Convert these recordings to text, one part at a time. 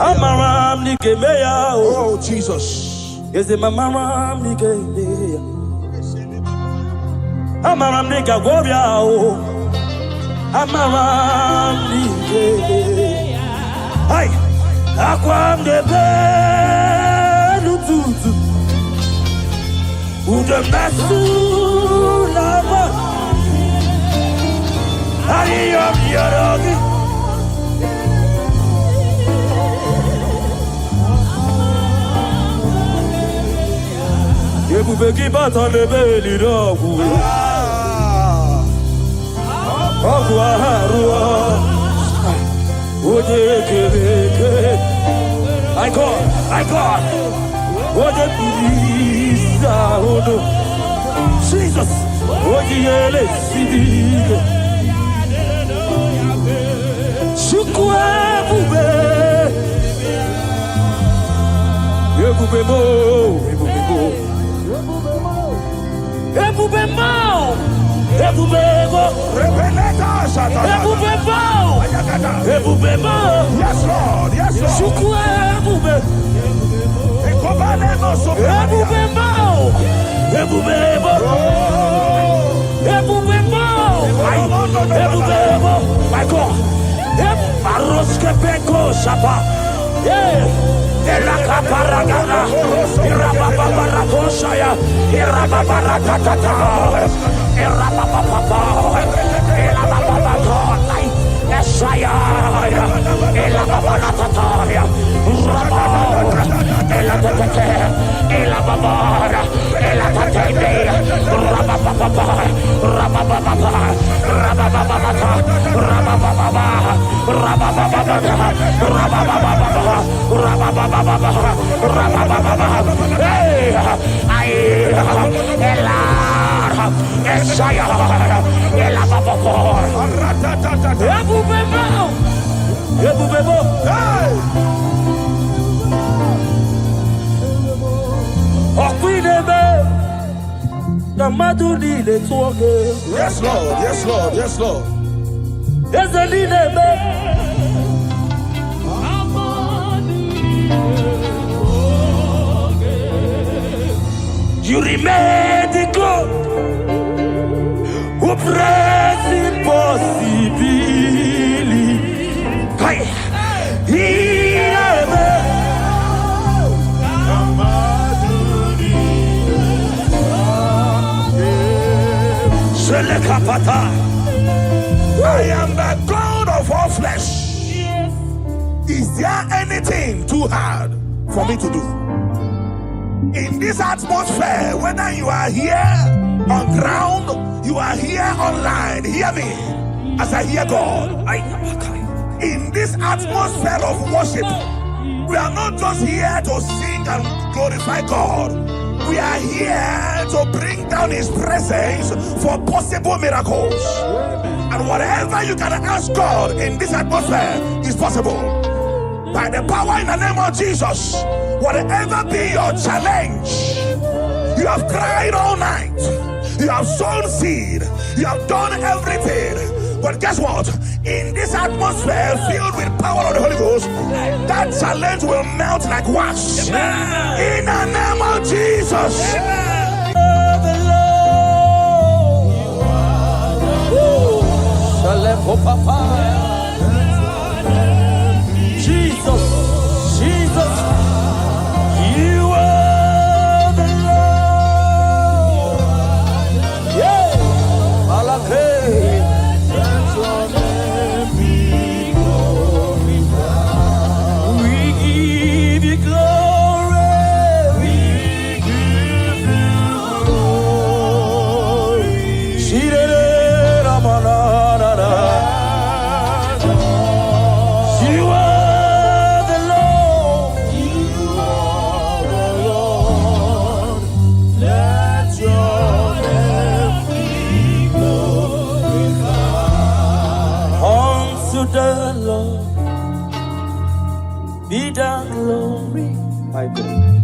Amaram Nikemeya. Oh, Jesus. Is it Mamaram Nikemeya? Amaram Nikagovia. Amaram Nikemeya. Hi. Aquam de Benututu. Ude Masulama. Hariyam Yaragi. Ebubeki bata lebeli rogu. Ogu aharua. Oje kebeke. I God. Oje pilisa odo. Jesus. Oje ele sidige. Shukwa bube. Ebubebo. Yes, Lord. Yes, Lord. My God. Maroske Beko Shapa. Yeah. Irakaparagana, Irababarakosaya, Irababarakatata, Irabababa, Irabababa, Esaya, Ilababarataya, Rababa, Elatete, Ilababara, Elatate, Rabababa, Rabababa, Rabababa, Yes, Lord. Yes, Lord. Yes, Lord. You remain the God who prays impossibility. I am the God of all flesh. Is there anything too hard for me to do? In this atmosphere, whether you are here on ground, you are here online, hear me as I hear God. In this atmosphere of worship, we are not just here to sing and glorify God. We are here to bring down His presence for possible miracles. And whatever you can ask God in this atmosphere is possible. By the power in the name of Jesus, whatever be your challenge, you have cried all night, you have sown seed, you have done everything. But guess what? In this atmosphere filled with power of the Holy Ghost, that challenge will melt like wax. In the name of Jesus. Jesus, you are the Lord. Yeah, we give you glory. We give you glory. You are the Lord. You are the Lord. Let your name be glorified. Unto the Lord be the glory, my God.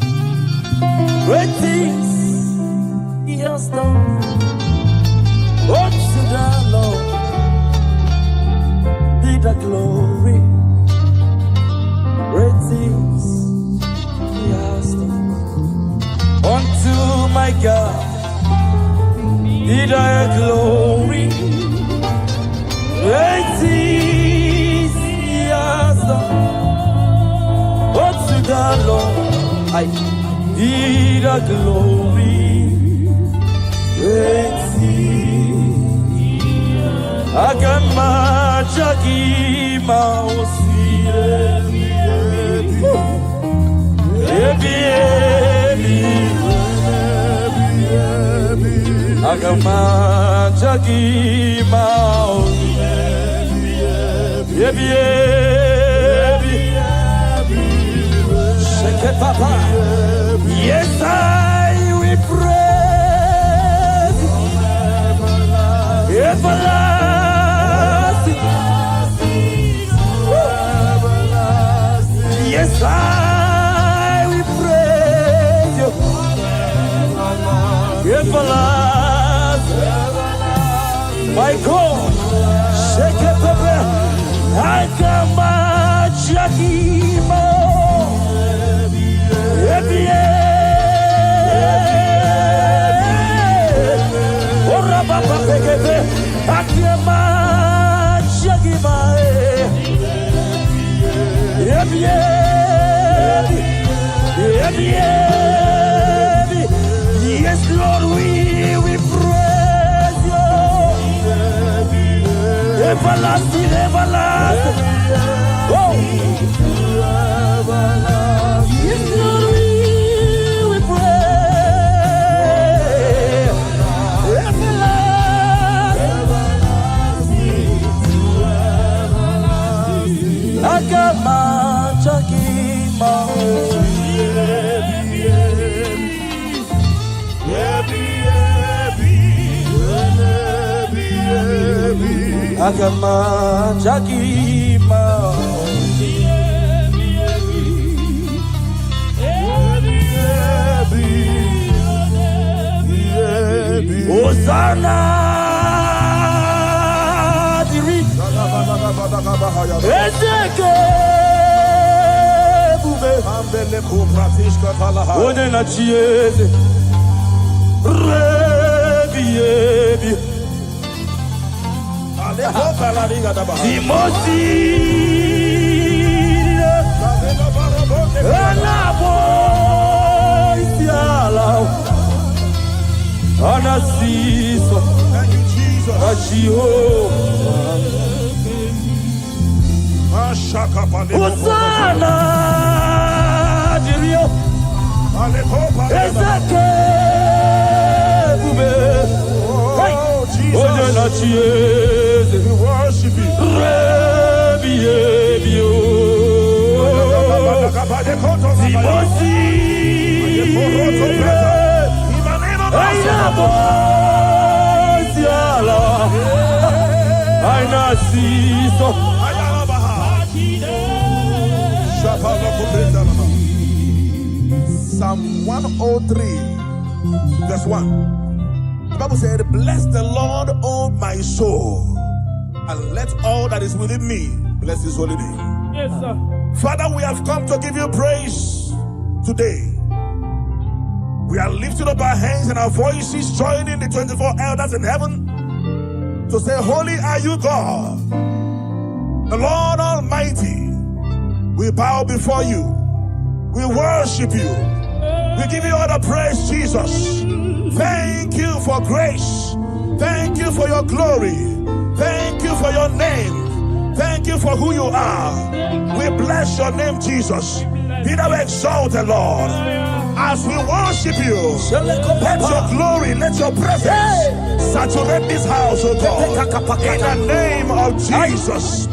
Great things He has done. Unto the Lord be the glory. Great things my God, be thy glory. Great is he has done. Oh, to the Lord, I be the glory. Great is Agama Jagi Mausi Agama Jagi Mausi Shake it, Papa. Yes, I will praise everlasting. Yes, I will praise you. Everlasting. My God, shake it, Papa. I come at Jakimo. Ora Papa Pekete, Akema Jakima. Yes, Lord, we praise you. Everlasting, everlasting. Oh. Yes, Lord, we pray. Everlasting. Agama Jakima. Agama Jakima. Hosanna diri Ezeke bube Ambele kupratishka talaha One na chieze Rebi Aleho kalariga daba Timosi Anabo Isiala Anasiso, Thank you, Jesus. Hosanna, Dirio, Ezeke, Bube, Jesus, we worship you. Psalm 103, verse 1. The Bible said, bless the Lord, O my soul, and let all that is within me bless his holy name. Yes, sir. Father, we have come to give you praise today. We are lifting up our hands and our voices, joining the 24 elders in heaven to say, holy are you, God, the Lord Almighty. We bow before you. We worship you. We give you all the praise, Jesus. Thank you for grace. Thank you for your glory. Thank you for your name. Thank you for who you are. We bless your name, Jesus. Be thou exalted, Lord. As we worship you, let your glory, let your presence saturate this house, oh God. In the name of Jesus.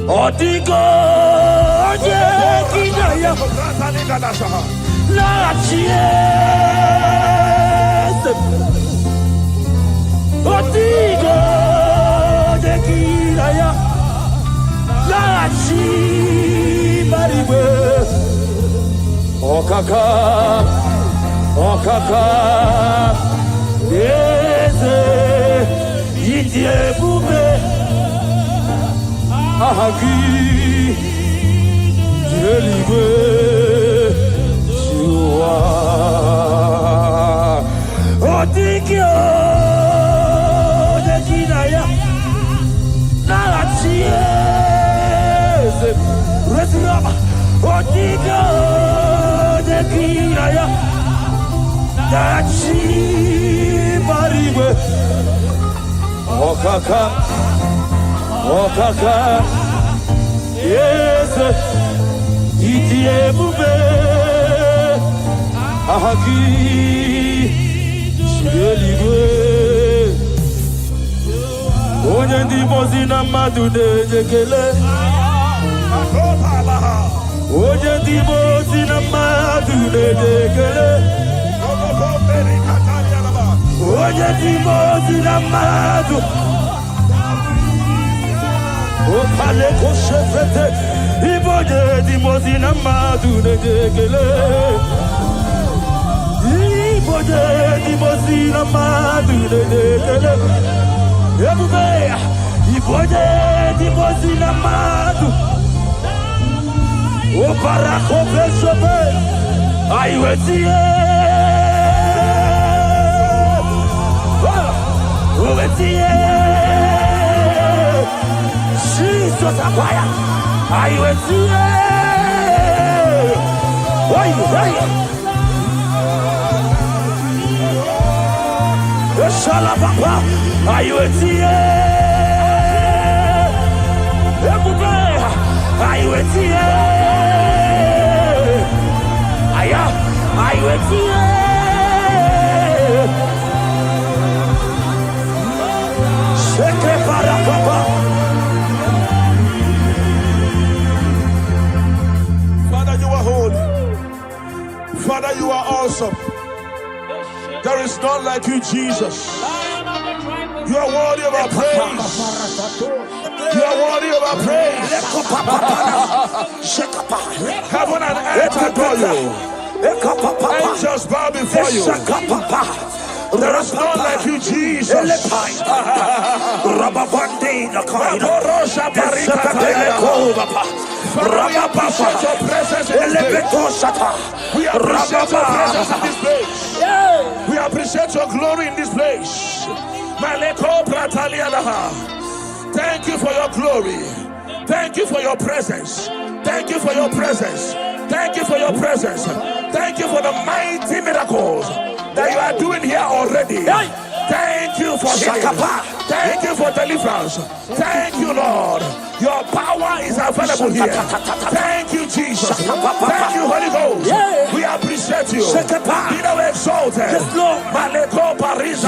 Odigo, Kinaya, La Chiesa, Odigo, Kinaya, La Chimariwe, Okaka, Eze, Idie Bube, Ahagi, eligwe Shua Otikyo Dekinaya Narachies Resinaba Otikyo Dekinaya Narachi Mariwe Okaka Okaka Yes Itie Mube Ahaki Shireliwe Onye ndi mozi na mmadụ na-ejekele Onye ndi mozi na mmadụ na-ejekele Onye ndi mozi na mmadụ Okale koshefete Iboje di mozi na mmadụ na-ejekele Iboje di mozi na mmadụ na-ejekele Ebube Iboje di mozi na mmadụ Oparako peshobe Aiwetie Owetie Jesus akwaya Aiwetie Oi, oi Eshala papa Aiwetie Ebube Aiwetie Aya Aiwetie Sheke para papa Father, you are holy. Father, you are awesome. There is none like you, Jesus. You are worthy of our praise. You are worthy of our praise. Heaven and earth adore you. Angels bow before you. There is none like you, Jesus. Father, we appreciate your presence in this place. We appreciate your presence in this place. We appreciate your glory in this place. Thank you for your glory. Thank you for your presence. Thank you for your presence. Thank you for your presence. Thank you for the mighty miracles that you are doing here already. Thank you for healing. Thank you for deliverance. Thank you, Lord. Your power is available here. Thank you, Jesus. Thank you, Holy Ghost. We appreciate you. Be thou exalted.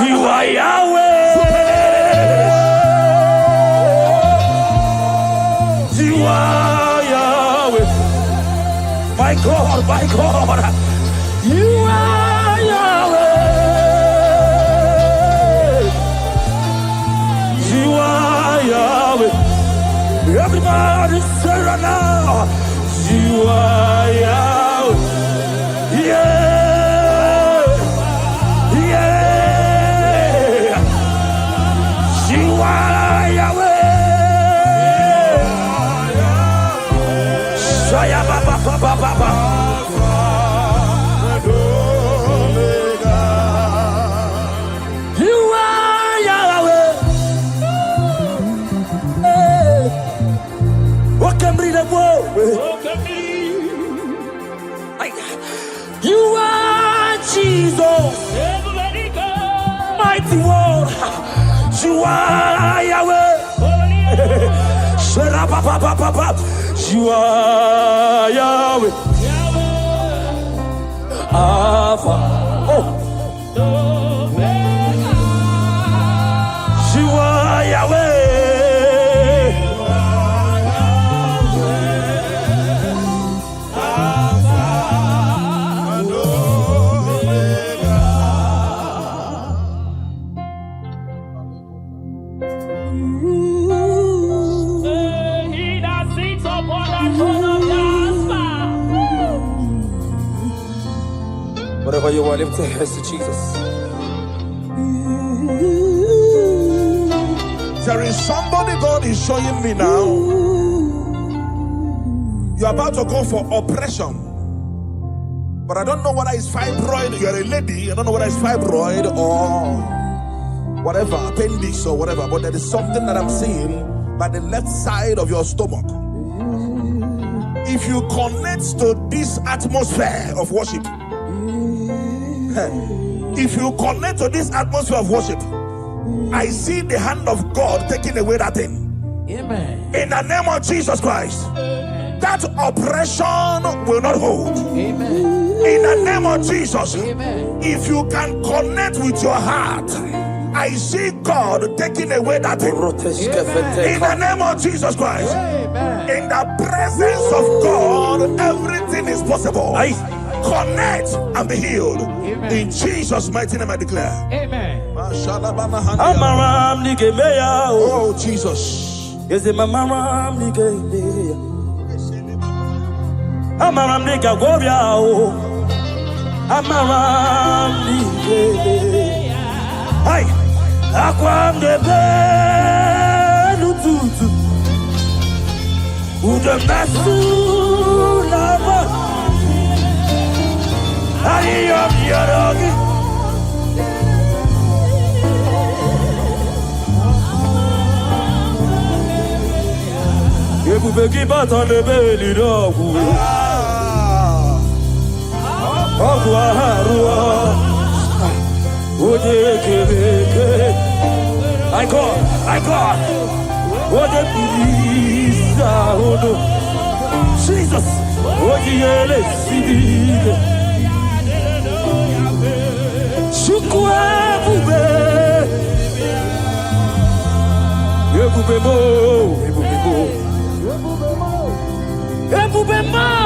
You are Yahweh. You are Yahweh. My God, my God. You are Yahweh. You are Yahweh. Everybody say right now. You are Yahweh. Yeah. Yeah. You are Yahweh. Shaya ba ba ba ba ba ba. You are Jesus, mighty one. You are Yahweh. You are Yahweh. Alpha. Oh. You are Yahweh. Whatever you are, lift your hands to Jesus. There is somebody God is showing me now. You're about to go for operation. But I don't know whether it's fibroid. You're a lady. I don't know whether it's fibroid or whatever, appendix or whatever. But there is something that I'm seeing by the left side of your stomach. If you connect to this atmosphere of worship, if you connect to this atmosphere of worship, I see the hand of God taking away that thing. Amen. In the name of Jesus Christ, that oppression will not hold. Amen. In the name of Jesus, Amen. if you can connect with your heart, I see God taking away that thing. In the name of Jesus Christ, Amen. in the presence of God, everything is possible. Connect and be healed. Amen. In Jesus' mighty name I declare. Amen. Oh Jesus. Hey, akwam de belu tutu, ude mesu lava, ayam yarogi. Ebu beki batan de beli dogu, agwa harua. I God, what a pizza, Jesus, what you see, Shukwabe, Ebubemo,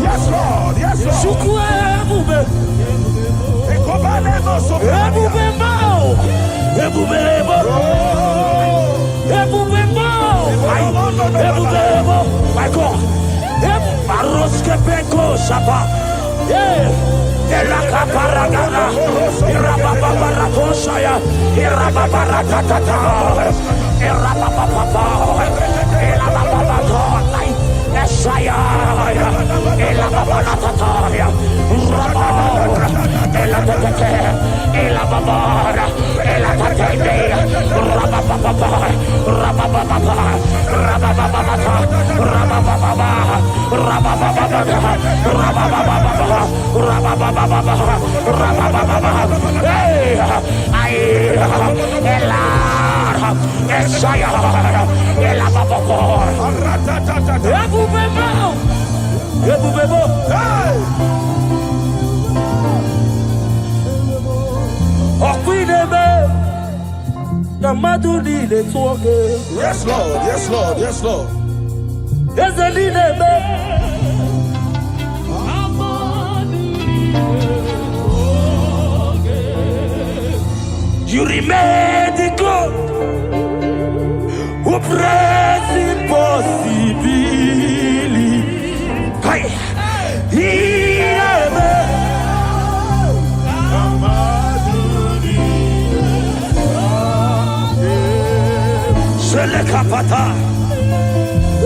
Yes, Lord. Yes, Lord. My God, Baroske Penko Sapa, Elaka Paragana, Irababarakosaya, Irababarakatata, Irabababa, Elabababa, Esaya, Elababarataya, Rababara, Elatete, Elababara, Elatete, Rabababa, Rabababa, Rabababa, Yes, Lord. Yes, Lord. Yes, Lord. You remain the God who prays impossibly.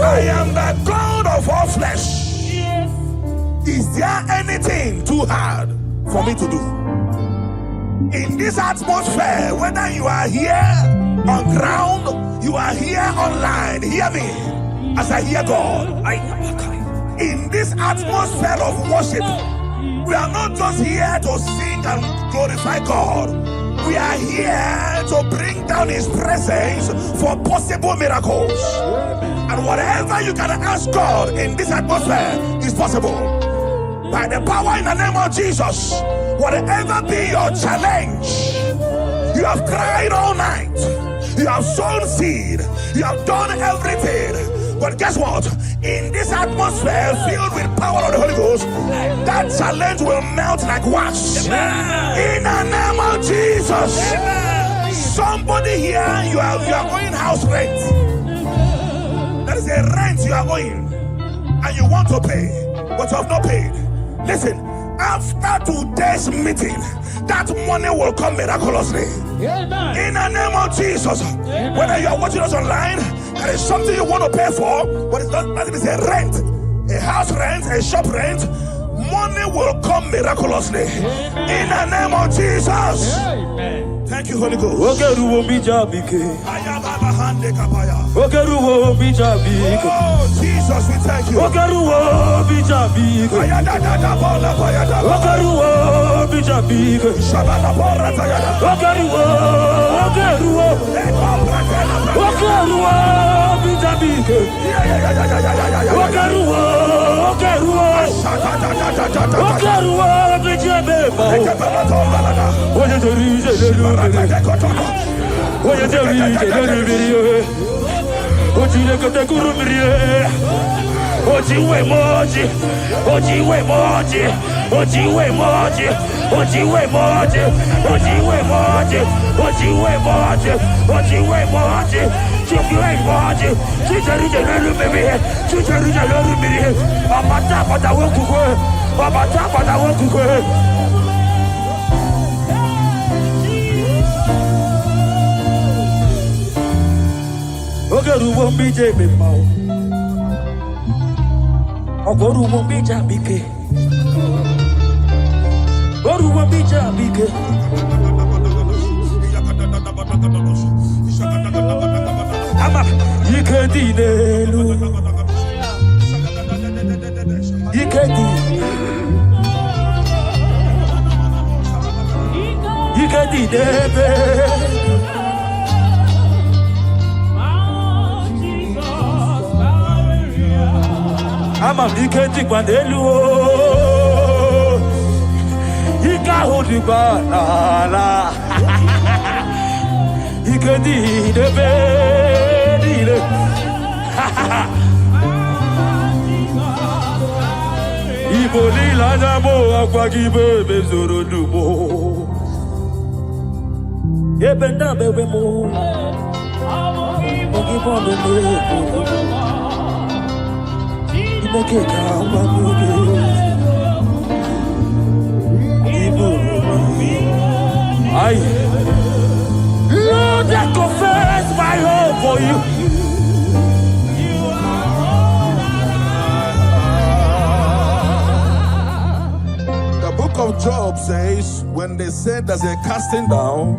I am the God of all flesh. Is there anything too hard for me to do? In this atmosphere, whether you are here on ground, you are here online, hear me as I hear God. In this atmosphere of worship, we are not just here to sing and glorify God. We are here to bring down His presence for possible miracles. And whatever you can ask God in this atmosphere is possible. By the power in the name of Jesus, whatever be your challenge, you have cried all night, you have sown seed, you have done everything. But guess what? In this atmosphere filled with power of the Holy Ghost, that challenge will melt like wax. In the name of Jesus. Somebody here, you are going house rent. There is a rent you are going and you want to pay, but you have not paid. Listen, After today's meeting, that money will come miraculously. Amen. In the name of Jesus. Amen. Whether you are watching us online, there is something you want to pay for, but it's not that it is a rent, a house rent, a shop rent. Money will come miraculously. Amen. In the name of Jesus. Amen. Thank you, Holy Ghost. Ogeru wo mi jabike. Ogeru wo mi jabike. Oh, Jesus, we thank you. Ogeru wo mi jabike. Ogeru wo mi jabike. Ogeru wo mi jabike. Ogeru wo mi jabebe. Oye tori je Oye tori je Ojile kote kurumiriye. Ojiwe moji. Ojiwe moji. Ojiwe moji. Ojiwe moji. Ojiwe moji. Ojiwe moji. Ojiwe moji. Ojiwe moji. Chicherije lelumiriye. Chicherije lelumiriye. Abata bata wokukwe. Abata bata wokukwe. Ogeru wo mi jebe mao. Ogeru wo mi jabike. Ogeru wo mi jabike. Ama yikedi nelu. Yikedi. Yikedi debe. Ama miketi kwandelu Ika hodi banana Ikedi debe dile Iboli la jamo akwa kibe bezoro dumo Ebenda bebe mo Mogi bombe me Make it come I Lord, I confess my hope for you. The book of Job says, when they say there's a casting down,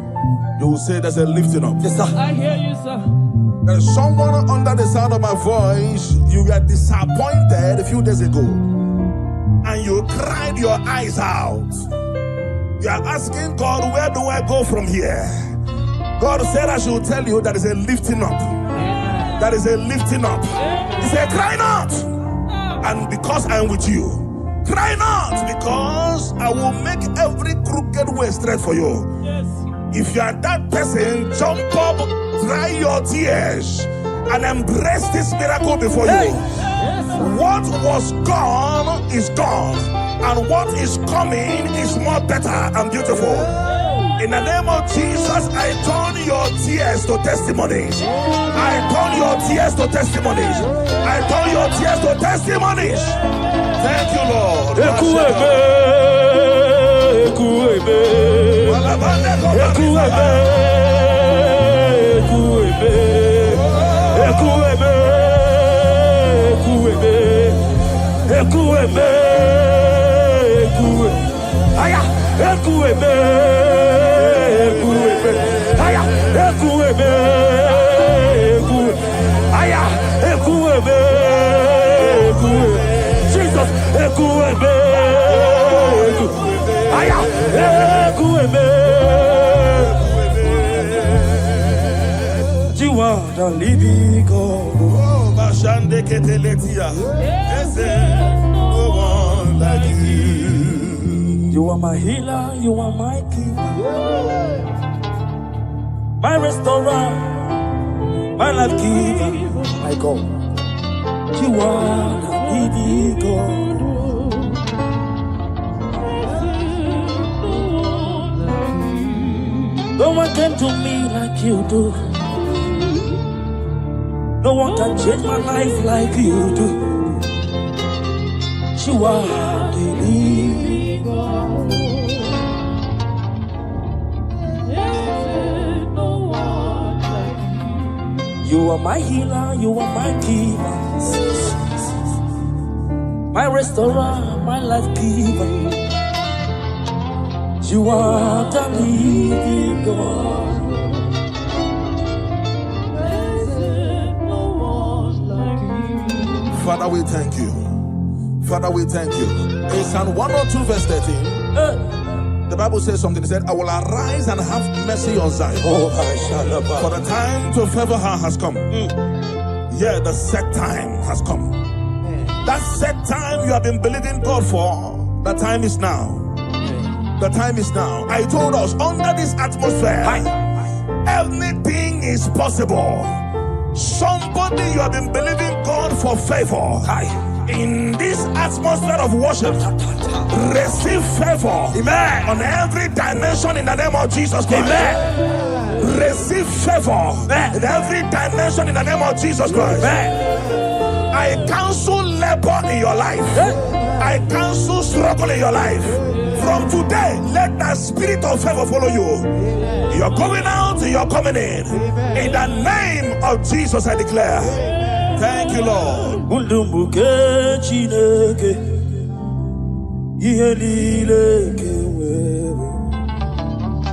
you will say there's a lifting up. Yes, sir. I hear you, sir. There's someone under the sound of my voice. You were disappointed a few days ago, and you cried your eyes out. You are asking God, where do I go from here? God said I should tell you that is a lifting up. That is a lifting up. He said, cry not. And because I am with you, cry not, because I will make every crooked way straight for you. Yes. If you are that person, jump up, dry your tears, and embrace this miracle before you. Yes. What was gone is gone, and what is coming is more better and beautiful. In the name of Jesus, I turn your tears to testimonies. I turn your tears to testimonies. I turn your tears to testimonies. Thank you, Lord. Ekuebe, ekuebe, ekuebe, ekuebe, ekuebe, ekuebe, ekuebe, ekuebe, aya, ekuebe, ekuebe, aya, ekuebe, ekuebe, aya, ekuebe, ekuebe. Jesus, ekuebe, aya, ekuebe. You are the living God. Oh, Bashande Keteletia. Yes, no one like you. You are my healer, you are my keeper, my restorer, my life giver, my God. You are the living God. No one can do me like you do. No one can change my life like you do. You are the living God. You are my healer, you are my giver, my restorer, my life giver. You are the living God. Father, we thank you. Father, we thank you. In Psalm 102 verse 13, the Bible says something. It said, I will arise and have mercy on Zion. For the time to favor her has come. Yeah, the set time has come. That set time you have been believing God for, the time is now. The time is now. I told us, under this atmosphere, everything is possible. Somebody, you have been believing God for favor. In this atmosphere of worship, receive favor. Amen. On every dimension in the name of Jesus Christ. Amen. Receive favor in every dimension in the name of Jesus Christ. Amen. I cancel labor in your life. I cancel struggle in your life. From today, let the spirit of favor follow you. You're going out, you're coming in. In the name of Jesus, I declare. Thank you, Lord.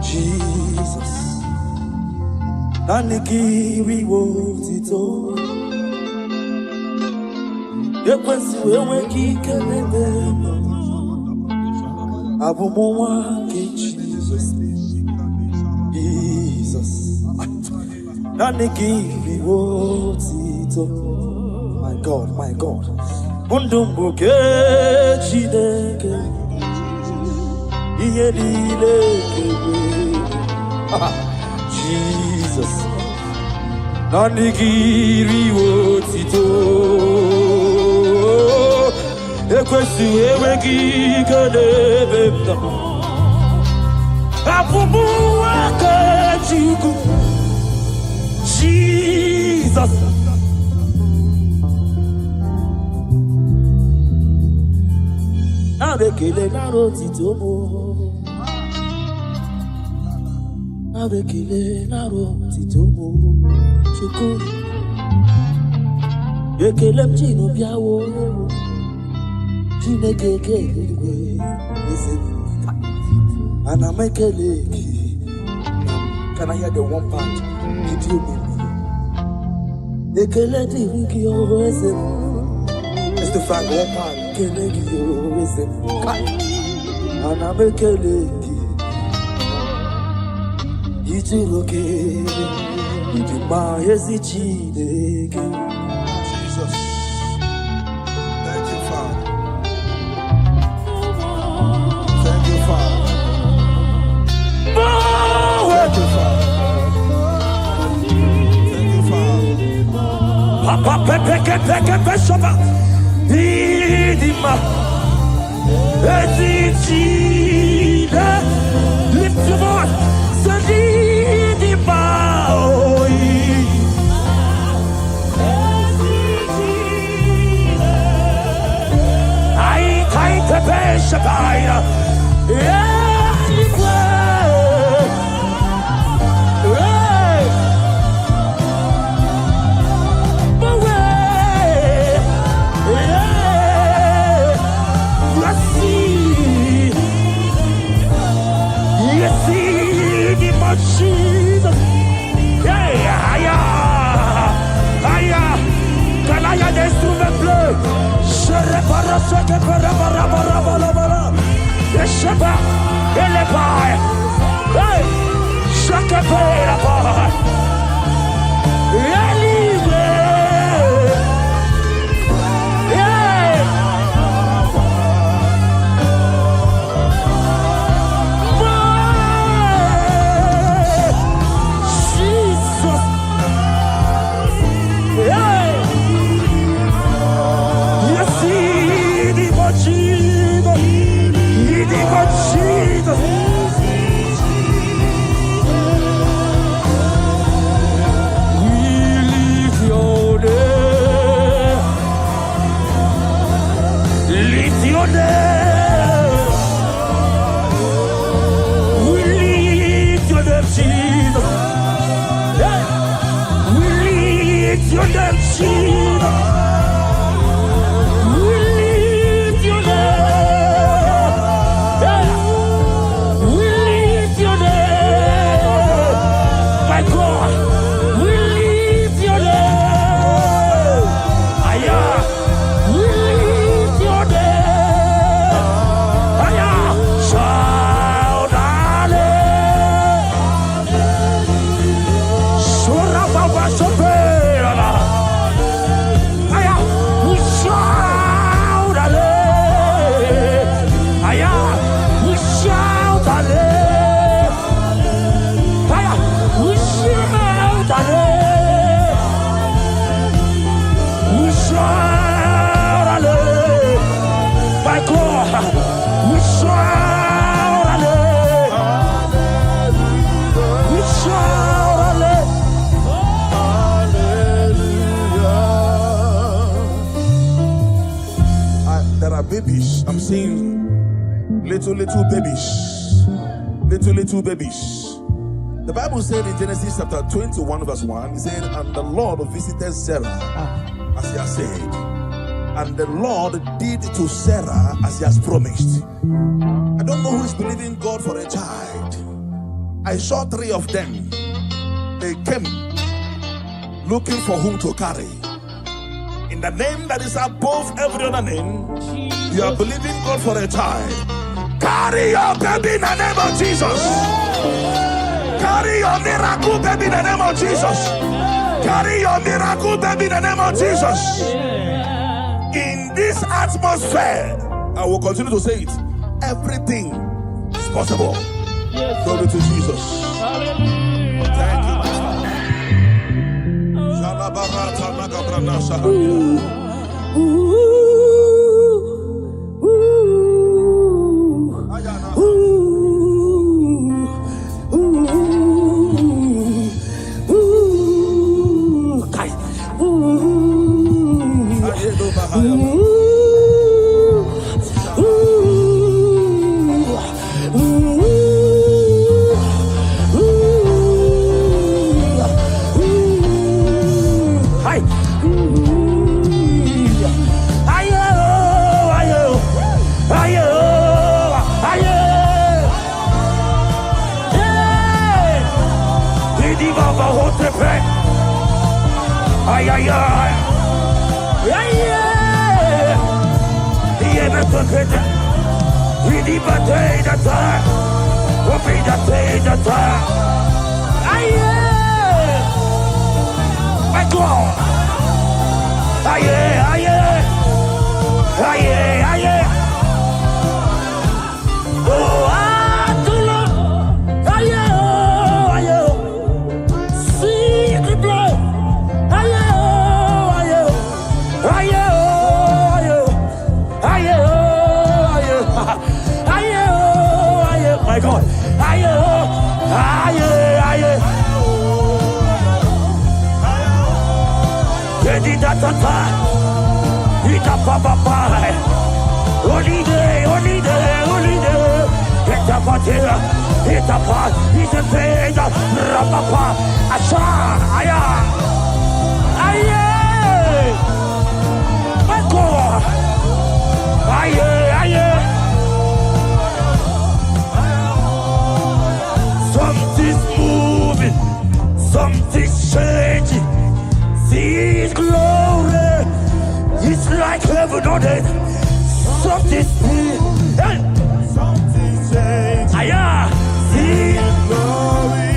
Jesus. Nanikiri wotito. Yekwensi wewe kikelebe. Abumowa ke Jesus. Jesus. Nanikiri wotito. My God, my God. Bundumbuke chineke. Jesus. Nanikiri wotito. Ekwesi wewe kikelebe. Abubuwa ke Jesus. Abekele naro titomo. Abekele naro titomo. Chuku. Ekele mchino biawo. Chineke kele. And I make a leg. Can I hear the one part? Did you Ekele diviki oese. Mr. Frank, one part. Kelegi oese. And I make a leg. Ichiroke. Ichima esichideke. Jesus. Thank you, Father. Thank you, Father. Thank you, Father. Thank you, Father. Papa pepe pepe soba. Idima. Ezichida. Lift your voice. Sadidima. I can't pepe shakaya. Yeah. Jesus, yeah, aya, can I have the instrument play? Sherepara, sekepara, bara, yesheba, elepai, hey, sekepara, eliwe, yeah. little babies. Little babies. The Bible said in Genesis chapter 21 verse 1, it said, and the Lord visited Sarah as he has said. And the Lord did to Sarah as he has promised. I don't know who is believing God for a child. I saw 3 of them. They came looking for whom to carry. In the name that is above every other name, you are believing God for a child. Carry your baby in the name of Jesus. Carry your miracle baby in the name of Jesus. Carry your miracle baby in the name of Jesus. In this atmosphere, I will continue to say it. Everything is possible. Glory to Jesus. Thank you, Master. Something's moving, something's changing. See His glory, it's like heaven on earth. Something's moving, something's changing. See His glory,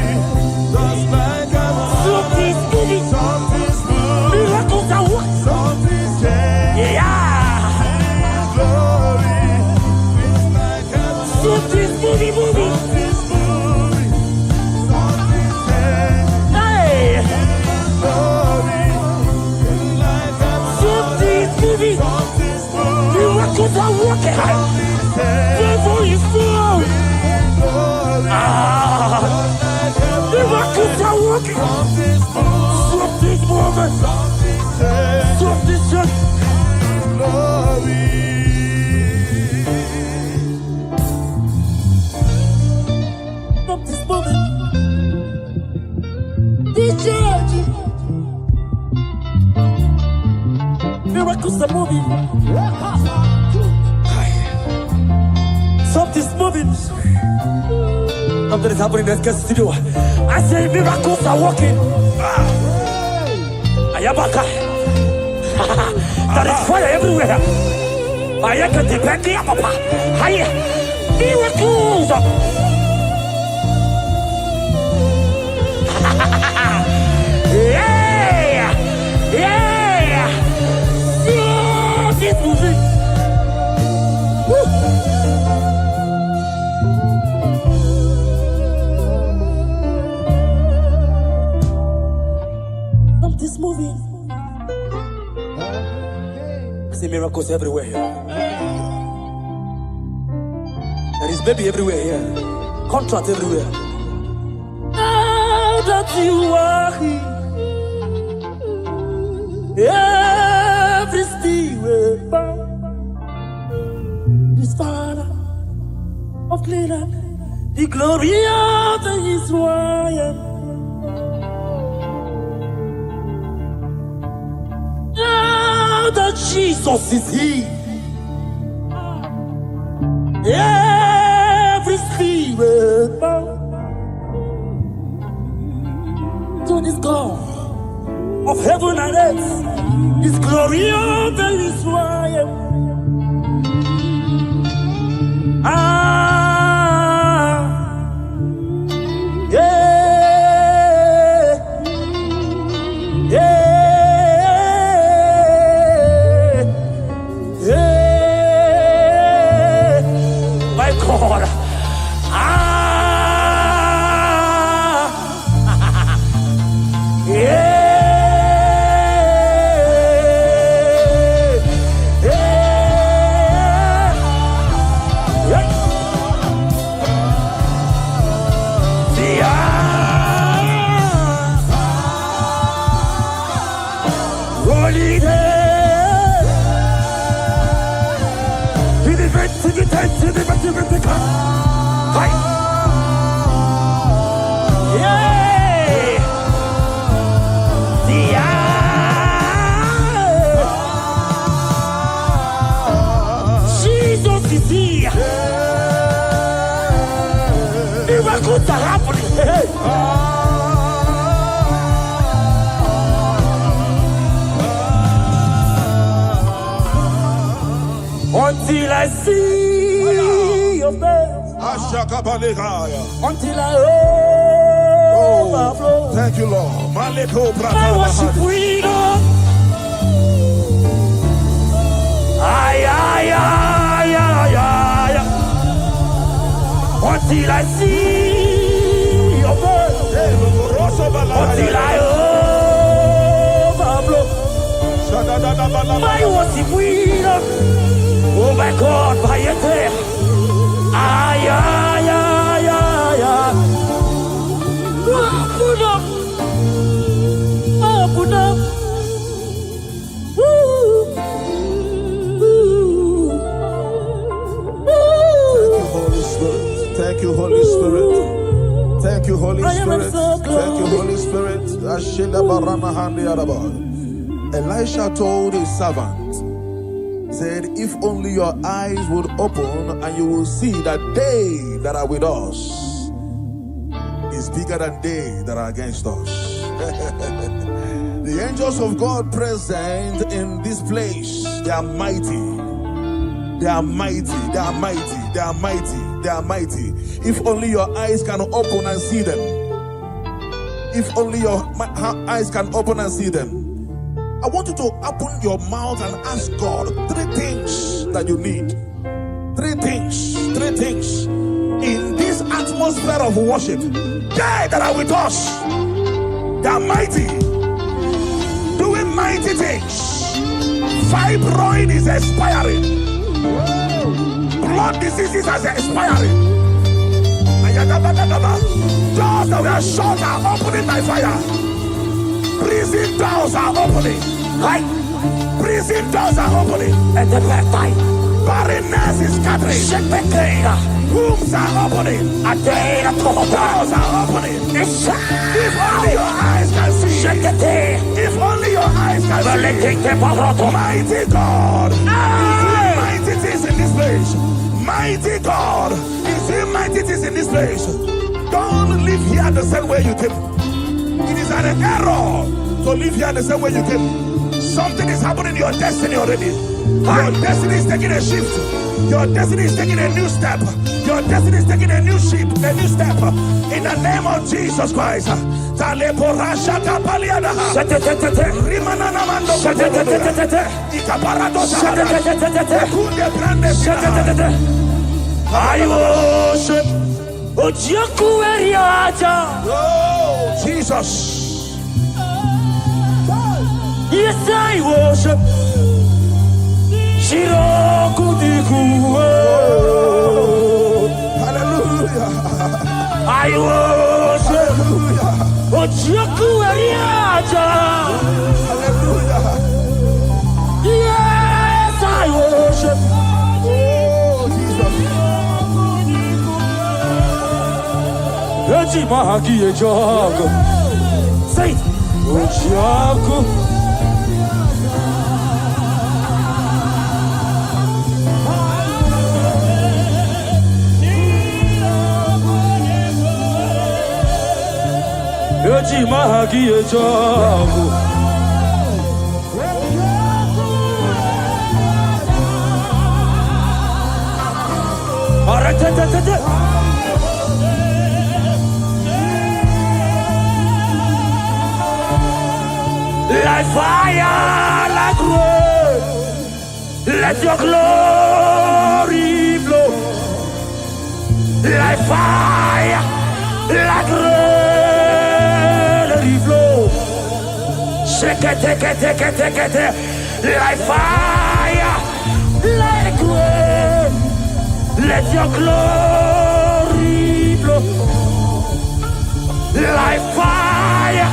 just like heaven. Something's moving, something's moving. Miracles are what? Something's changing. His glory, it's like heaven. Something's moving, moving. Miracles are working. Devil is full. Miracles are working. Something's moving. Something's just glory. Something's moving. This church. Miracles are moving. Something's moving. Something is happening in the studio. I say miracles are working. Ayabaka. There is fire everywhere. I can depend on Papa. Miracles. Yeah. Yeah. Something's moving. Something's moving. I see miracles everywhere here. There is baby everywhere here. Contract everywhere. Now that you are here, every steel will bow. This Father, of cleaner, the glory of Israel. Now that Jesus is here, every spirit bow to this God of heaven and earth, His glory of Israel. My God. Jesus is here. Miracles are happening. Until I see your face, until I overflow. Thank you, Lord. I worship freedom. Until I see your face, until I overflow. My worship freedom. Oh my God, by your death. Open up. Open up. Thank you, Holy Spirit. Thank you, Holy Spirit. Thank you, Holy Spirit. Elisha told his servant, said, if only your eyes would open and you will see that they that are with us is bigger than they that are against us. The angels of God present in this place, they are mighty. They are mighty. They are mighty. They are mighty. They are mighty. If only your eyes can open and see them. If only your eyes can open and see them. I want you to open your mouth and ask God 3 things that you need. 3 things. 3 things. In this atmosphere of worship, they that are with us, they are mighty. Doing mighty things. Fibroid is expiring. Blood diseases are expiring. Doors that were shut are opening by fire. Prison doors are opening. Right? Prison doors are opening. At the back time. Barrenness is scattering. Wombs are opening. Doors are opening. If only your eyes can see. If only your eyes can see. Mighty God is doing mighty things in this place. Mighty God is doing mighty things in this place. Don't live here the same way you came. It is an error to live here the same way you came. Something is happening in your destiny already. Your destiny is taking a shift. Your destiny is taking a new step. Your destiny is taking a new step. In the name of Jesus Christ. I worship Oh, Jesus. Yes, I worship. Hallelujah. I worship. Hallelujah. Yes, I worship. Oh, Jesus. Eti mahagi e jogo. Say it. Ochiaku. Eti mahagi e jogo. Like fire, like rain, let your glory blow. Like fire, like rain, let it flow. Shake it, take it, take it, take it. Like fire, like rain, let your glory blow. Like fire.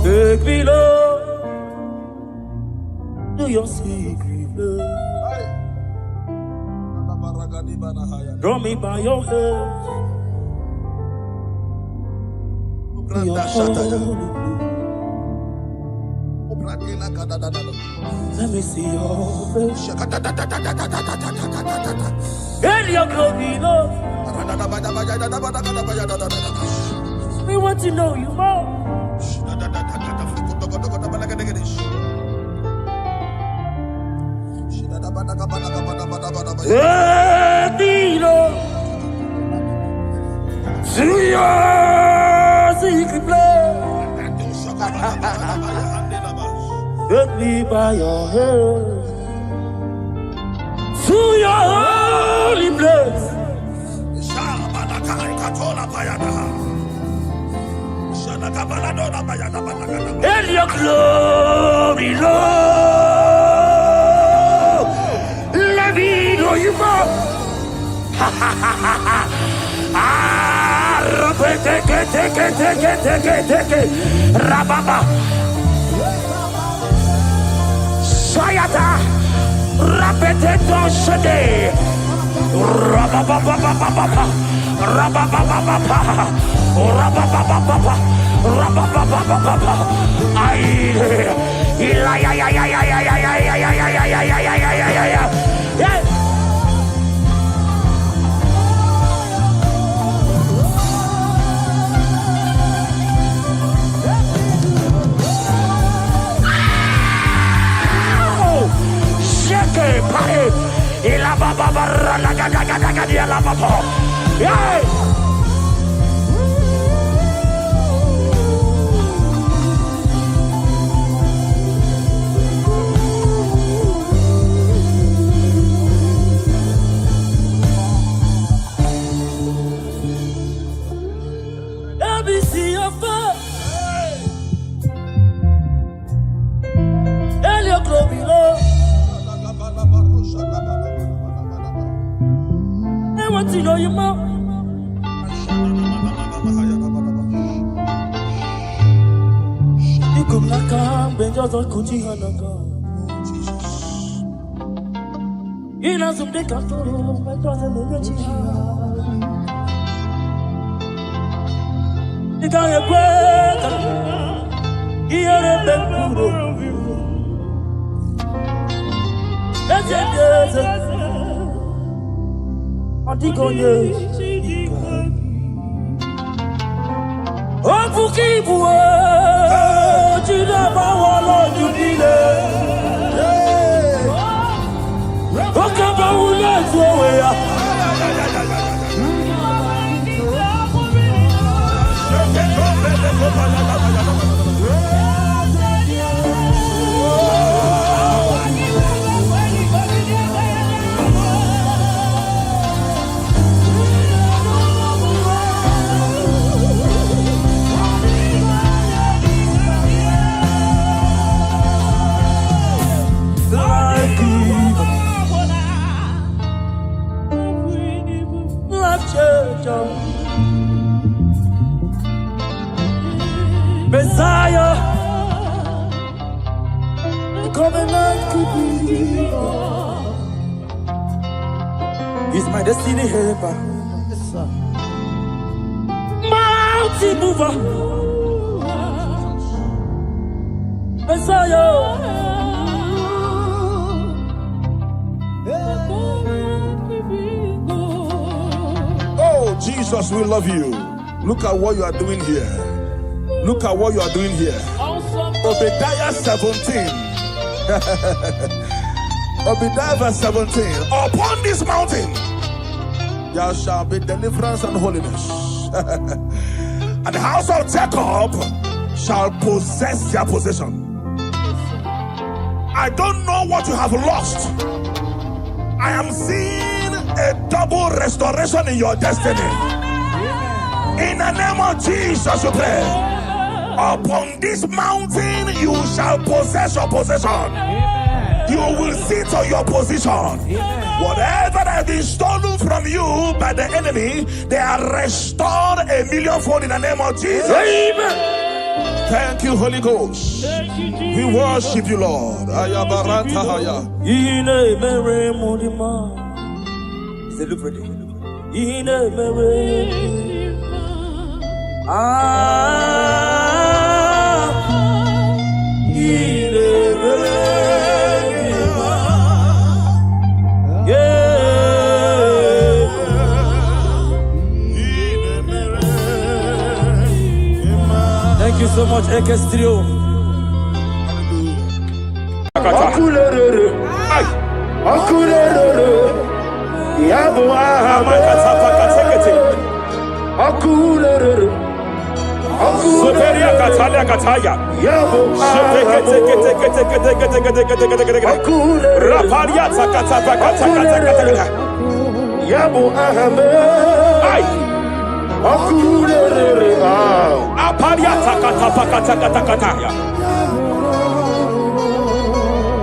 Take me, Lord, to your secret love. Draw me by your hand to your holy place. Let me see your face and your glory, Lord. We want to know you more. Let me know to your secret place. Take me by your hand To your holy place. And your glory, Lord. Let me know you more. Rababa. Sayata. Rapete ton shade. Rababa. Let me see your face and your glory, Lord. I want to know you more. You come like a benjo zo kuji hanaga. Ina zumde kaforo, benjo zo mechi. Ika ye kweka, iyere bepuro. Eze. Antigonye. Ofukibuwe, Jinaba walo jubile. Okaba ule zuwe ya. Messiah, the covenant keeping God. He's my destiny helper. Mountain mover. Messiah. Oh, Jesus, we love you. Look at what you are doing here. Look at what you are doing here. Obadiah 17. Obadiah verse 17. Upon this mountain there shall be deliverance and holiness. And the house of Jacob shall possess their possession. I don't know what you have lost. I am seeing a double restoration in your destiny. In the name of Jesus, you pray. Upon this mountain you shall possess your possession. You will sit on your position. Whatever that has been stolen from you by the enemy, they are restored a millionfold in the name of Jesus. Amen. Thank you, Holy Ghost. We worship you, Lord. Thank you so much, Ekestrio.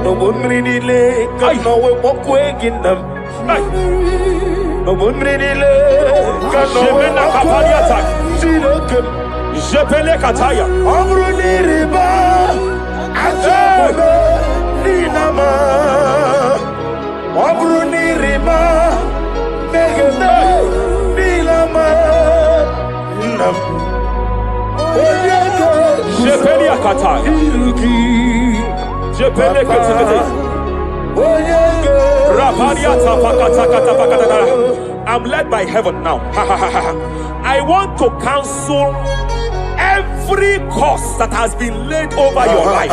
No one really lay, no way walk away in them. No one really lay, no way walk away. Jepele kataya. Amruni riba, ajabe ninama. Amruni riba, megene nilama. Nam. Jepele kataya. Jepele kataya. I'm led by heaven now. I want to cancel every curse that has been laid over your life,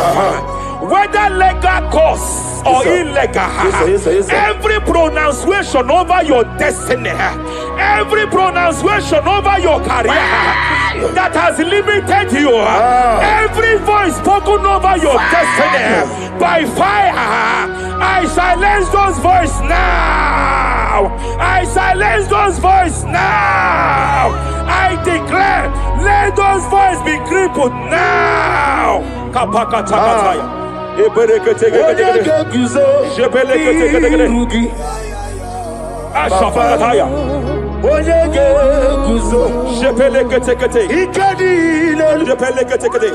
whether legal curse or illegal. Every pronunciation over your destiny, every pronunciation over your career that has limited you, every voice spoken over your destiny by fire, I silence those voices now. I silence those voices now. I declare, let those voices be crippled now. Kapakatakataya. Ashafakataya. Jepeleketekete. Jepeleketekete.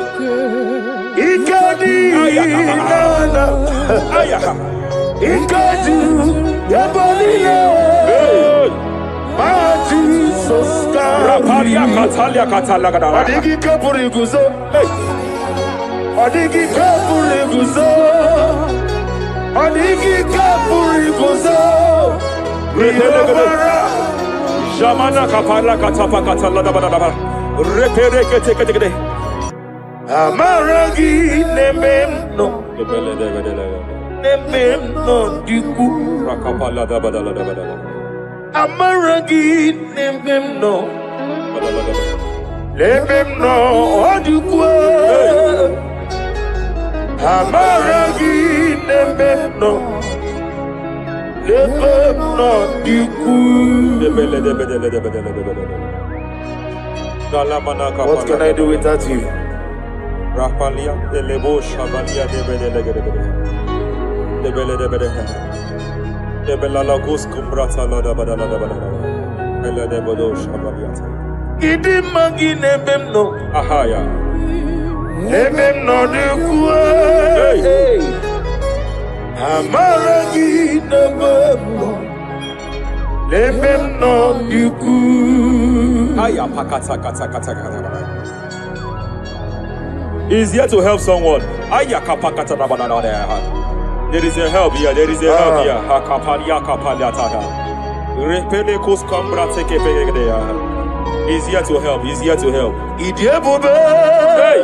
Rapalia Katalia Katalaga. Adigi Kapuriguzo. Adigi Kapuriguzo. Adigi Kapuriguzo. Jamana Kapala Katapa Katalada. Reperekete. Amaragi Nemeno. Nemeno Diku. Rakapala Dabadala. Amaragi Nemeno. Nemeno Diku. Amaragi Nemeno. Nemeno Diku. What can I do without you? Rapalia de Lebo Shavalia de Bede de Bella Lagos Cumbrata Lada Badala Bella de Bodo Shavaliata. Idi Magine Bemno Ahaya Ebemno de Kue Amaragi de Bemno Ebem no yuku. He's here to help someone. There is a help here. There is a help here. He's here to help. He's here to help. Hey!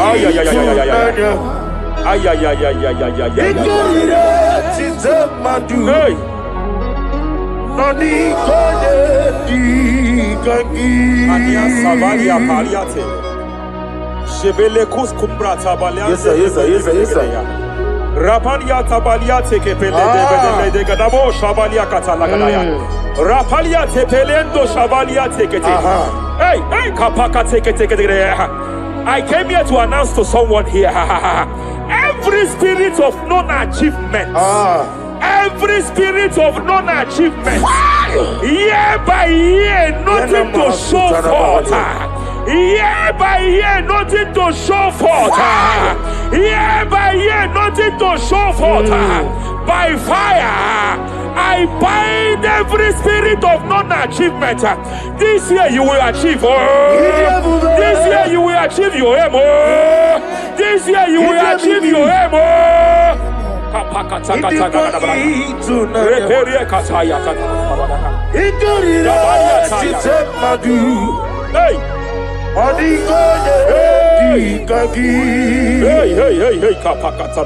Hey! Yes, sir. Rapalia tabalia tekepele de gadabo shabalia katalagadaya. Rapalia tepelendo shabalia tekete. Hey, kapaka tekete. I came here to announce to someone here. Every spirit of non-achievement. Every spirit of non-achievement. Year by year, nothing to show forth. Year by year, nothing to show forth. Year by year, nothing to show forth. By fire, I bind every spirit of non-achievement. This year you will achieve. This year you will achieve your aim. This year you will achieve your aim. Hey! Hey, kapakata.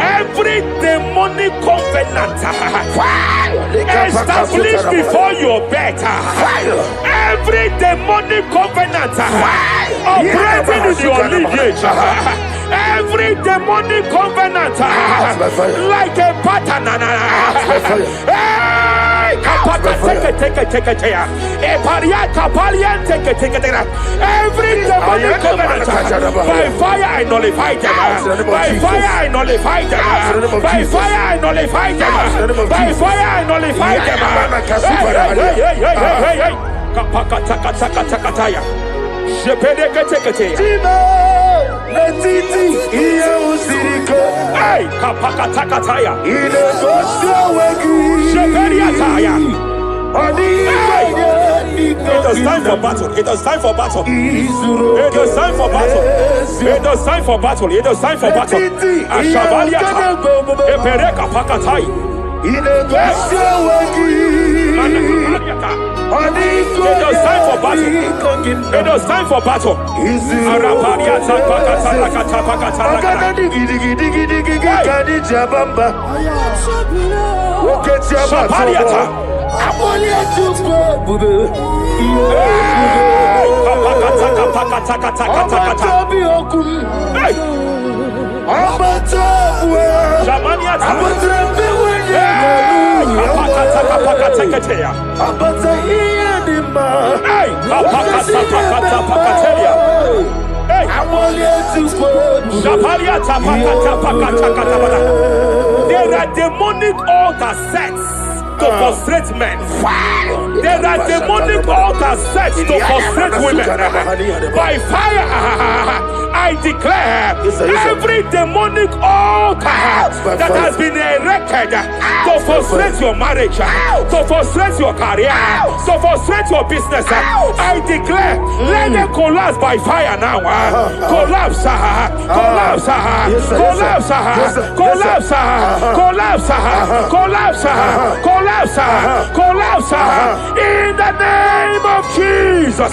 Every demonic covenant established before your bed, every demonic covenant operating in your lineage, every demonic covenant like a pattern. Every demonic covenant, by fire I nullify them. By fire I nullify them. By fire I nullify them. By fire I nullify them. Hey, kapakatakataya. It is time for battle. It is time for battle. It is time for battle. It is time for battle. It is time for battle. Ashabaliata. Epereka pakatai. It is time for battle. It is time for battle. Arapariata pakata pakata Shapariata. Hey. There are demonic altar sets to frustrate men. There are demonic altar sets to frustrate women. By fire, I declare every demonic altar that has been erected to frustrate your marriage, to frustrate your career, to frustrate your business, I declare, let them collapse by fire now. Collapse, collapse, collapse, collapse, collapse, collapse, collapse, collapse, in the name of Jesus.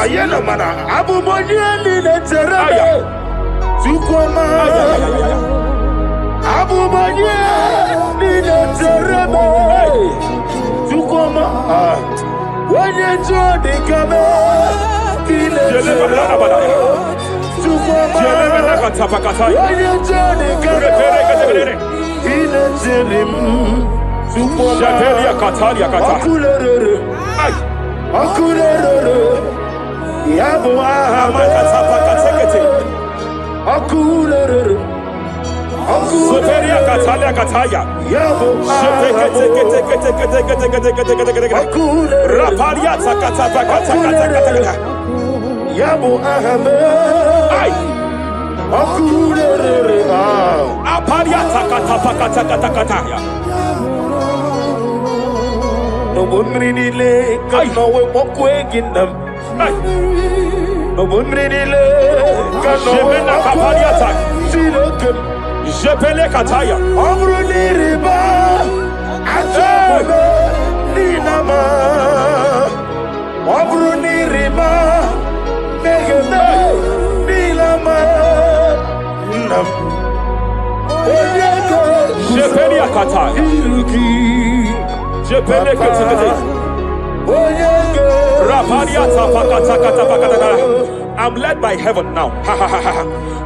I'm led by heaven now.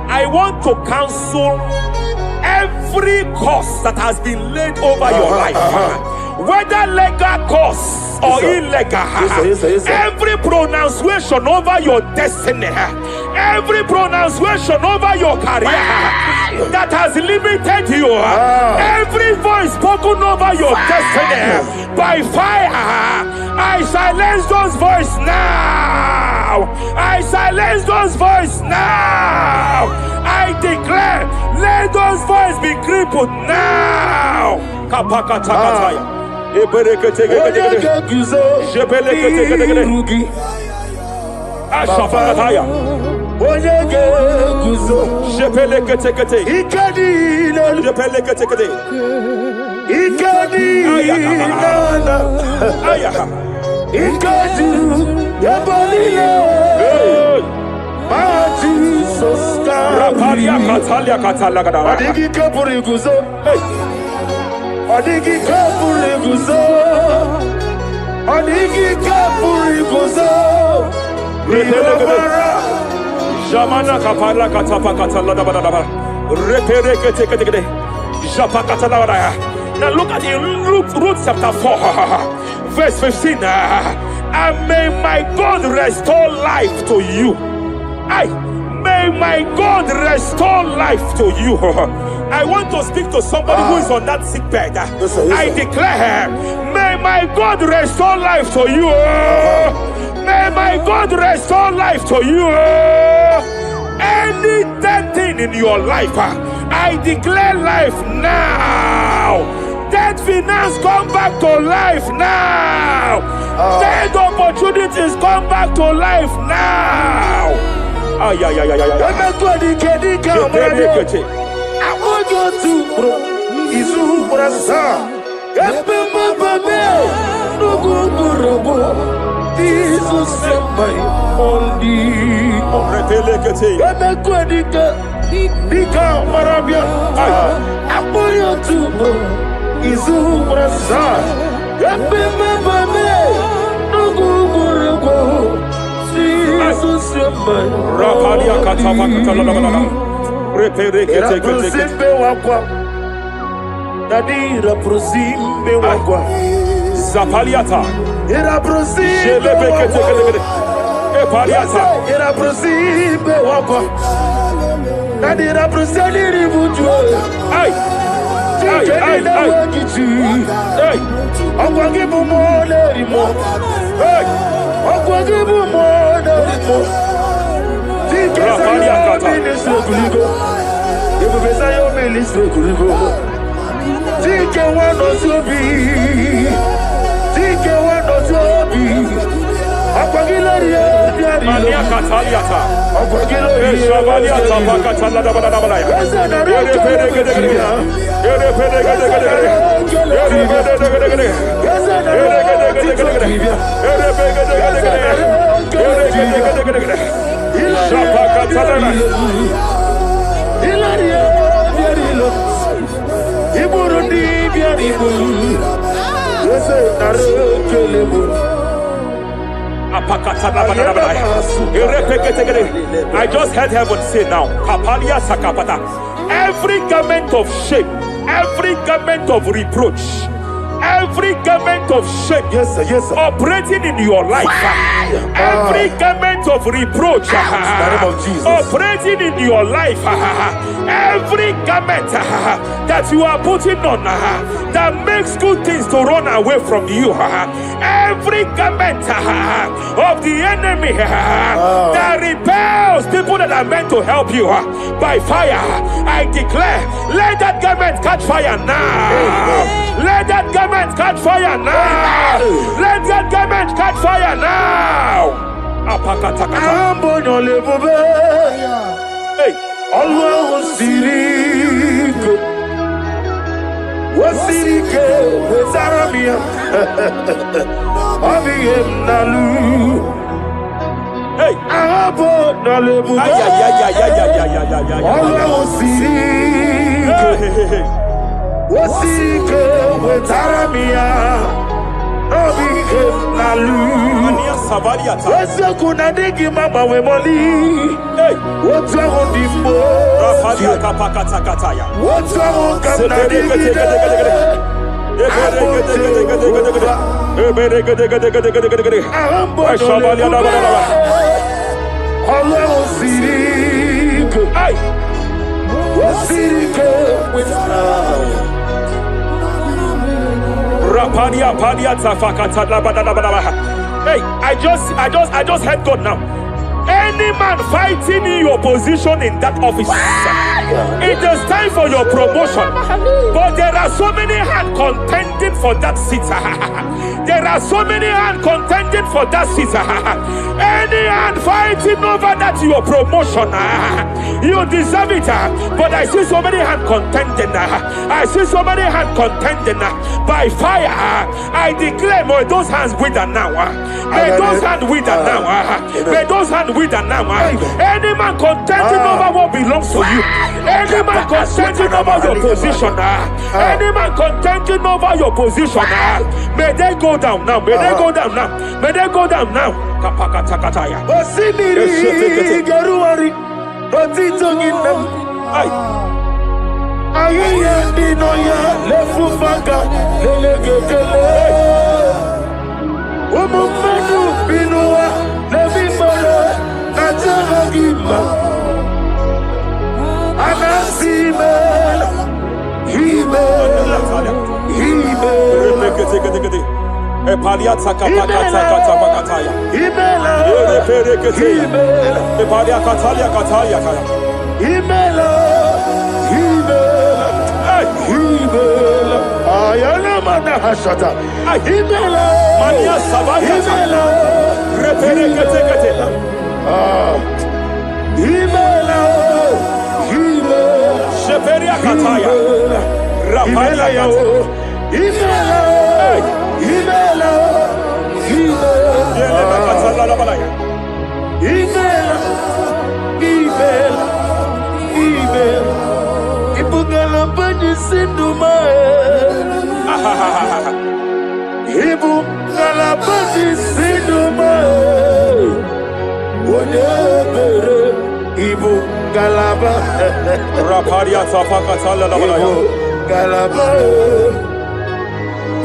I want to cancel every curse that has been laid over your life, whether legal curse or illegal. Every pronunciation over your destiny, every pronunciation over your career that has limited you, every voice spoken over your destiny, by fire, I silence those voices now. I silence those voices now. I declare, let those voices be crippled now. Jamana kapala katapa katala da da da. Repere kete kete kete. Japa katala da. Now look at the Ruth chapter 4, verse 15. And may my God restore life to you. May my God restore life to you. I want to speak to somebody who is on that sick bed. I declare, may my God restore life to you. May my God restore life to you. Any dead thing in your life, I declare life now. Dead finance come back to life now. Dead opportunities come back to life now. I want you Zapaliata. Pariata. Ira prosibe wako. Nadi ira proseli ribuju. Ay. Ay. Hey. Akwagibu mo leri mo. Hey. Akwagibu mo leri mo. Tike sayo ministre kuligo. Ibu besayo ministre kuligo. Tike wano sobi. Tike wano sobi. Akwagilari biari. Mania Cataliata. Akwagilari. Shavaliata Bakatala Dabalaya. I just heard heaven say now, Kapalia Sakapata. Every garment of shame, every garment of reproach, every garment of shame, Yes, sir. operating in your life, every garment of reproach, the name of Jesus. operating in your life, every garment that you are putting on that makes good things to run away from you, every garment of the enemy that repels people that are meant to help you by fire, I declare, let that garment catch fire now. Let that garment catch fire now. Let that garment catch fire now. Hey. Allah Sirike Wasirike Wezaramia Abiyem Nalu Hey. Abo Nalebu Allah Sirike Wasirike Wezaramia Abiyem Nalu Wese kuna digi mama we moli. Hey. What's wrong with the Rafalia Kapakatakataya. What's wrong with the Hey, I just heard God now. Any man fighting in your position in that office, it is time for your promotion. But there are so many hands contending for that seat. There are so many hands contending for that seat. Any hand fighting over that your promotion, you deserve it. But I see so many hands contending. I see so many hands contending by fire. I declare, may those hands wither now. May those hands wither now. May those hands wither now. Any man contending over what belongs to you. Any man contending over your position. Any man contending over your position. May they go down now. May they go down now. May they go down now. Kapakatakataya. Osimiri Geruari Otitonginem Ayuya Dinoya Lefufaka Lelegekele Umumenu Binua Levimole Najaragima Anasimel Himel Epaliata kapakata pakataya. Himela Epalia katalia katalia kaya. Himela Ayana mana hashata Himela Mania sabaya. Himela Reperekete. Himela Sheperia kataya. Rapalia yao. Himela Yelema katala la balaya. Ibugala bani sinduma Ibugala bani sinduma Wonebere Ibugalaba Raparia tapakatala la balaya. Ibugalaba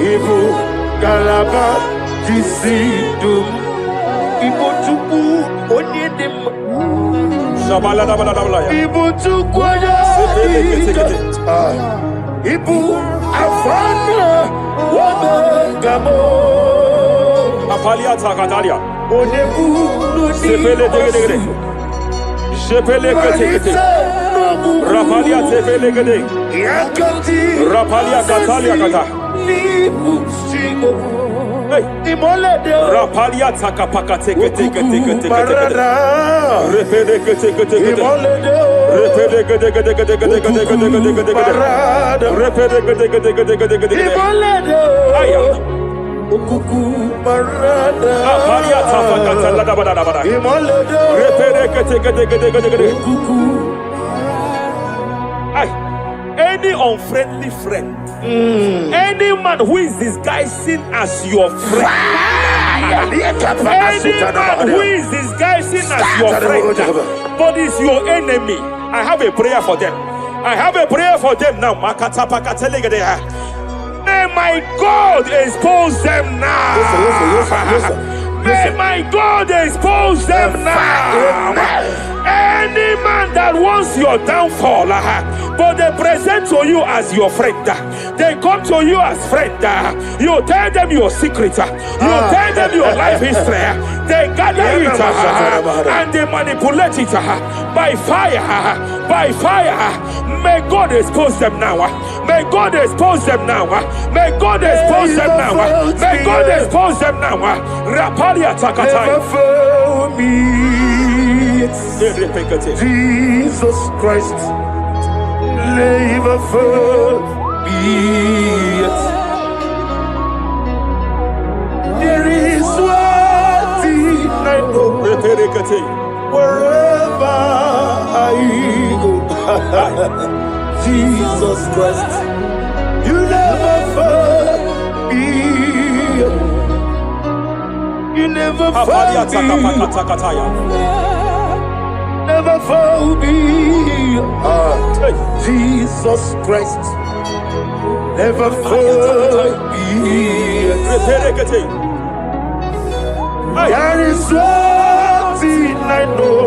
Ibugalaba Jisidum Ibutuku onyedim. Shabala dabala dabala ya. Ibutuku Ibu afana wabagamo. Apalia takatalia. Onebu Sepele degedegede. Sepele ketekete. Rapalia tepele gede. Yakati. Rapalia katalia kata. Nibusigo. Hey. Rapalia takapaka teke teke teke teke teke. Repede kete kete kete. Repede kete kete kete kete kete kete kete kete. Repede kete kete kete kete kete kete. Aya. Rapalia tapaka talada bada bada. Repede kete kete kete kete kete. Ay. Any unfriendly friend, any man who is disguising as your friend, any man who is disguising as your friend, but is your enemy, I have a prayer for them. I have a prayer for them now. May my God expose them now. May my God expose them now. Any man that wants your downfall, but they present to you as your friend, they come to you as friend, you tell them your secret, you tell them your life history, they gather it and they manipulate it by fire, by fire. May God expose them now. May God expose them now. May God expose them now. May God expose them now. Rapalia Takatai. Jesus Christ, never for me. There is one thing I know. Wherever I go, Jesus Christ, you never fail me. You never fail me. Never fail me. Jesus Christ, never fail me. There is one thing I know.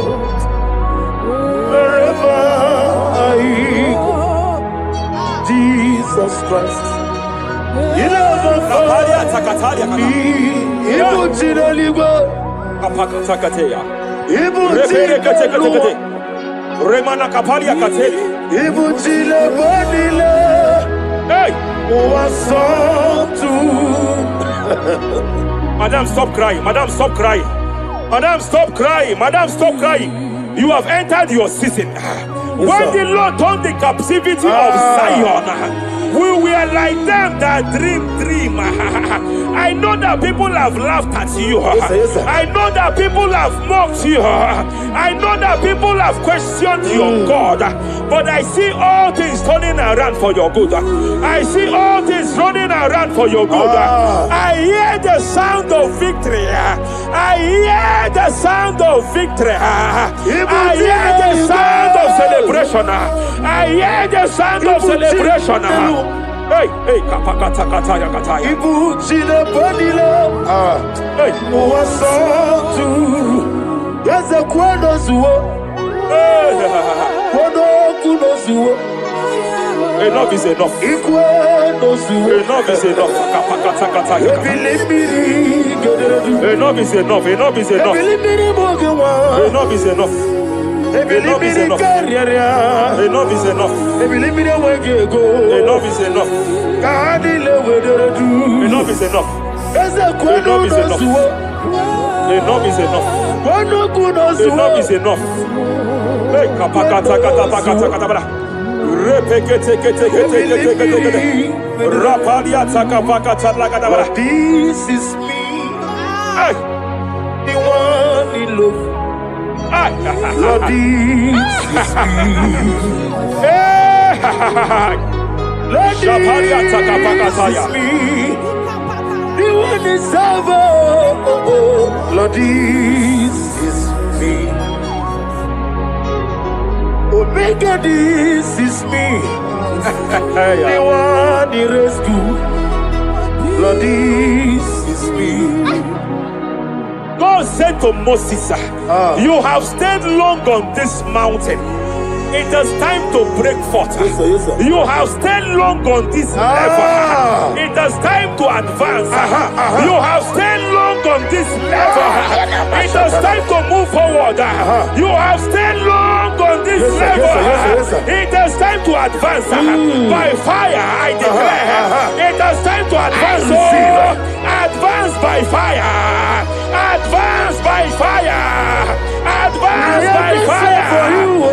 Wherever I go, Jesus Christ, you never fail me. Remana kapalia kateli. Hey! Madam, stop crying. Madam, stop crying. Madam, stop crying. Madam, stop crying. You have entered your season. When the Lord turned the captivity of Zion, we were like them that dream. I know that people have laughed at you. I know that people have mocked you. I know that people have questioned your God. But I see all things turning around for your good. I see all things running around for your good. I hear the sound of victory. I hear the sound of victory. I hear the sound of celebration. I hear the sound of celebration. Hey, hey, kapakata kataya kataya. Ibu chile bonile. Hey, Muwasotu. Yeze kweno zuo. Kweno kuno zuo. enough is enough. Ikweno zuo. Enough is enough. Kapakata kataya. Ebilibiri gederedu. Enough is enough. Enough is enough. Ebilibiri mogewa. Enough is enough. Enough is enough. Enough is enough. Enough is enough. Enough is enough. Enough is enough. Enough is enough. Enough is enough. Hey, kapakata kata kata kata bara. Repekete kete kete kete kete kete. Rapalia takapakata lagada bara. This is me. Hey, The one in love. Lord, this is me. Lord, this is me. The one is over. Lord, this is me. Omega, this is me. The one in rescue. Lord, this is me. God God said to Moses, you have stayed long on this mountain. It is time to break forth. Yes, sir. Yes, sir. You have stayed long on this level. It is time to advance. You have stayed long on this level. It is time to move forward. You have stayed long on this level. It is time to advance. By fire, I declare. It is time to advance. Advance by fire. Advance by fire. Advance by fire.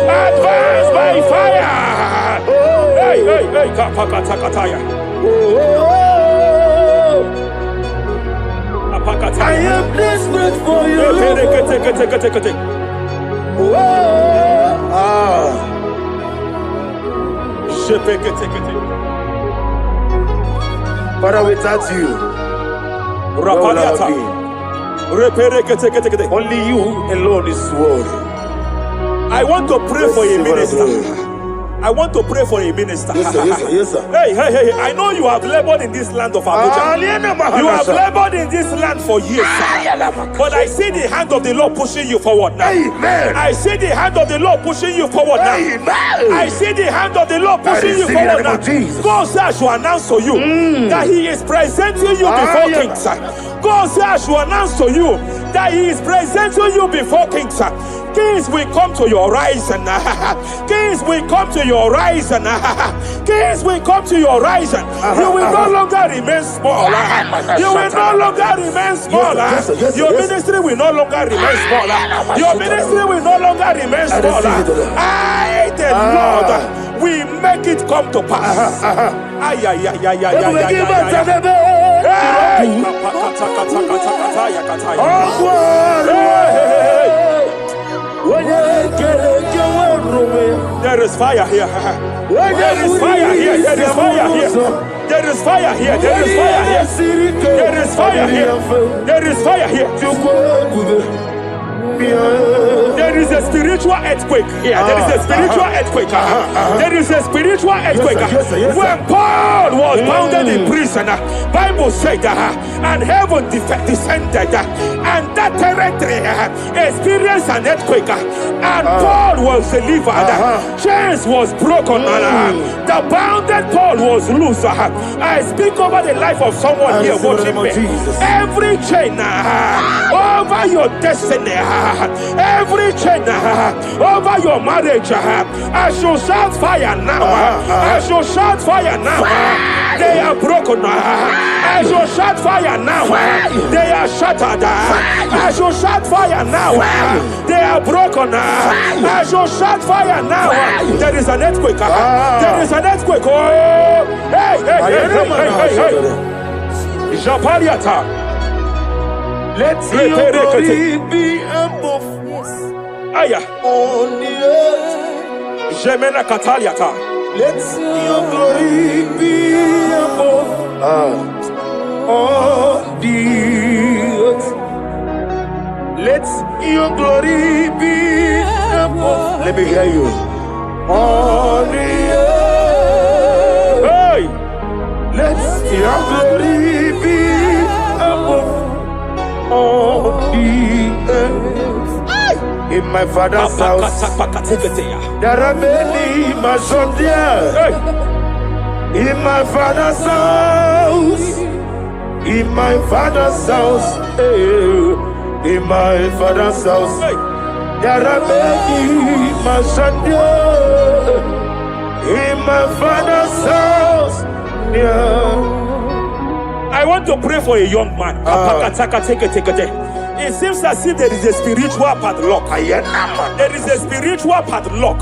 Advance by fire. Hey, hey, hey, kapakatakataya. I am desperate for you. Father, without you, where will I be? Only you alone is worthy. I want to pray for a minister. I want to pray for a minister. Yes, sir. Yes, sir. Yes, sir. Hey, hey, hey, I know you have labored in this land of Abuja. You have labored in this land for years. But I see the hand of the Lord pushing you forward now. Amen. I see the hand of the Lord pushing you forward now. Amen. I see the hand of the Lord pushing you forward now. God says I should announce to you that He is presenting you before kings. God says I should announce to you that He is presenting you before kings. Kings will come to your horizon. Kings will come to your horizon. Kings will come to your horizon. You will no longer remain small. You will no longer remain small. Your ministry will no longer remain small. Your ministry will no longer remain small. I, the Lord, will make it come to pass. Ay, ay, ay, ay, ay, there is fire here. There is fire here. There is fire here. There is fire here. There is fire here. There is fire here. There is fire here. There is a spiritual earthquake here. There is a spiritual earthquake. There is a spiritual earthquake. When Paul was bounded in prison, Bible said, and heaven descended, and that territory experienced an earthquake, and Paul was delivered. Chains was broken. The bounded Paul was loose. I speak over the life of someone here watching me. Every chain over your destiny, every chain over your marriage, I shall shout fire now. I shall shout fire now. They are broken. I shall shout fire now. They are shattered. I shall shout fire now. They are broken. I shall shout fire now. There is an earthquake. There is an earthquake. Oh, hey, hey, hey, hey, hey, hey. Japariata. Let your glory be above Aya. on the earth. Jemena Kataliata. Let your glory be above on the earth. Let your glory be above. Let me hear you. On the earth. Hey. Let your glory be above on the earth. In my father's house, there are many mansions there. In my father's house, in my father's house, in my father's house, there are many mansions there. In my father's house, I want to pray for a young man. It seems as if there is a spiritual padlock. There is a spiritual padlock.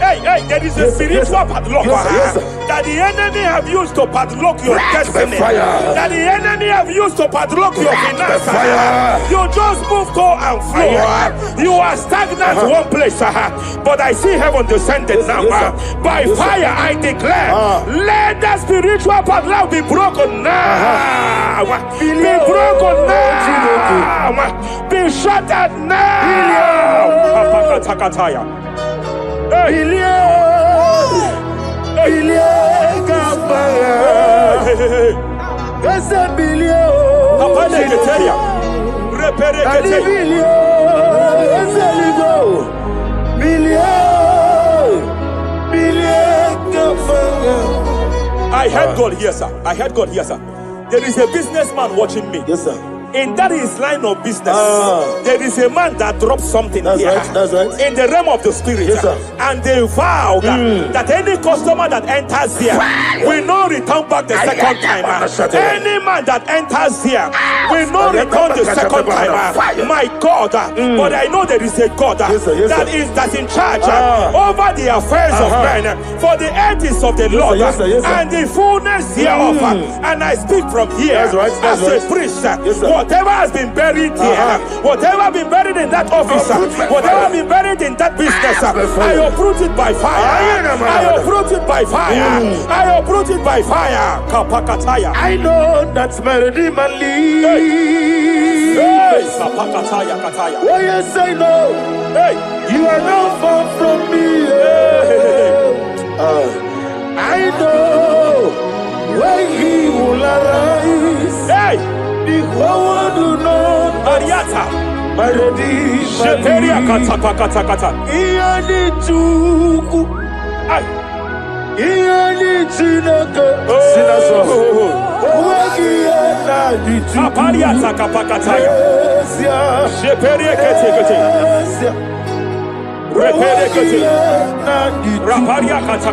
Hey, hey, there is a spiritual padlock that the enemy have used to padlock your destiny. That the enemy have used to padlock your finances. You just move to and fro. You are stagnant one place, but I see heaven descended now. By fire, I declare, let that spiritual padlock be broken now. Be broken now. Be shattered now. I heard God here, sir. I heard God here, sir. There is a businessman watching me. Yes, sir. In that his line of business, there is a man that dropped something That's here. right, that's right. In the realm of the spirit. Yes, sir. And they vow that any customer that enters here will not return back the second time. Any man that enters here will not return the second time. My God, but I know there is a God Yes, sir. that's in charge over the affairs of men. For the earth is of the Lord Yes, sir. Yes, sir. and the fullness hereof. And I speak from here That's right, that's as right. a priest. Yes, sir. Whatever has been buried here, whatever been buried in that office, whatever been buried in that business, I uproot it by fire. I uproot it by fire. I uproot it by fire. Kapakataya. I know that's Melody Mali. Hey, Kapakataya, Kataya. Oh, yes, I know. Hey, You are not far from me. I know when he will arise. hey, The whole world do not Ariata. Melody Sheperia Mali. kata. Iyani chuku, Ay. iyani chinaka, sinaso. Wagiana di chuku, Kapariata kapakataya. esia, Sheperia kete. esia. Repere kete. Wagiana di chuku. Raparia kata.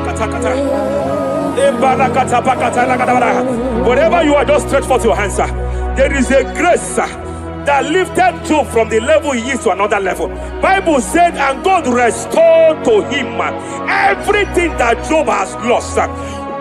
Wherever you are, just stretch forth your hands, sir. There is a grace, sir, that lifted Job from the level he is to another level. Bible said, and God restored to him everything that Job has lost.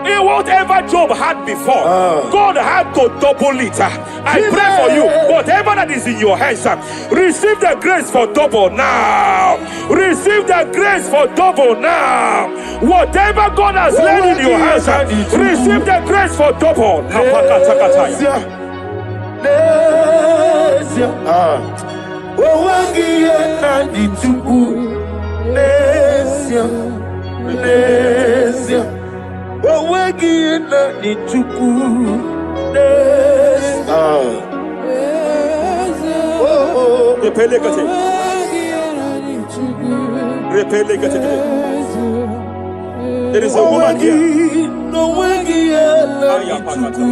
Whatever Job had before, God had to double it. I pray for you, whatever that is in your hands, receive the grace for double now. Receive the grace for double now. Whatever God has laid in your hands, receive the grace for double. Nesia. Wagiana di chuku, Nesia. Wagiana di chuku, Nesia. Repele kete. There is a woman here. No Wagiana di chuku,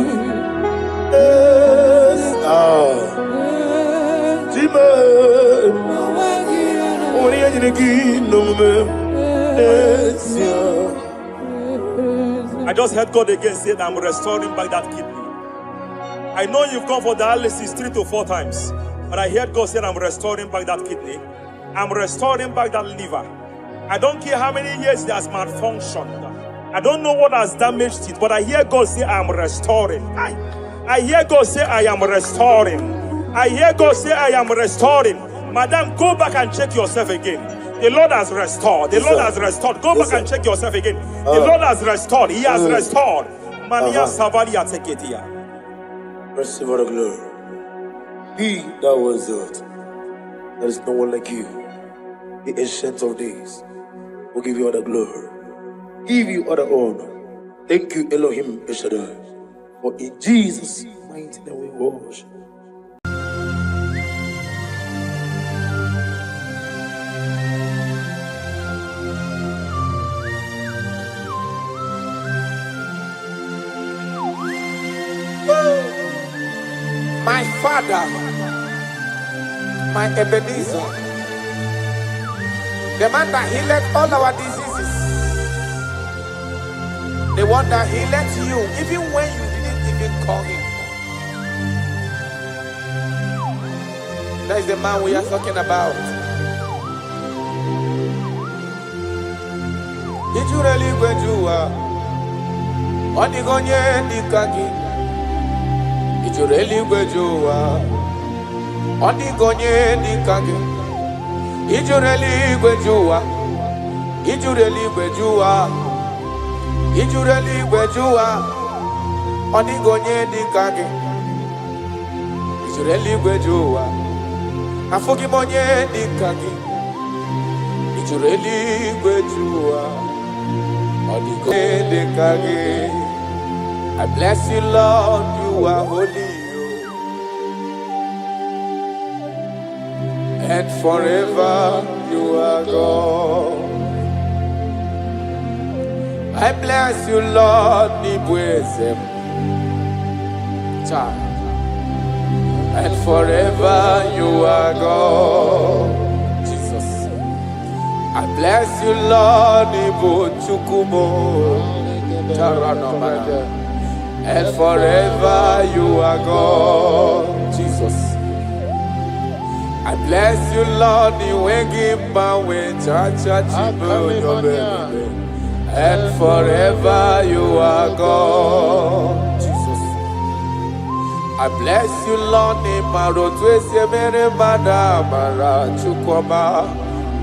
I just heard God again say that I'm restoring back that kidney. I know you've gone for dialysis 3 to 4 times, but I heard God say I'm restoring back that kidney. I'm restoring back that liver. I don't care how many years it has malfunctioned. I don't know what has damaged it, but I hear God say I'm restoring. I hear God say I am restoring. I hear God say I am restoring. Madam, go back and check yourself again. The Lord has restored. The Lord has restored. Go back and check yourself again. The Lord has restored. He has restored. Mania Savalia Teketia. receive all the glory. He that was it. There is no one like you. The ancient of days will give you all the glory. Give you all the honor. Thank you, Elohim Eshadai. For in Jesus' mighty name we worship. My Father, my Ebenezer, the man that healed all our diseases, the one that healed you even when you didn't even call him. That is the man we are talking about. Did you really go to Onigonye Nikaki? Ijureli gwejuwa Onigonye Nikaki. Ijureli gwejuwa Onigonye Nikaki. Ijureli gwejuwa Afogimonye Nikaki. Ijureli gwejuwa Onigonye Nikaki. I bless you, Lord, you are holy. and forever you are God. I bless you, Lord, Nibwezem. And forever you are God. Jesus. I bless you, Lord, Ibu Chukumo. And forever you are God. Jesus. I bless you, Lord, and forever you are God. Jesus. I bless you, Lord,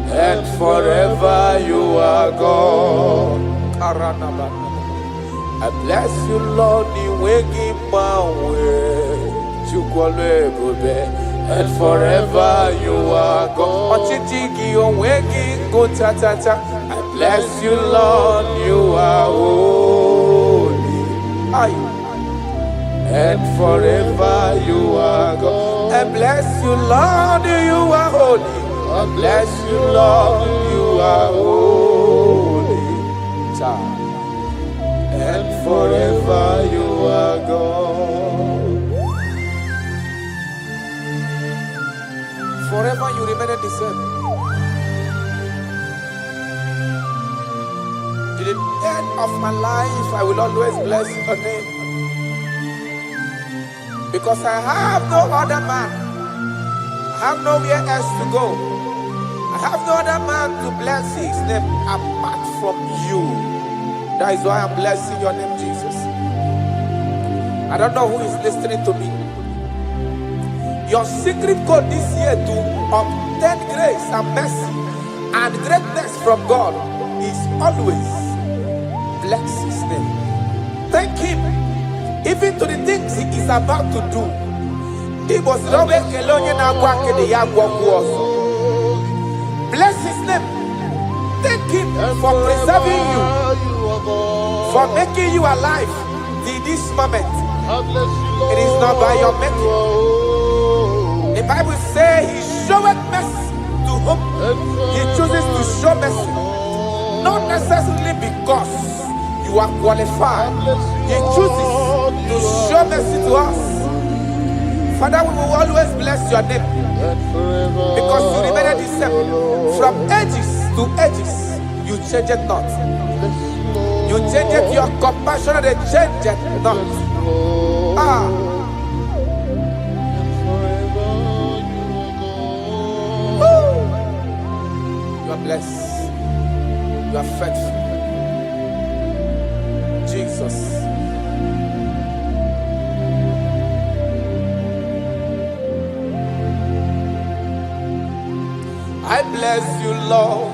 and forever you are God. I bless you, Lord, and forever you are God. I bless you, Lord, you are holy. And forever you are God. I bless you, Lord, you are holy. I bless you, Lord, you are holy. And forever you are God. Forever you remain the same. To the end of my life, I will always bless your name. Because I have no other man. I have nowhere else to go. I have no other man to bless his name apart from you. That is why I'm blessing your name, Jesus. I don't know who is listening to me. Your secret code this year to obtain grace and mercy and greatness from God is always bless his name. Thank him even to the things he is about to do. Bless his name. Thank him for preserving you, for making you alive till this moment. It is not by your making. The Bible says he showeth mercy to whom he chooses to show mercy. Not necessarily because you are qualified. He chooses to show mercy to us. Father, we will always bless your name because you remain the same. From ages to ages, you change it not. You change it, your compassion, they change it not. You are blessed. You are faithful. Jesus. I bless you, Lord.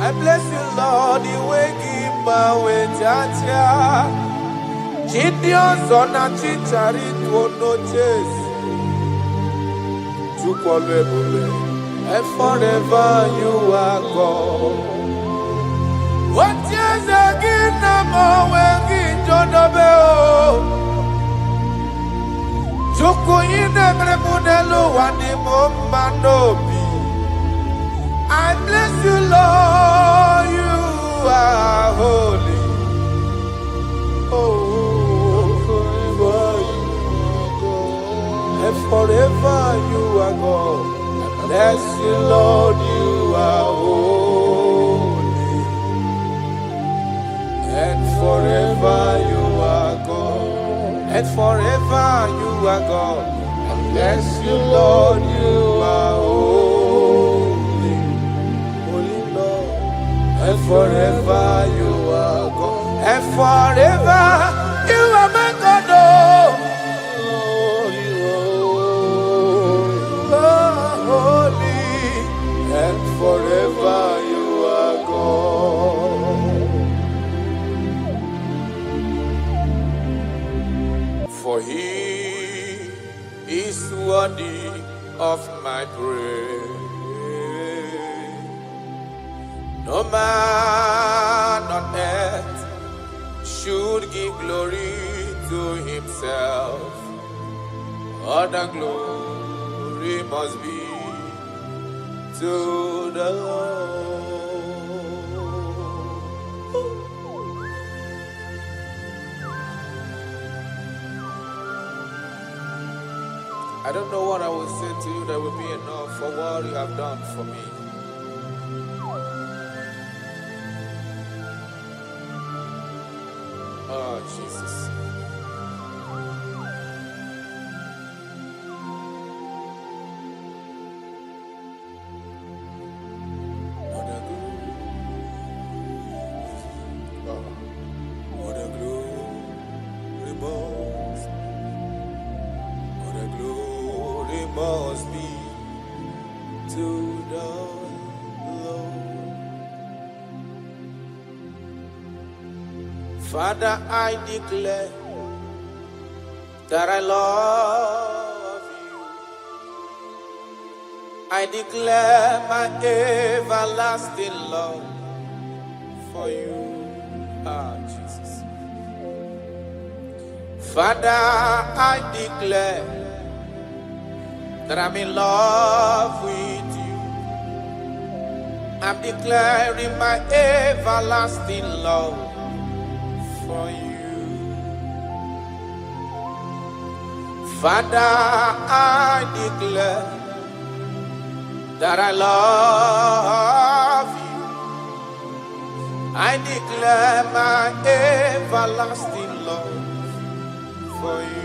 I bless you, Lord. And forever you are God. What is again? I bless you, Lord, you are holy. And forever you are God. I bless you, Lord, you are holy. And forever you are God. And forever you are God. I bless you, Lord, you are holy. Holy Lord. And forever you are God. And forever you are my God. And forever you are God. For he is worthy of my praise. No man on earth should give glory to himself. All the glory must be to the Lord. I don't know what I will say to you that will be enough for what you have done for me. Oh, Jesus. Must be to the Lord. Father, I declare that I love you. I declare my everlasting love for you. Ah, Jesus. Father, I declare that I'm in love with you. I'm declaring my everlasting love for you. Father, I declare that I love you. I declare my everlasting love for you.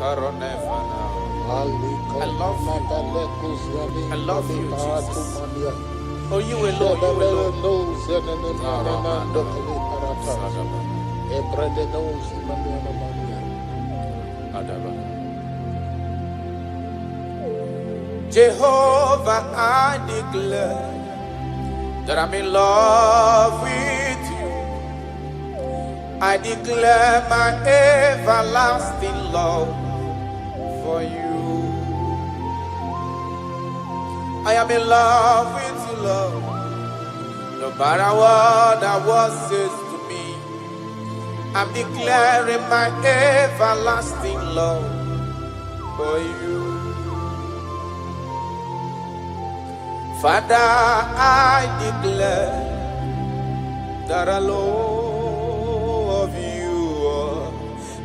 I love you. I love you, Jesus. Oh, you alone, you alone. Jehovah, I declare that I'm in love with you. I declare my everlasting love for you. I am in love with you, Lord. No matter what the world says to me, I'm declaring my everlasting love for you. Father, I declare that I love you.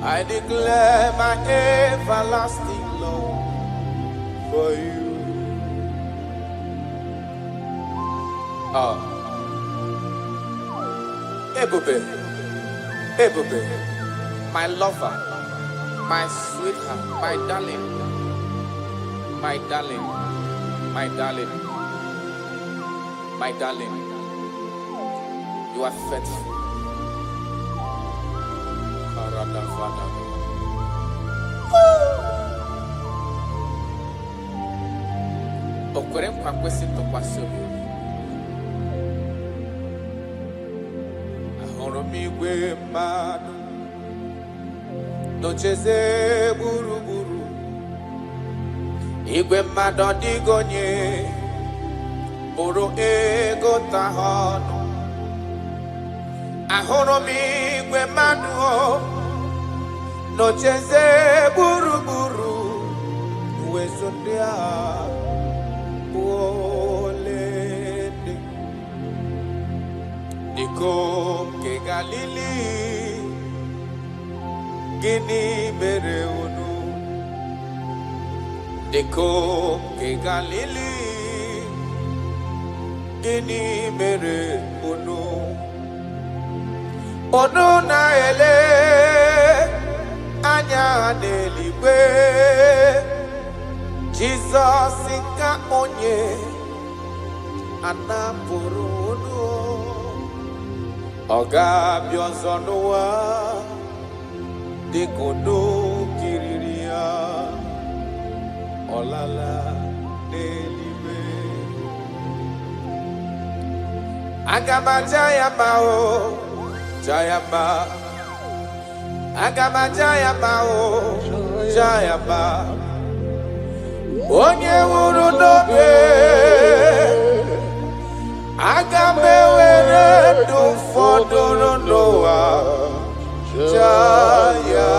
I declare my everlasting love for you. Ebube, my lover, my sweetheart, my darling, my darling, my darling, my darling, you are faithful. Okwere nkwa kwesị ntụkwasị obi. Ahụrụ m igwe mmadụ n'ocheze gburugburu. Igwe mmadụ ọdịghị onye bụrụ ego ta ha ọnụ. Ahụrụ m igwe mmadụ n'ocheze gburugburu. Uwezo ndị a olede Ikom ke Galili, gịnị mere unu? Ikom ke Galili, gịnị mere unu? Unu na-ele anya n'eluigwe, Jizọs ka onye anapụrụ unu. Ọ ga-abịa ọzọ n'ụwa dịka unu kiriri ya, ọ lala n'eluigwe. Aga m aja ya mma o, ja ya mma. Aga m aja ya mma o, ja ya mma. Onye nwụrụ n'obe, aga m ewere ndụ fọdụrụ n'ụwa, ja ya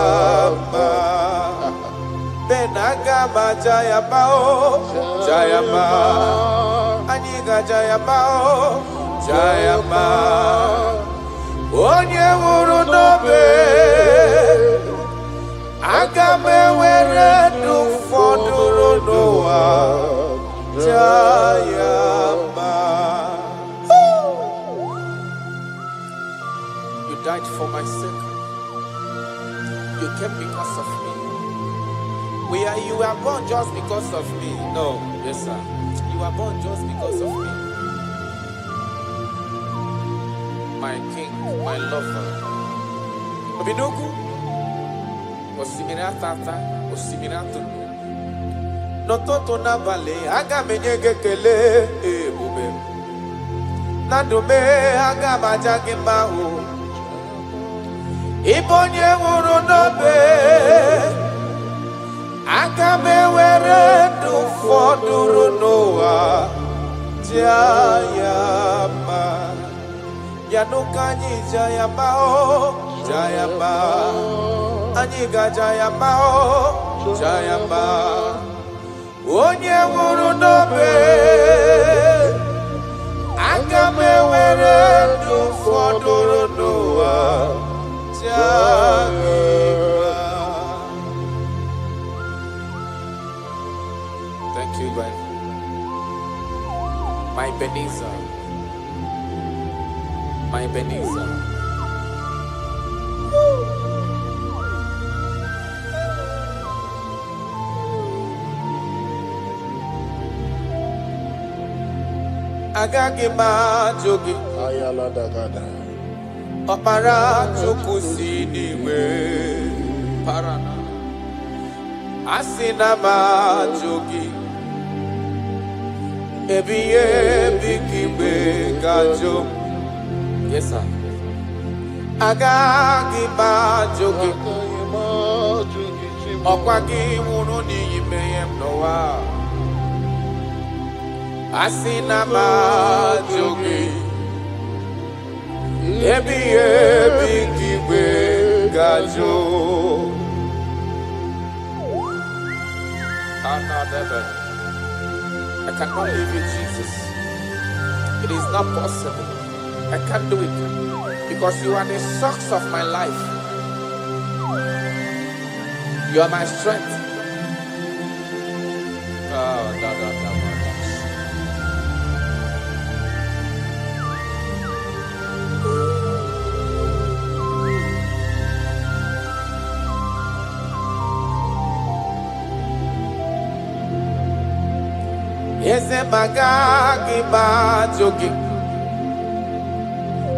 mma. Jayabao, Jayaba, Aniga Jayabao, Jayaba, Onye Wuru Nobe, Agame Were Du Foduru Noa, Jayaba. You died for my sake. You came because of me. You were born just because of me. No, yes, sir. You were born just because of me. My king, my lover. Obidoku. Osimina tata, osimina tunu. Nototo na vale, aga menyege kele, bube. Nadume, aga bajage mahu. Ibonye wuru nobe. Agabe were du foduru noa Jayama Yanukanyi Jayama o Jayama Aniga Jayama o Jayama Onye wuru nobe Agabe were du foduru noa Jayama. Thank you, God. My Ebenezer. My Ebenezer. Agagi ma jogi. Ayala dagada. Opara chukusi niwe. Parana. Asina ma jogi. Ebiye bikibe gajo. Yes, sir. Agagi ma jogi. Okwagi wunu ni yimeyem noa. Asina ma jogi. Ebiye bikibe gajo. Another. I cannot live with Jesus. It is not possible. I can't do it because you are the source of my life. You are my strength. Eze magagi bajogi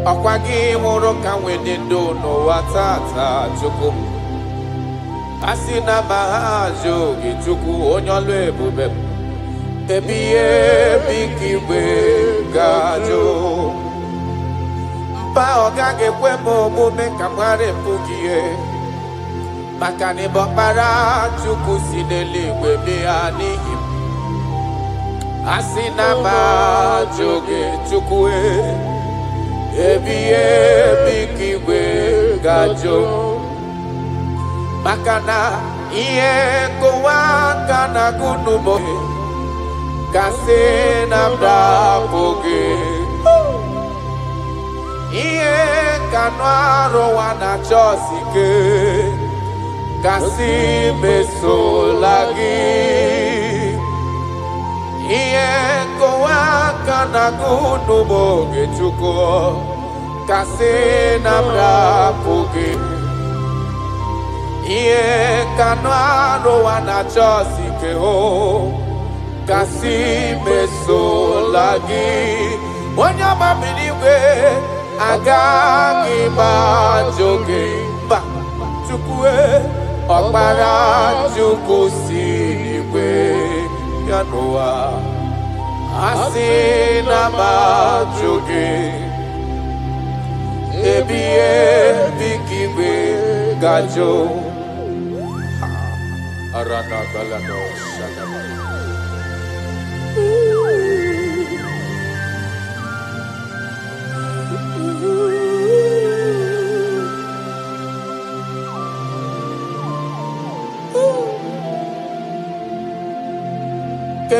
Okwagi muro kanwede do no watata chuku Asina mahajogi chuku onyolo ebube Ebiye bikiwe gajo Mpa ogage kwemo mume kamware mpugie Makani bokpara chuku sinele webe anihim Asina ma joge chukwe Ebiye bikiwe gajo Makana iye kowa kana gunubo Kase namda poge Iye kanwaro wana chosike Kasi meso lagi Iye kowa kana gunubo gechuko Kase namda poge Iye kanwaro wana chosike ho Kasi meso lagi Wanyama miniwe agagi bajoge Ba chukwe Okpara chuku siniwe Yanoa Asina bajoge Ebiye bikiwe gajo Arana balano shadaba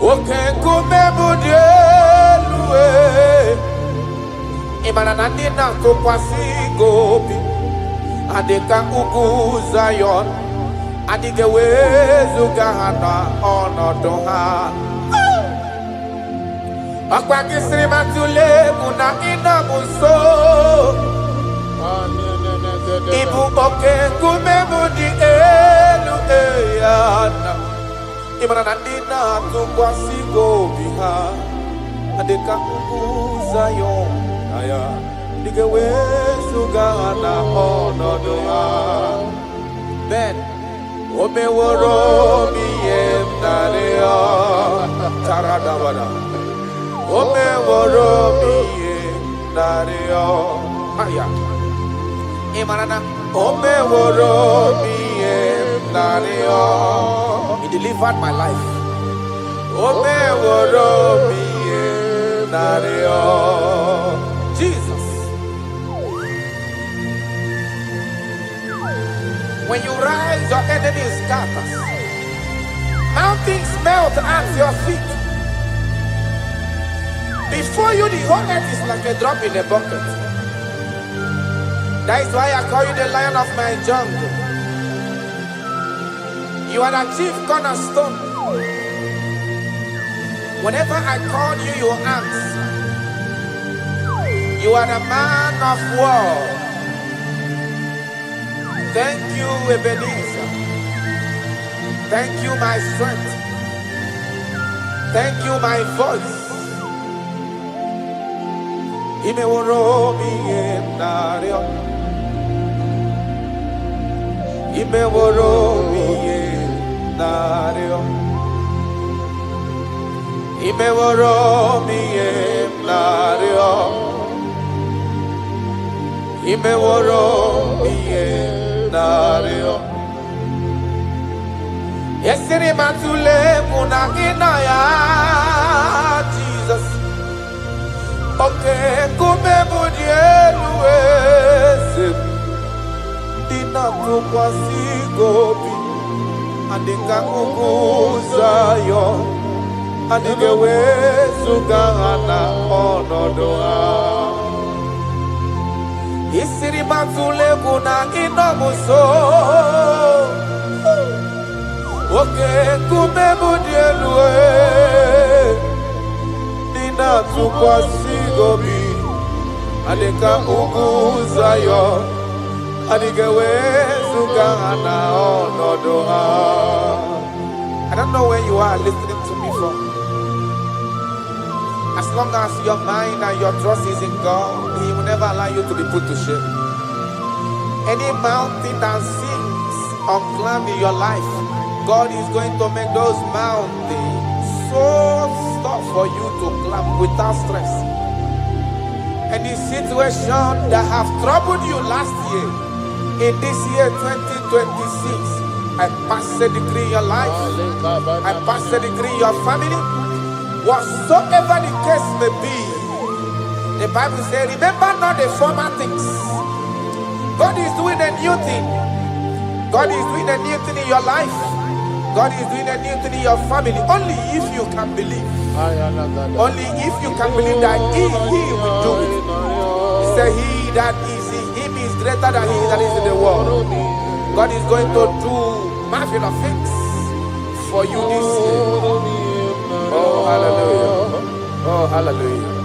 Oke kumemudieluwe Imana nandina kukwasi gobi Adeka ugu Zion Adige wezu gahana onodoha Akwa kisri matule muna ina muso Ibu oke kumemudieluwe Imana nandina tukwasi gobi ha Adeka ugu Zion Aya Dige wezu gahana onodoha Ben Ome woro mi emnarea Taradabada Ome woro mi emnarea Maya Imanana Ome woro mi emnarea He delivered my life Ome woro mi emnarea Jesus. When you rise, your enemy scatters. Mountains melt at your feet. Before you, the whole earth is like a drop in a bucket. That is why I call you the lion of my jungle. You are the chief cornerstone. Whenever I call you, you answer. You are the man of war. Thank you, Ebenezer. Thank you, my strength. Thank you, my voice. Imeworo miye nario. Imeworo miye nario. Imeworo miye nario. Imeworo miye nario. Yesiri matule munagina ya Jesus. Okay, kume mudielu dina tukwasi gobi andika kukuzayo andike wezugana onodoa. Yesiri matule munagina muso. Okay, kume mudielu dina tukwasi gobi adeka uguzayo adigewe zugana onodoha. I don't know where you are listening to me from. As long as your mind and your trust is in God, He will never allow you to be put to shame. Any mountain that seems unclimbed in your life, God is going to make those mountains so tough for you to climb without stress. Any situation that have troubled you last year, in this year 2026, I pass a decree in your life, I pass a decree in your family, whatsoever the case may be. The Bible says, remember not the former things. God is doing a new thing. God is doing a new thing in your life. God is doing a new thing in your family. Only if you can believe. Only if you can believe that He will do it. He said, He that is in Him is greater than He that is in the world. God is going to do marvelous things for you this year. Oh, hallelujah. Oh, hallelujah.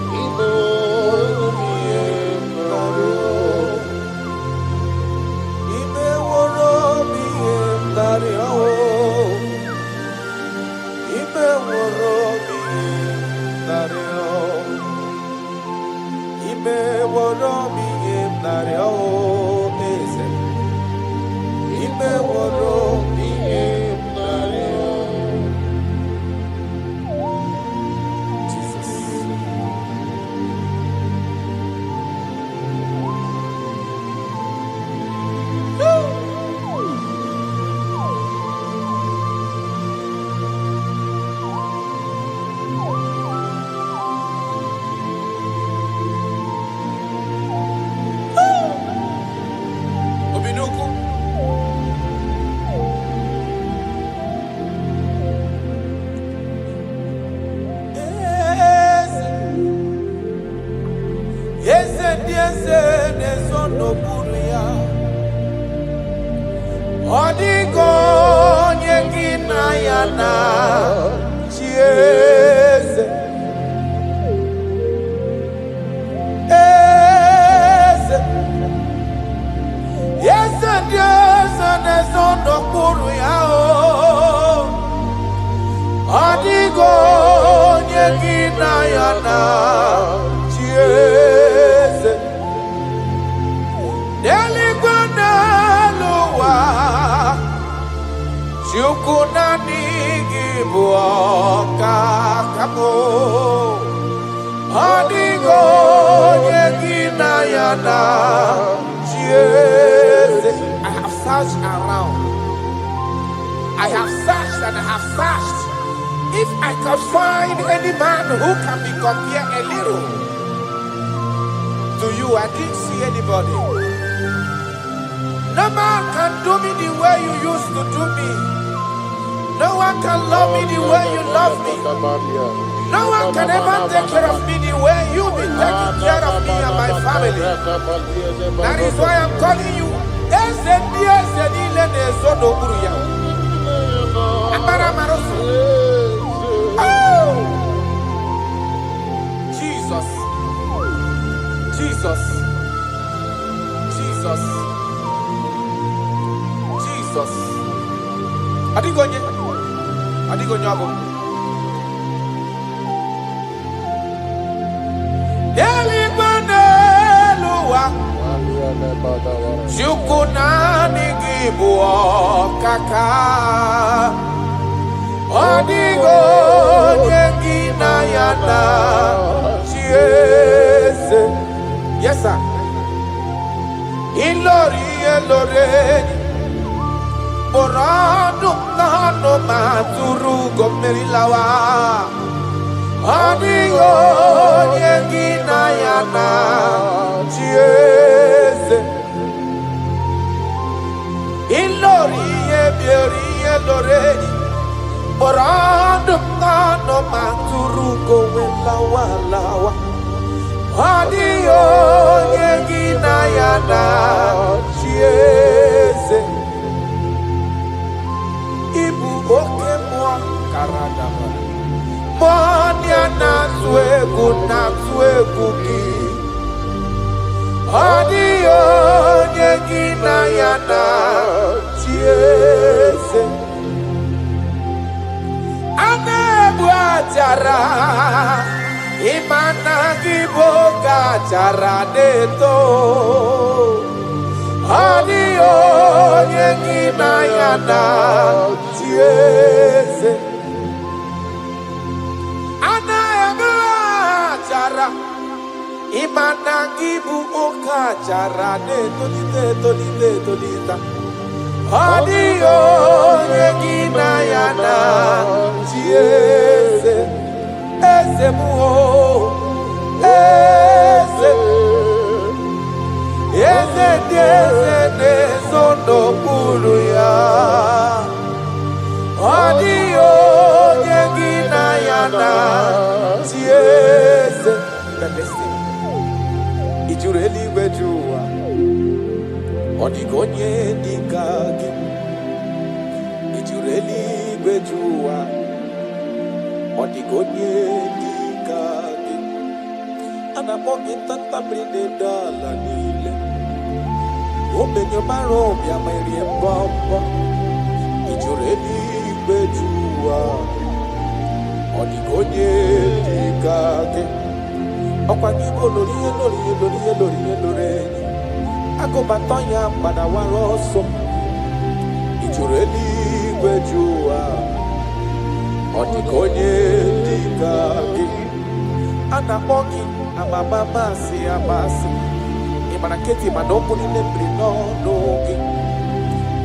That is why I'm calling you. Jesus. Jesus. Jesus. Jesus. Adigonye abo. Deli baneluwa. Jukuna IGBO kaka. Adigonye gina yana. Yes, sir. Ilori. Borado nano maturu gomerilawa. Adigo yengina yana chiese. Ilori. Borado nano maturu gomerilawa. Adigo yengina yana chiese. Ibu oke mwa karadaba. Monia na tuegu ki. Adio nyegina yana chiese. Anebu ajara. Imana giboga jara deto. Adio nyegina yana chiese. Ana eba jara. Imana gibu oka jara tolita. Adio nyegina yana chiese. Eze muo. Eze sono pulu ya. Adio nyegina yana chiese. Ijureli wejua. Odigonye dikagi. Ijureli wejua. Odigonye dikagi. Anamogi tanta brinde dala nile. Obenyo maro ya meri mbombo. Ijureli wejua. Odigonye dikagi. Okwagibo lori. Agobatonya pada waroso. Ijureli wejua. Odigonye dikagi. Anamogi amamamasi amasi. Imanaketi manopo ni lembri no nogi.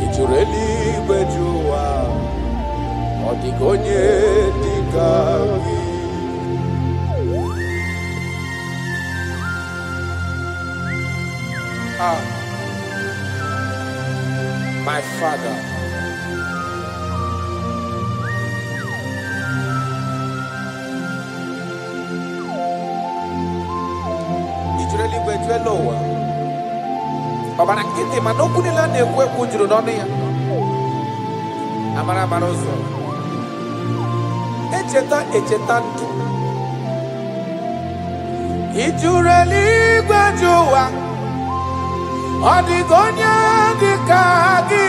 Ijureli wejua. Odigonye dikagi. My Father, Ijureli wejuelowa. Babana kiti manokuni la nekwe kujuru noni ya. Amara maroso. Echeta ntu. Ijureli wejuwa. Odigonya dikagi.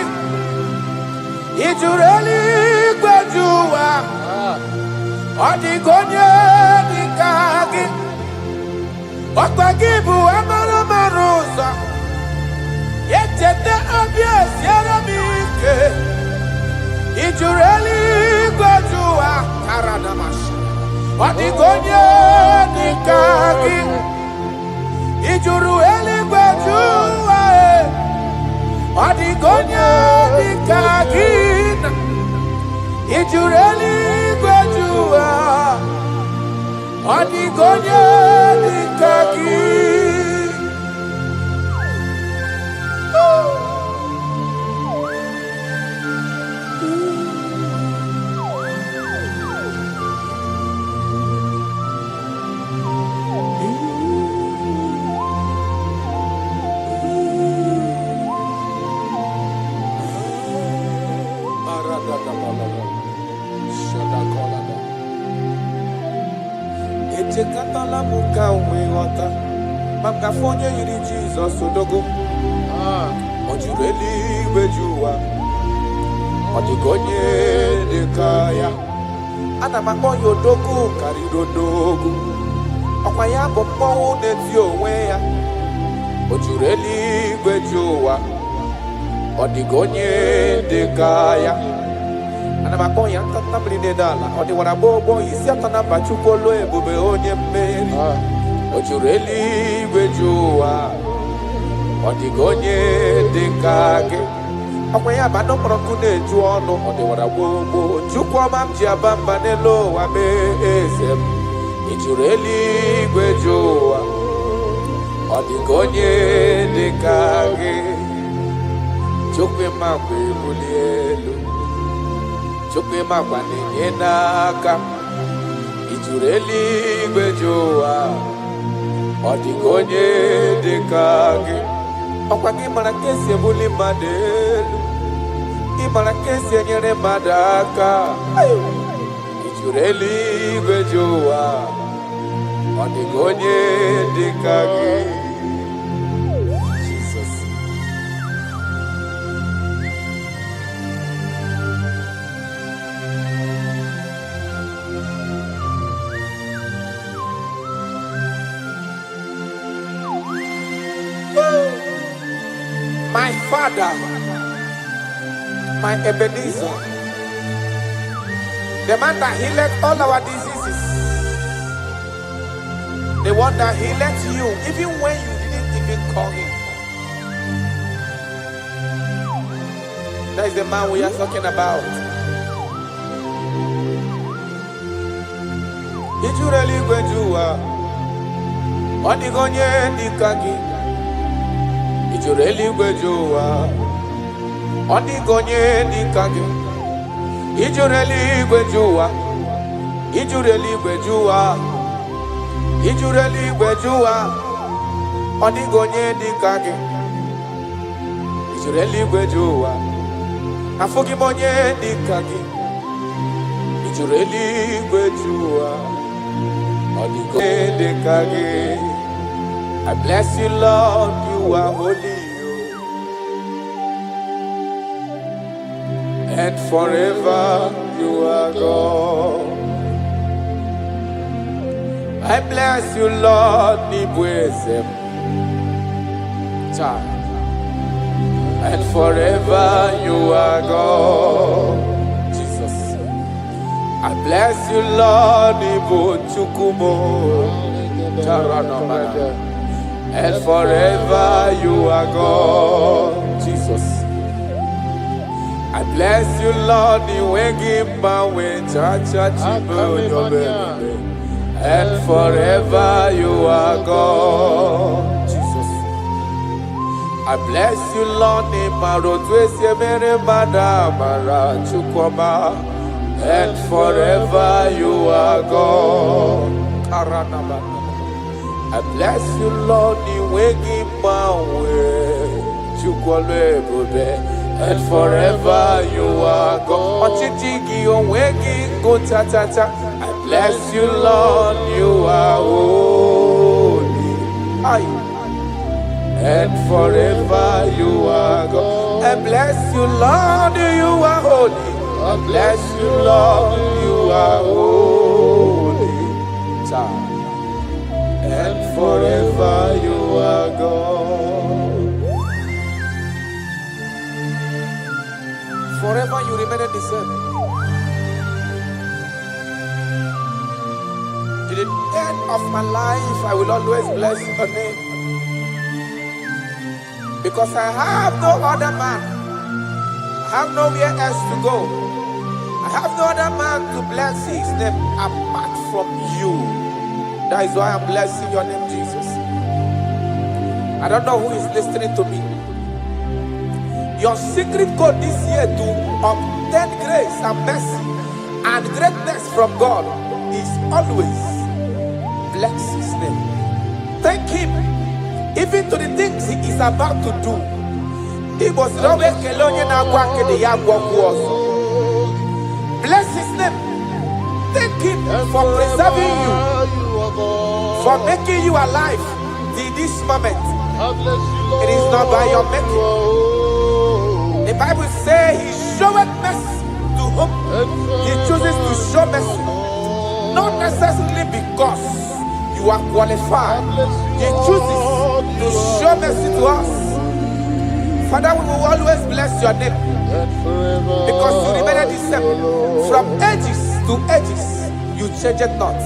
Ijureli wejuwa. Odigonya dikagi. Okwagibu amara marosa. Echete abies yaramike. Ijureli wejuwa. Karadamash. Odigonya dikagi. Ijureli wejuwa. Odigonya dikagi. Ijureli wejuwa. Odigonya dikagi. Echekatala muka umewata. Makafonye yiri Jesus odogo. Ojureli wejuwa. Odigonye dekaya. Ana makonyo dogu karido dogu. Okwaya bombo neti onwe ya. Ojureli gwejuwa. Odigonye dekaya. Ana makonya ntatamri nedala. Odi warabobo isi atana bachukolo ebube onye mmeri. Ojureli gwejuwa. Odigonye dekage. Akwanya bano prokune juono. Odi warabobo chukwa mamji abamba nelo wabe ezem. Ojureli gwejuwa. Odigonye dekage. Chukwe magwe bulielu. Chukwe magwa nenye naka. Ijureli gwejoa. Odigonye dekage. Okwagi marakesi ebuli madelu. Imarakesi enyere madaka. Ijureli gwejoa. Odigonye dekage. My Father, my Ebenezer, the man that healed all our diseases, the one that healed you even when you didn't even call him. That is the man we are talking about. Ijureli gwejuwa, odigonye dikagi. Ijureli gwejuwa, odigonye dikage. Ijureli gwejuwa, ijureli gwejuwa, ijureli gwejuwa, odigonye dikage. Ijureli gwejuwa, afugimonye dikage. Ijureli gwejuwa, odigonye dikage. I bless you, Lord, you are holy, and forever you are God. I bless you, Lord, and forever you are God. Jesus. I bless you, Lord, and forever you are God, Jesus. I bless you, Lord, and forever you are God, Jesus. I bless you, Lord, and forever you are God. I bless you, Lord, and forever you are God. I bless you, Lord, you are holy, and forever you are God. I bless you, Lord, you are holy. I bless you, Lord, you are holy. And forever you are God. Forever you remain the same. To the end of my life, I will always bless your name. Because I have no other man. I have nowhere else to go. I have no other man to bless his name apart from you. That is why I'm blessing your name, Jesus. I don't know who is listening to me. Your secret code this year to obtain grace and mercy and greatness from God is always bless his name. Thank him even to the things he is about to do. He was bless his name. Thank him for preserving you, for making you alive in this moment. It is not by your making. The Bible says he showed mercy He chooses to show mercy, not necessarily because you are qualified. He chooses to show mercy to us. Father, we will always bless your name because you remain the same. From ages to ages, you change it not.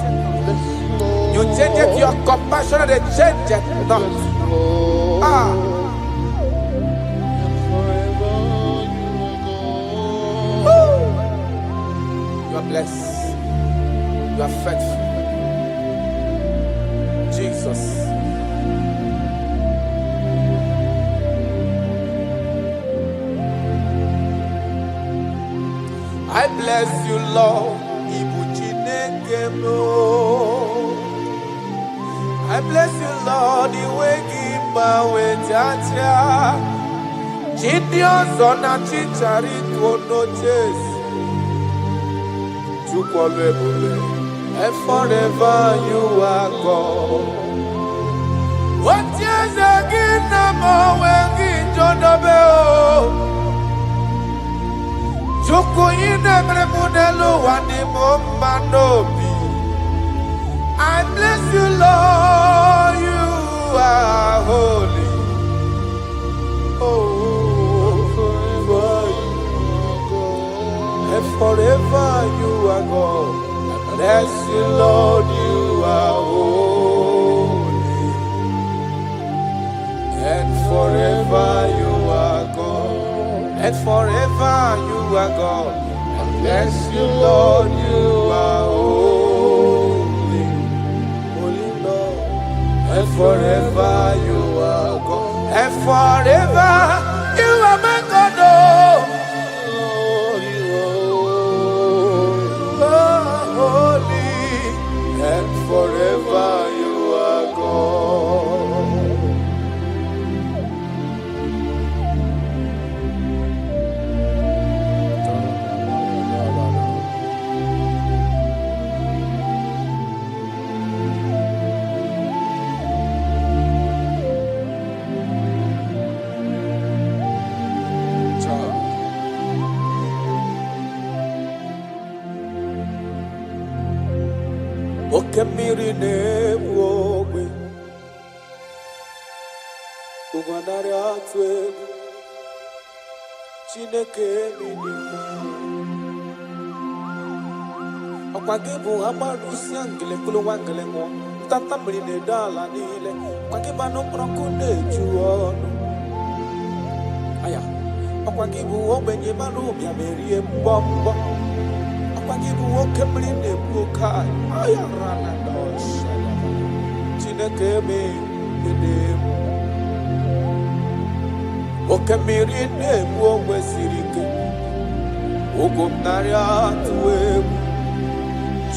You change it, your compassion, and they change it not. You are blessed. You are faithful. Jesus. I bless you, Lord. I bless you, Lord. The way give my way, Jaja. Gideon's on a chichari to no chase. And forever you are God. What years again, I'm always John Bell. Joko ina mremudelo wani mombanobi. I bless you, Lord, you are holy. Oh, forever you are God. I bless you, Lord, you are holy. And forever you are God. And forever you are God. I bless you, Lord, you are holy. Holy Lord. And forever you are God. And forever you are my God. Oh, you are holy. And forever you are God. Okemiri nebwowe Ugwanari atwe Chineke minima Okwagibu amarusi angele kulu wangele mo Tata mrine dala nile Okwagiba no prokune juono Aya Okwagibu obenye marumi amerie mbombo Okwagibu okemiri nebwokai Aya rana dosha Chineke minima Okemiri nebwowe sirike Ugumnari atwe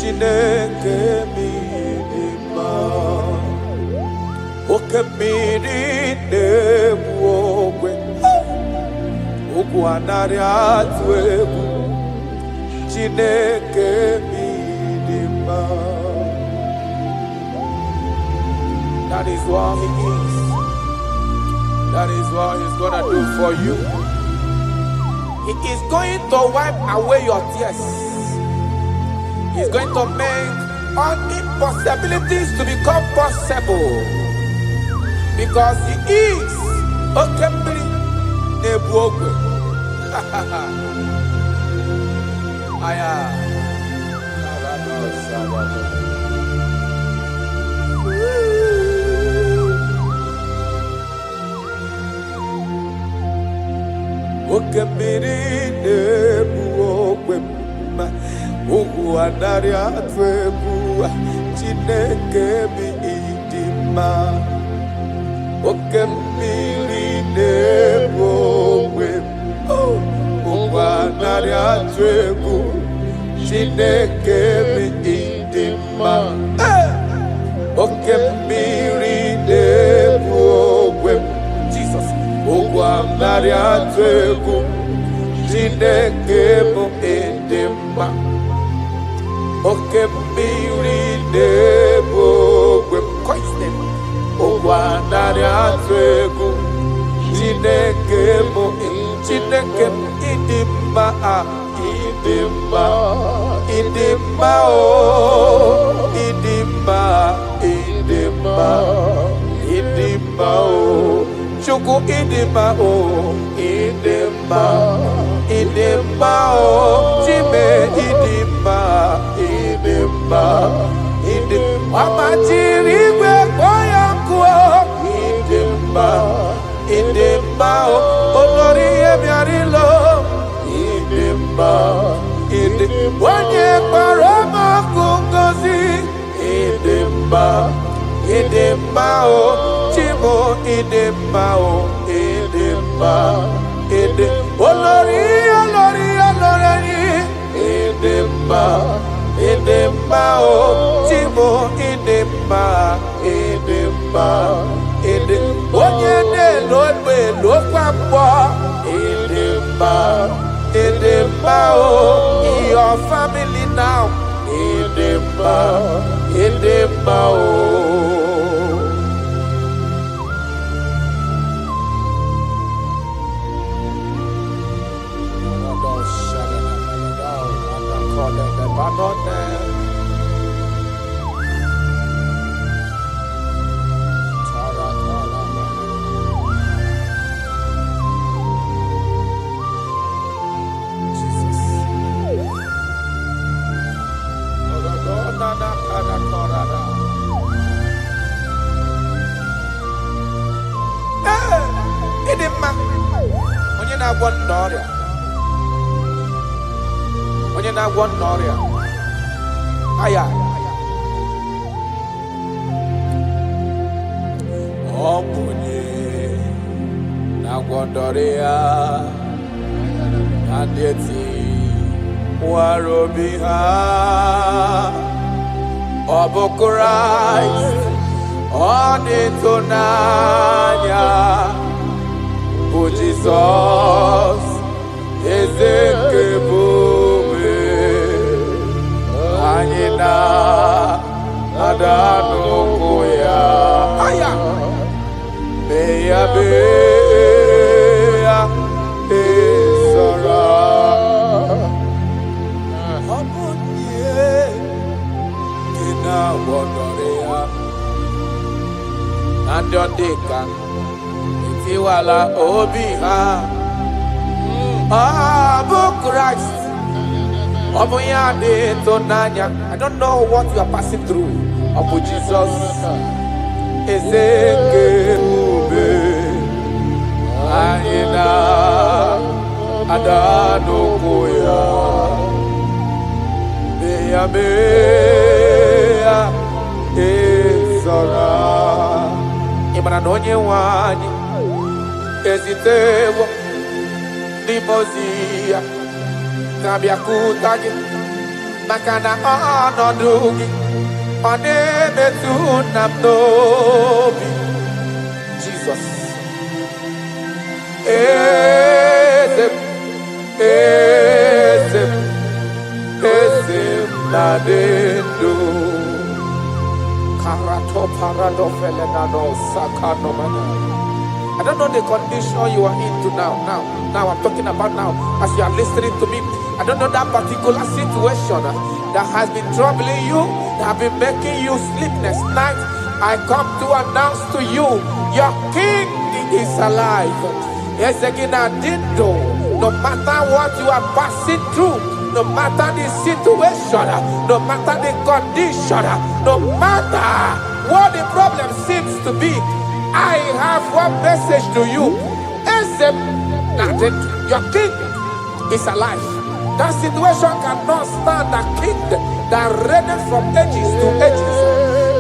Chineke minima Okemiri nebwowe Ugwanari atwe Chineke minima That is what he is. That is what he's gonna do for you. He is going to wipe away your tears. He's going to make all impossibilities to become possible. Because he is Okemiri Nebwogwe. Aya. Okemiri nebwogwe Ugwanari atwe Chineke minima Okemiri nebwogwe Ugwanari atwe Chineke minima Okemiri nebwogwe Jesus Ugwanari atwe Chineke minima Okemiri nebwogwe Ugwanari atwe Chineke minima Idima, Idima, oh, Idima, Idima, Idima, oh, Chuku Idima, oh, Idima, Idima, oh, Jime Idima, Idima, Idima, Amachiriwe Koyanko, Idima, Idima, oh, Olori Emiarilo, Idima, Idima, Onye Parama Kungozi, Idima, Idima, oh, Chimo, Idima, oh, Idima, Idima, Olori, Olori, Olori, Idima, Idima, oh, Chimo, Idima, Idima, Idima, Onye ne Lodwe, Lokwambo, Idima, Idima, oh, your family now, Idima, Idima, oh. Onye na-agwọ n'ọrịa, onye na-agwọ n'ọrịa, aya, ọ bụ onye na-agwọ n'ọrịa, adịghị nwara obi ha, ọ bụ Kraịst, ọ na-eto n'anya. Oh Jesus, Ezekebube, Anyina, Adanukoya, Aya, Beya, Beya, Esara, Amunye, Kina Wodorea, Andodeka. Iwala obi ha, Abu Christ, Abu Yade Tonanya. I don't know what you are passing through. Abu Jesus, Ezekebe, Ayina, Adanukoya, Beya Beya, Ezara, Imanonye Wani. Ezitewo Dimozia Kabiakutagi Makana Anodugi Onemetu Namdobi Jesus Ezem Ezem Ezem Nadendo Karato Parado Felenano Sakano Mana. I don't know the condition you are into now. Now I'm talking about now. As you are listening to me, I don't know that particular situation that has been troubling you, that have been making you sleepless nights. I come to announce to you, your King is alive. Yes, again, I did know. No matter what you are passing through, no matter the situation, no matter the condition, no matter what the problem seems to be, I have one message to you. Your king is alive. That situation cannot stand a king that reigned from ages to ages.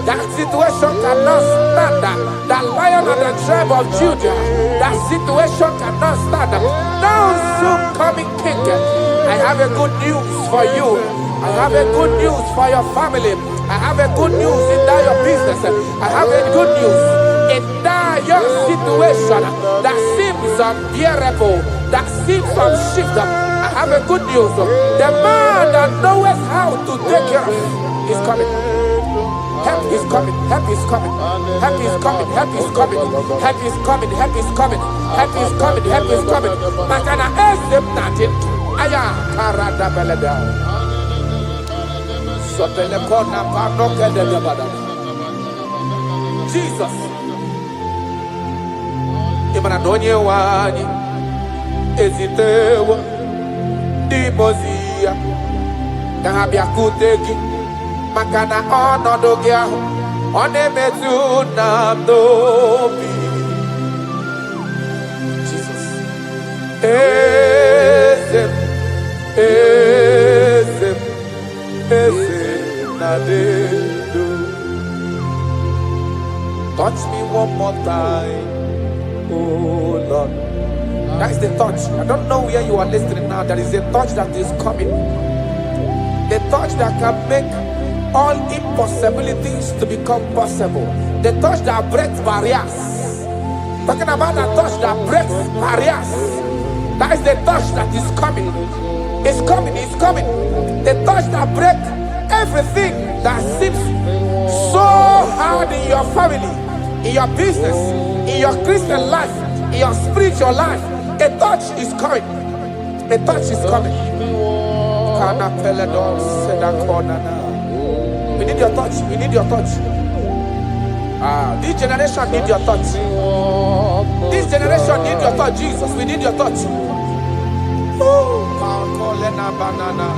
That situation cannot stand the lion of the tribe of Judah. That situation cannot stand. Now soon coming king, I have a good news for you. I have a good news for your family. I have a good news in that your business. I have a good news in that your situation that seems unbearable, that seems unshift. I have a good news. The man that knows how to take care of is coming. Help is coming. Help is coming. Help is coming. Help is coming. Help is coming. Help is coming. Help is coming. Help is coming. Makana esem natin. Aya, karada beleda. Sotele kona panoke de badana. Jesus. Imana donye wani. Ezitewa. Dimozia. Dahabia kuteki. Makana onodogia. Onemetu namdobi. Jesus. Ezem. Ezem. Ezem. Nadedo. Touch me one more time. Oh Lord. That is the touch. I don't know where you are listening now. There is a touch that is coming. The touch that can make all impossibilities to become possible. The touch that breaks barriers. Talking about the touch that breaks barriers. That is the touch that is coming. It's coming, it's coming. The touch that breaks everything that seems so hard in your family, in your business, in your Christian life, in your spiritual life. A touch is coming. A touch is coming. We need your touch. We need your touch. This generation need your touch. This generation need your touch, Jesus. We need your touch. Banana.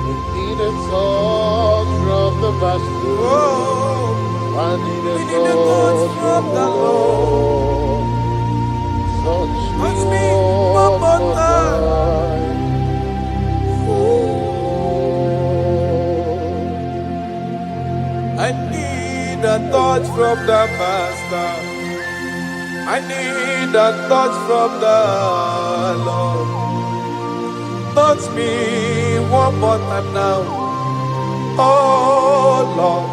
We need a touch from the master. I need a touch from the Lord. Touch me one more time. I need a touch from the Master. I need a touch from the Lord. Touch me one more time now. Oh Lord.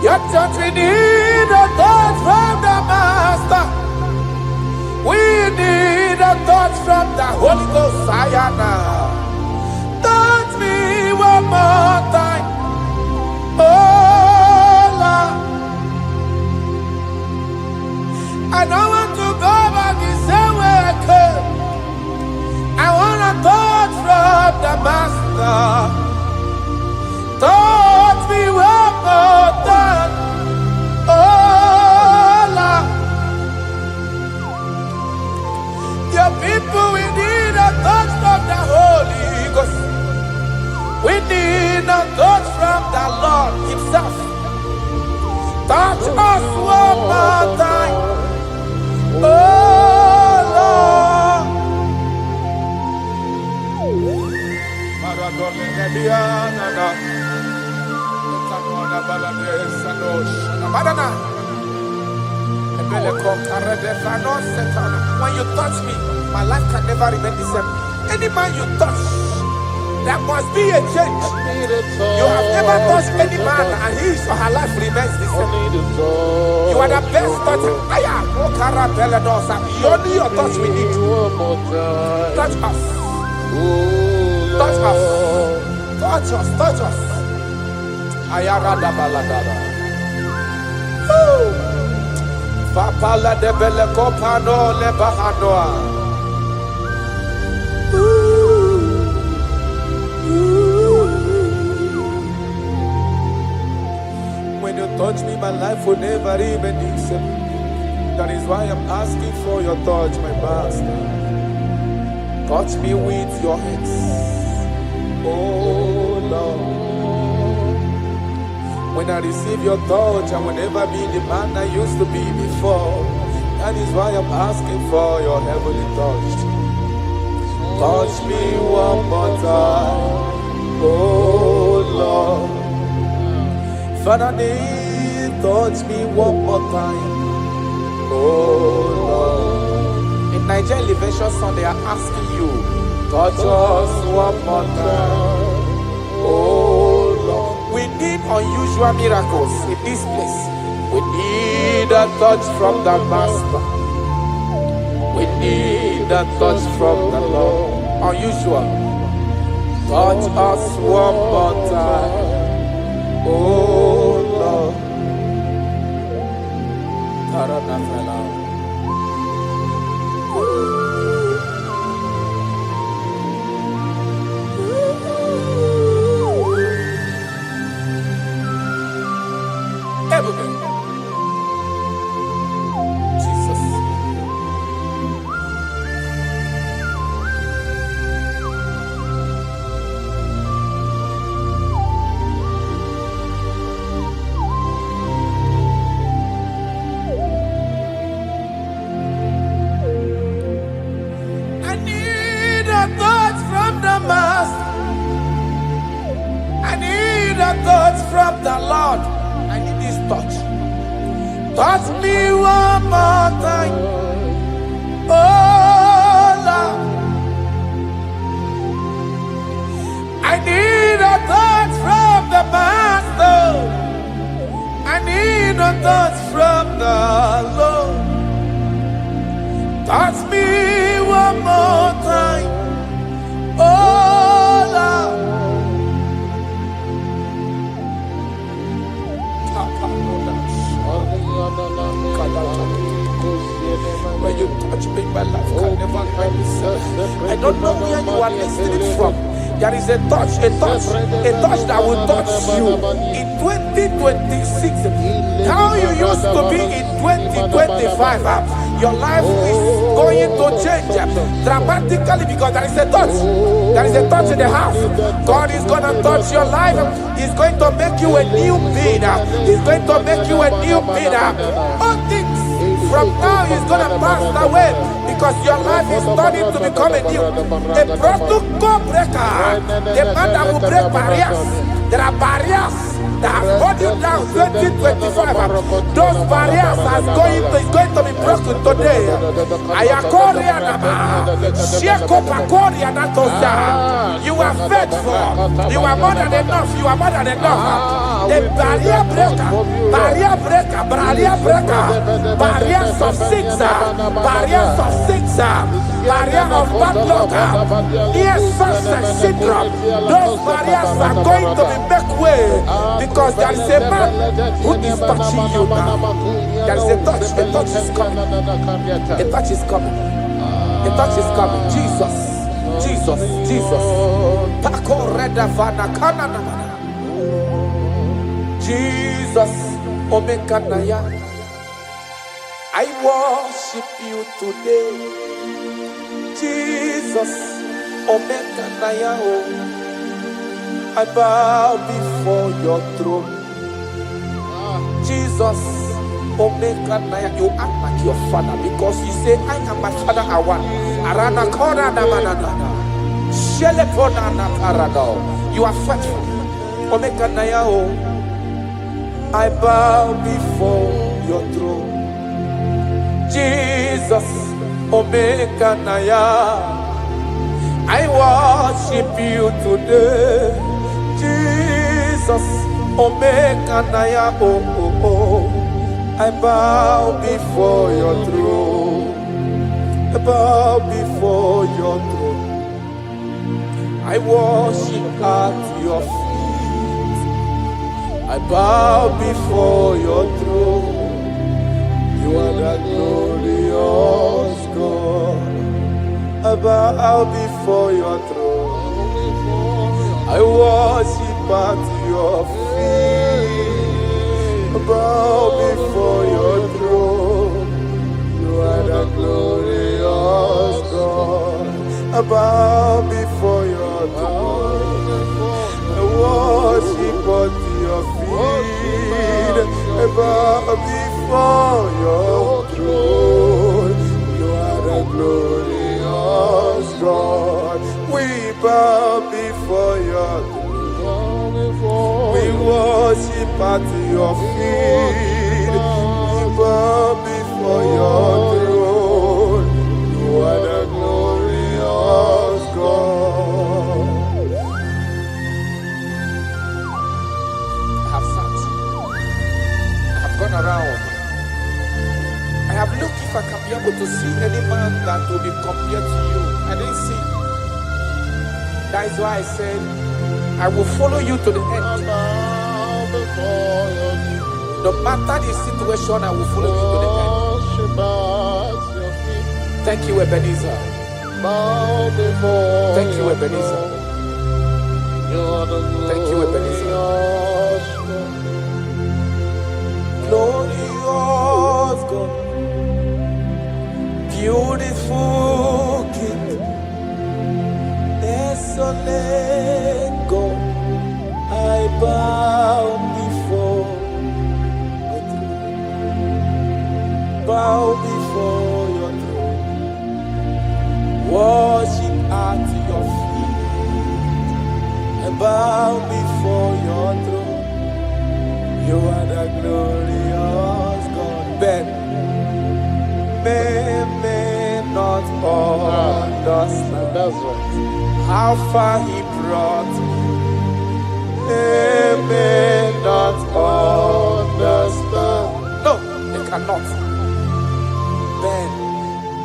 Your touch, we need a touch from the Master. We need a touch from the Holy Ghost. Sayana. Touch me one more time. Oh Lord. I don't want to go back the same way I came. I want a touch from the Master. Touch me one more time. Oh Lord. Your people, we need a touch from the Holy Ghost. We need a touch from the Lord Himself. Touch us one more time. Oh Lord. When you touch me, my life can never remain the same. Any man you touch, there must be a change. You have never touched any man and his or her life remains the same. You are the best toucher. Only your touch we need. Touch us. Touch us. Touch us. Touch us. Ayarada baladada. Papala de bele kopano le bahanoa. When you touch me, my life will never even be the same. That is why I'm asking for your touch, my master. Touch me with your hands. Oh Lord. When I receive your touch, I will never be the man I used to be before. That is why I'm asking for your heavenly touch. Touch me one more time. Oh Lord. Father, touch me one more time. Oh Lord. In Nigeria Elevation Song, they are asking you, touch us one more time. Oh Lord. We need unusual miracles in this place. We need a touch from the Master. We need a touch from the Lord. Unusual. Touch us one more time. Oh Lord. a touch from the Master. I need a touch from the Lord. I need this touch. Touch me one more time. Oh Lord. I need a touch from the Master. I need a touch from the Lord. Touch me one more time. Oh Lord. When you touch me, my life can never find itself. I don't know where you are listening from. There is a touch that will touch you in 2026. How you used to be in 2025, your life is going to change dramatically because there is a touch. There is a touch in the house. God is going to touch your life. He's going to make you a new being. He's going to make you a new being. All things from now is going to pass away because your life is starting to become a new. A protocol breaker. The man that will break barriers. There are barriers that have hold you down 2025. Those barriers is going to be broken today. You are faithful. You are more than enough. You are more than enough. The barrier breaker. Barriers of six. Barriers of six. Barrier of bad luck. Yes, success syndrome. Those barriers are going to be make way because there is a man who is touching you now. There is a touch. A touch is coming. A touch is coming. A touch is coming. Jesus. Jesus. Jesus. Pako reda vana kana na mana. Jesus. Omekanaya. I worship you today. Jesus. Omekanaya. I bow before your throne. Jesus, Omega Naya, you act like your father because you say, I am my father, I want. Arana Kora Namanana. Shelepona Naparado. You are faithful. Omega Naya, I bow before your throne. Jesus, Omega Naya, I worship you today. Jesus, Omega Naya, I bow before your throne. I bow before your throne. I worship at your feet. I bow before your throne. You are the glorious God. I bow before your throne. I worship at your feet. I bow before your throne. You are the glorious God. I bow before your throne. I worship at your feet. I bow before your throne. You are the glorious God. We bow before your throne. We worship at your feet. We bow before your throne. You are the glorious God. I have sat. I have gone around. I have looked if I can be able to see any man that will be compared to you. I didn't see. That is why I said, I will follow you to the end. No matter the situation, I will follow you to the end. Thank you, Ebenezer. Thank you, Ebenezer. Thank you, Ebenezer. Glorious God, beautiful King, desolate God, I bow before your throne. Bow before your throne. Worship at bow before your throne. You are the glorious God. Ben may not understand. That's right. How far he brought me. They may not understand. No, they cannot. Then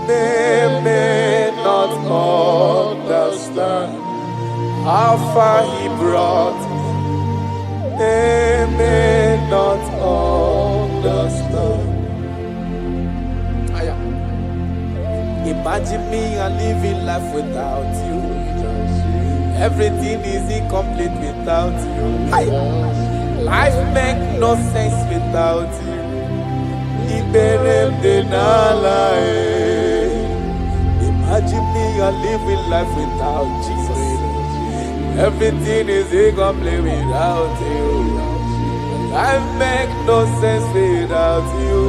they may not understand how far he brought me. They may not understand. Imagine me and living life without you. Everything is incomplete without you. Life makes no sense without you. Imagine me and living life without Jesus. Everything is incomplete without you. Life makes no sense without you.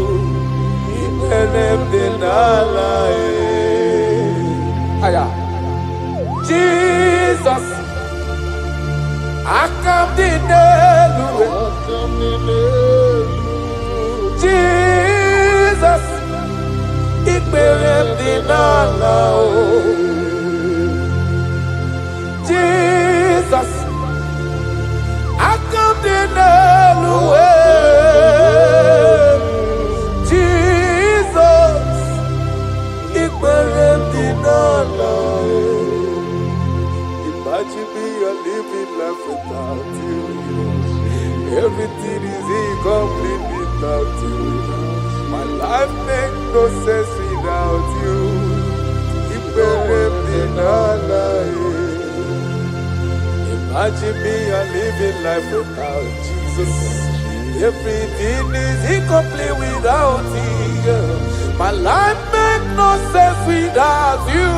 Jesus, I come to Jesus, it Jesus, I come to Jesus, it imagine me a living life without you. Everything is incomplete without you. My life makes no sense without you. Imagine me a living life without Jesus. Everything is incomplete without you. My life makes no sense without you.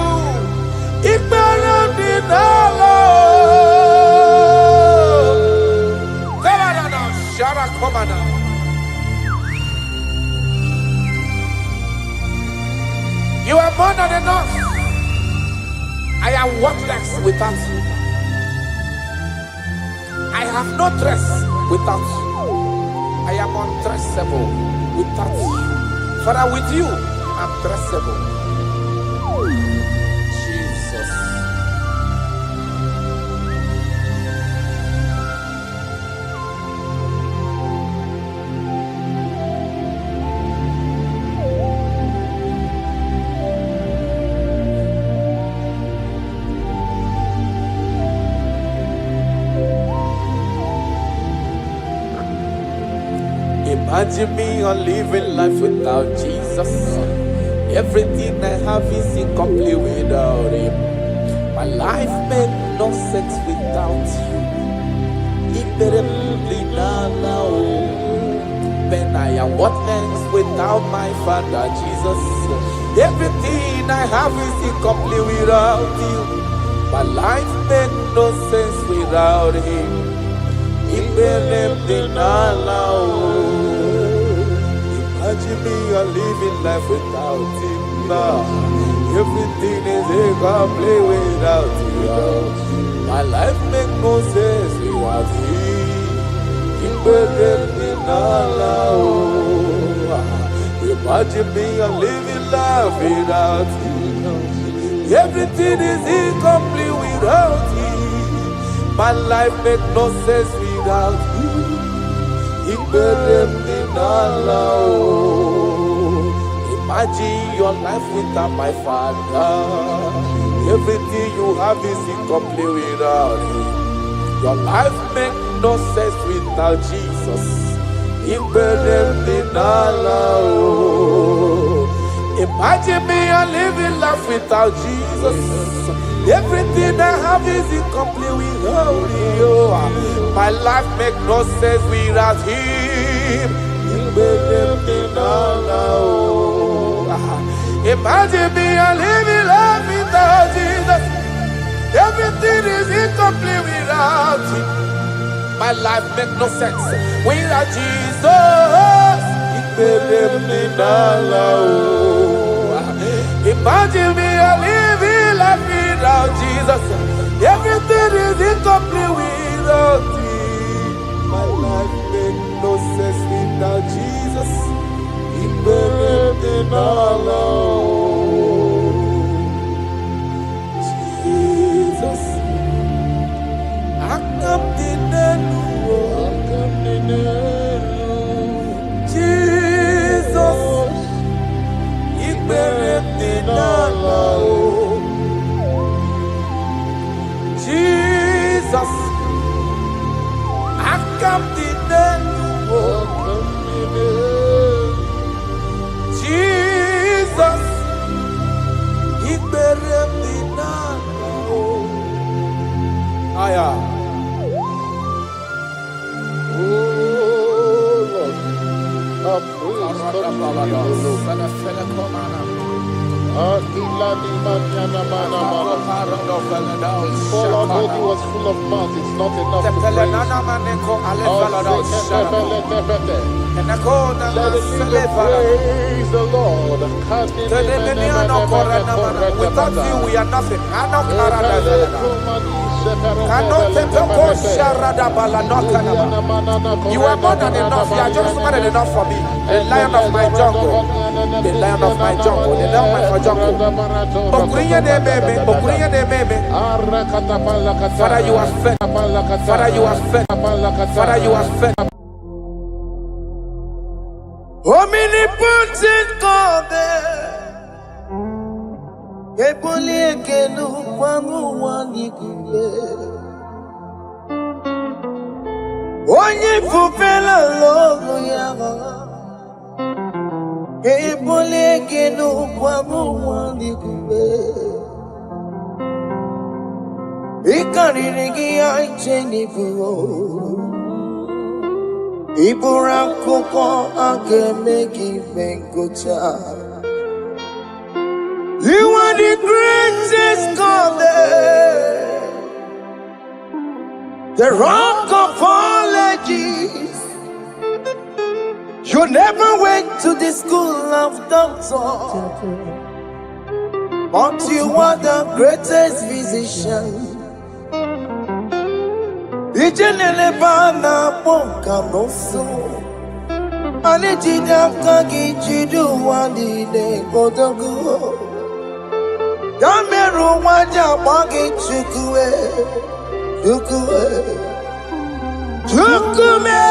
You are more than enough. I am worthless without you. I have no dress without you. I am undressable without you. Father, with you, I'm dressable. Jesus. Imagine me on living life without Jesus. Everything I have is incomplete without Him. My life makes no sense without you. When I am worthless without my Father Jesus. Everything I have is incomplete without you. My life makes no sense without Him. Imagine me a living life without Him now. Everything is incomplete without you. My life makes no sense without Him. Imagine me a living life without you. Everything is incomplete without you. My life makes no sense without you. Imagine your life without my Father. Everything you have is incomplete without Him. Your life makes no sense without Jesus. Imagine me a living life without Jesus. Everything I have is incomplete without you. My life makes no sense without Him. Imagine me a living life without Jesus. Everything is incomplete without Him. My life makes no sense without Jesus. Imagine me a living life without Jesus. Everything is incomplete without Our body was full of mouth, it's not enough to praise. Let the people praise the Lord. Without you, we are nothing. You are more than enough. You are just more than enough for me. The lion of my jungle. The lion of my jungle. The lion of my jungle. Father, you are fed. Father, you are fed. Father, you are fed. Omnipotent God, Ebole Kenu Kwangu Wanikuye, Onye Fupela Logo Yaga, Ebole Kenu Kwangu Wanikuye, Ikarigi Aicheni Buo. Iburakoko akemeki venkocha. You are the greatest God there, the rock of all ages. You never went to the school of doctor, but you are the greatest physician. Ijenele bana ponka noso, anijida kagi jidu wandi ne kodogu. Yameru waja wagi chukue, chukume.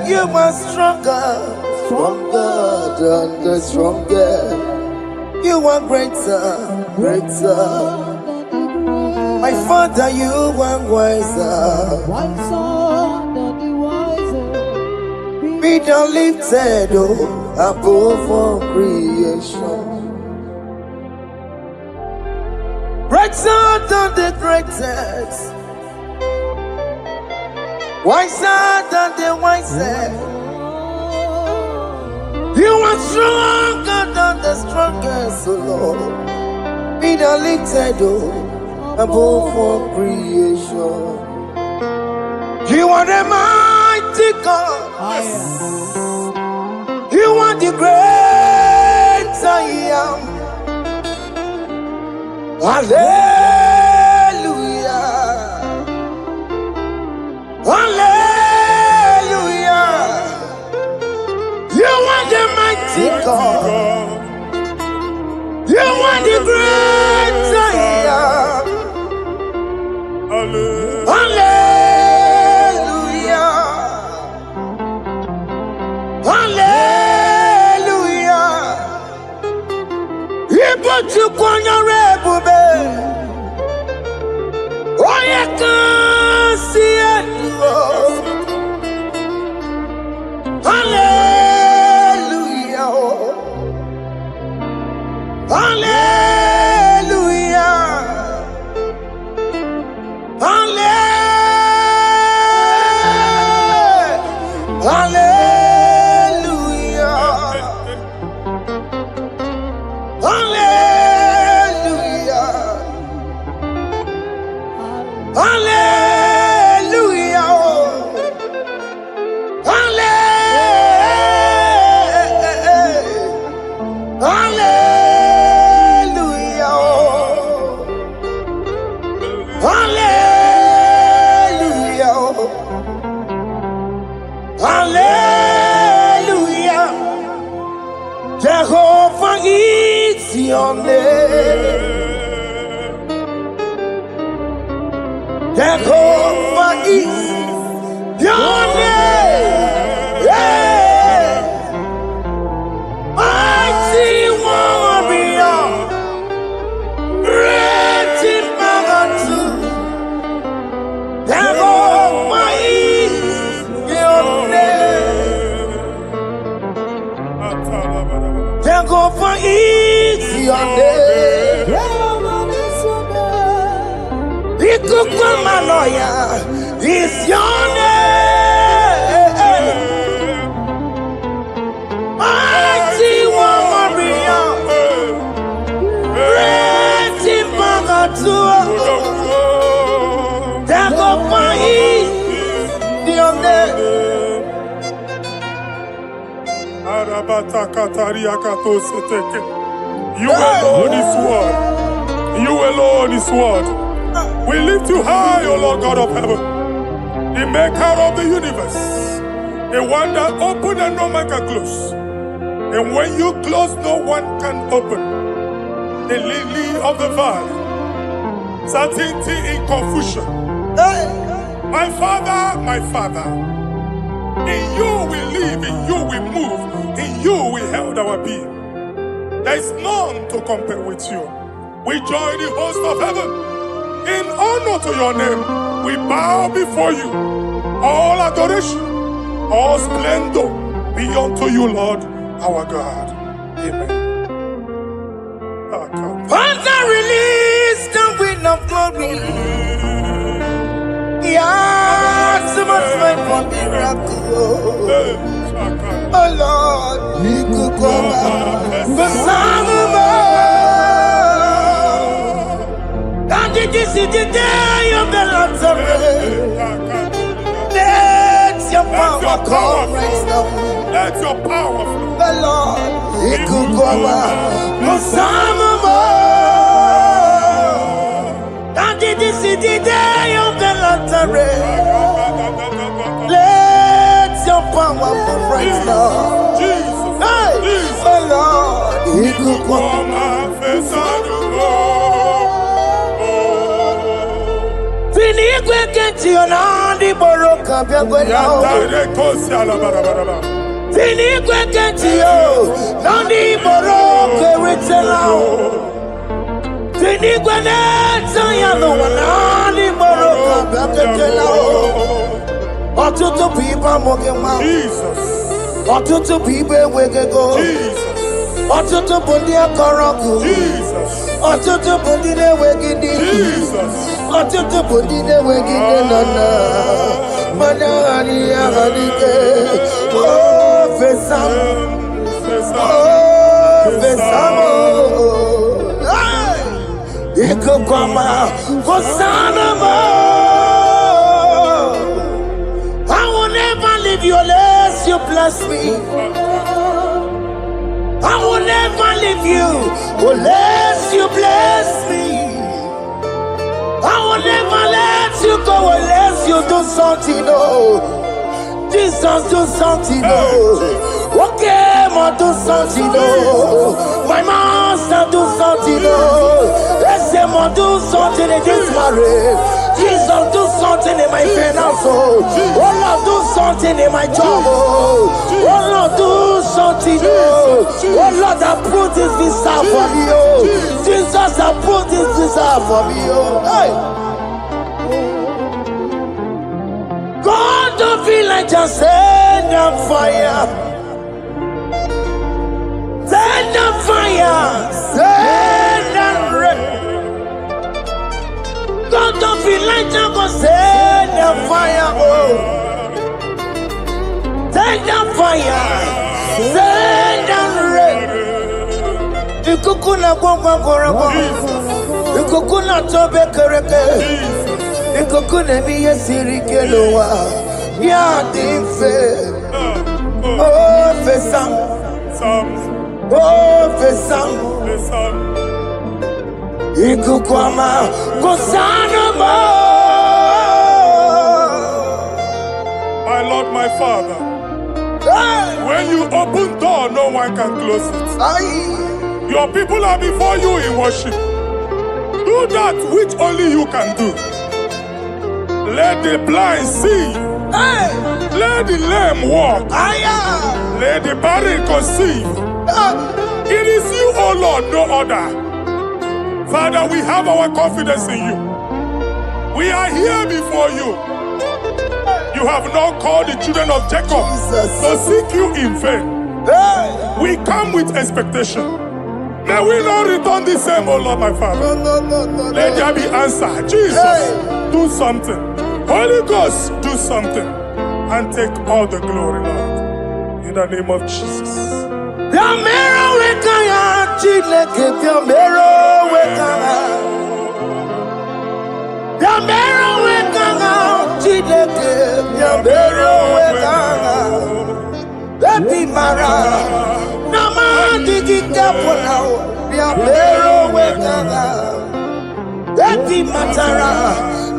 You are stronger, stronger than the strongest. You are greater, greater. My Father, you are wiser, wiser than the wiser. Be thou lifted above all creation. Greater than the greatest, wiser than the wisest. You are stronger than the strongest, O Lord. Be thou lifted above all creation. You are the mighty God. You are the great I am. Hallelujah. Hallelujah. You are the mighty God. You are the great I am. Hallelujah. Hallelujah. You put you on your rebube. Oh, you can see it. Hallelujah. Hallelujah. Hallelujah. Hallelujah. Hallelujah. Hallelujah. Jehovah is your name. Jehovah is your name. Yeah. Mighty warrior, great in magnitude. Jehovah is your name. Jehovah is your name. Ikukuma Hallelujah is your name. Mighty one, Maria. Mighty Magatua. Dago Pai. Dione. Arabata Kataria Katoseteke. You alone is word. You alone is word. We lift you high, O Lord God of heaven, the maker of the universe, the one that opened and no man can close. And when you close, no one can open. The lily of the valley, certainty in confusion. My Father, in you we live, in you we move, in you we held our being. There is none to compare with you. We join the host of heaven. In honor to your name, we bow before you. All adoration, all splendor be unto you, Lord, our God. Amen. Father, release the wind of glory. Yeah, so much fight for miracle. Oh Lord, we could go back. The Son of this is the day of the Lord's Let your power come right now. Let your power flow. The Lord, He could go back. The Son of this is the day of the Lord's Let your power come right now. Jesus, hey, the Lord, He could go back. Fini kwekenti onandi boroka byagwela. Fini kwekenti yo nandi boroka ritela. Fini kweneta ya no nandi boroka byagwela. Otutu pipa mogenwa. Jesus. Otutu pipa wegego. Jesus. Otutu bundia koroku. Jesus. Otutu bundine wegidi. Jesus. Otutu bundine wegidi nana. Mana ani ahanike. Oh fesam. Oh fesam. Iko kwama kosanamo. I will never leave you unless you bless me. I will never leave you unless you bless me. I will never let you go unless you do something. Oh, Jesus, do something. Oh, okay, ma do something. Oh, my master, do something. Oh, let's say, ma do something in this marriage. Jesus, do something in my finance. Oh, Lord, do something in my job. Oh, Lord, do something. Oh, Lord, approve this visa for me. Oh, Jesus, approve this visa for me. Oh, hey. God, don't feel like just send on fire. Send on fire. Send on rain. God, don't feel like just send on fire. Oh, send on fire. Send on rain. Ikukuna gwangwa gwangwa. Ikukuna tobe kereke. Ikukuna miye sirikelowa. Ya dimfe. Oh fesam. Oh fesam. Ikukwama kosanamo. My Lord, my Father, when you open door, no one can close it. Your people are before you in worship. Do that which only you can do. Let the blind see. Let the lame walk. Let the barren conceive. It is you, O Lord, no other. Father, we have our confidence in you. We are here before you. You have not called the children of Jacob to seek you in vain. We come with expectation. May we not return the same, oh Lord, my Father. No. Let there be answer. Jesus, do something. Holy Ghost, do something. And take all the glory, Lord. In the name of Jesus. Yamero wekaya Chineke Yamero wekaya Yamero wekaya Chineke Yamero wekaya Eti mara Nama digi kapona Yamero wekaya Eti matara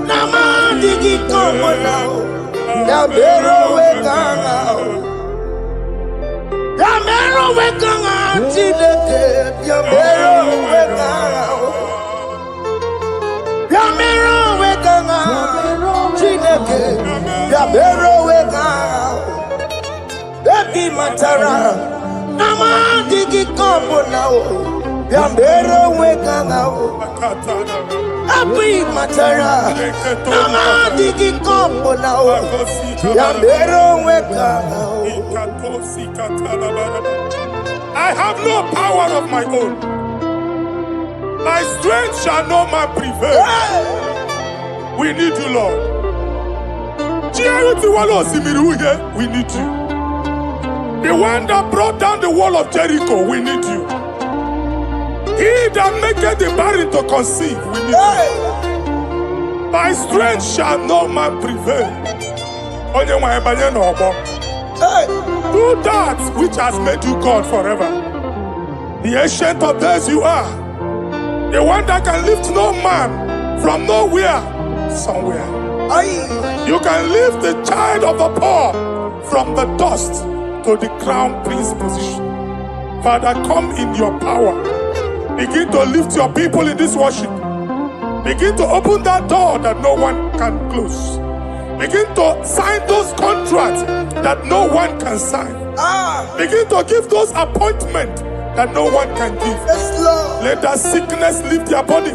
Nama digi kapona Yamero wekaya Yamero wekanga Chineke Yamero wekanga Yamero wekanga Chineke Yamero wekanga Eti matara Nama digi kombo nao Yamero wekanga Eti matara Nama digi kombo nao Yamero wekanga I have no power of my own. My strength shall no man prevail. We need you, Lord. We need you. The one that brought down the wall of Jericho, we need you. He that maketh the barren to conceive, we need you. My strength shall no man prevail. Do that which has made you God forever. The ancient of days you are. The one that can lift no man from nowhere, somewhere. You can lift the child of the poor from the dust to the crown prince position. Father, come in your power. Begin to lift your people in this worship. Begin to open that door that no one can close. Begin to sign those contracts that no one can sign. Begin to give those appointments that no one can give. Let that sickness leave their body.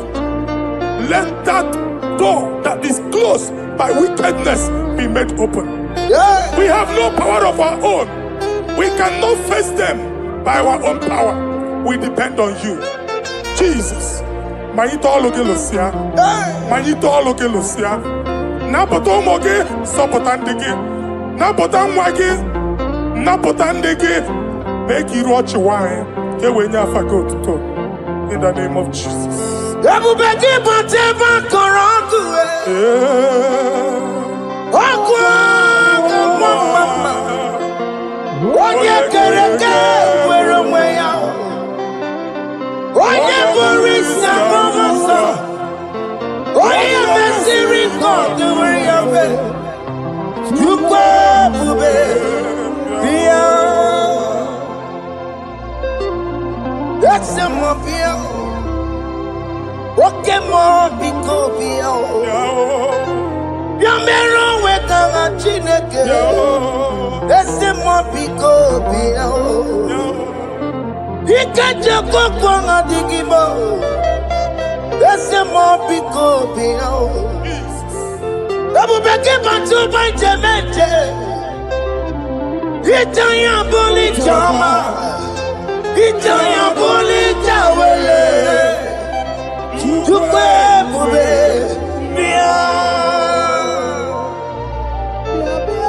Let that door that is closed by wickedness be made open. We have no power of our own. We cannot face them by our own power. We depend on you. Jesus. Manito Logelosia. Manito Logelosia. Napoto moge, sopotandege. Napotan wage, napotandege. Make you watch wine. In the name of Jesus.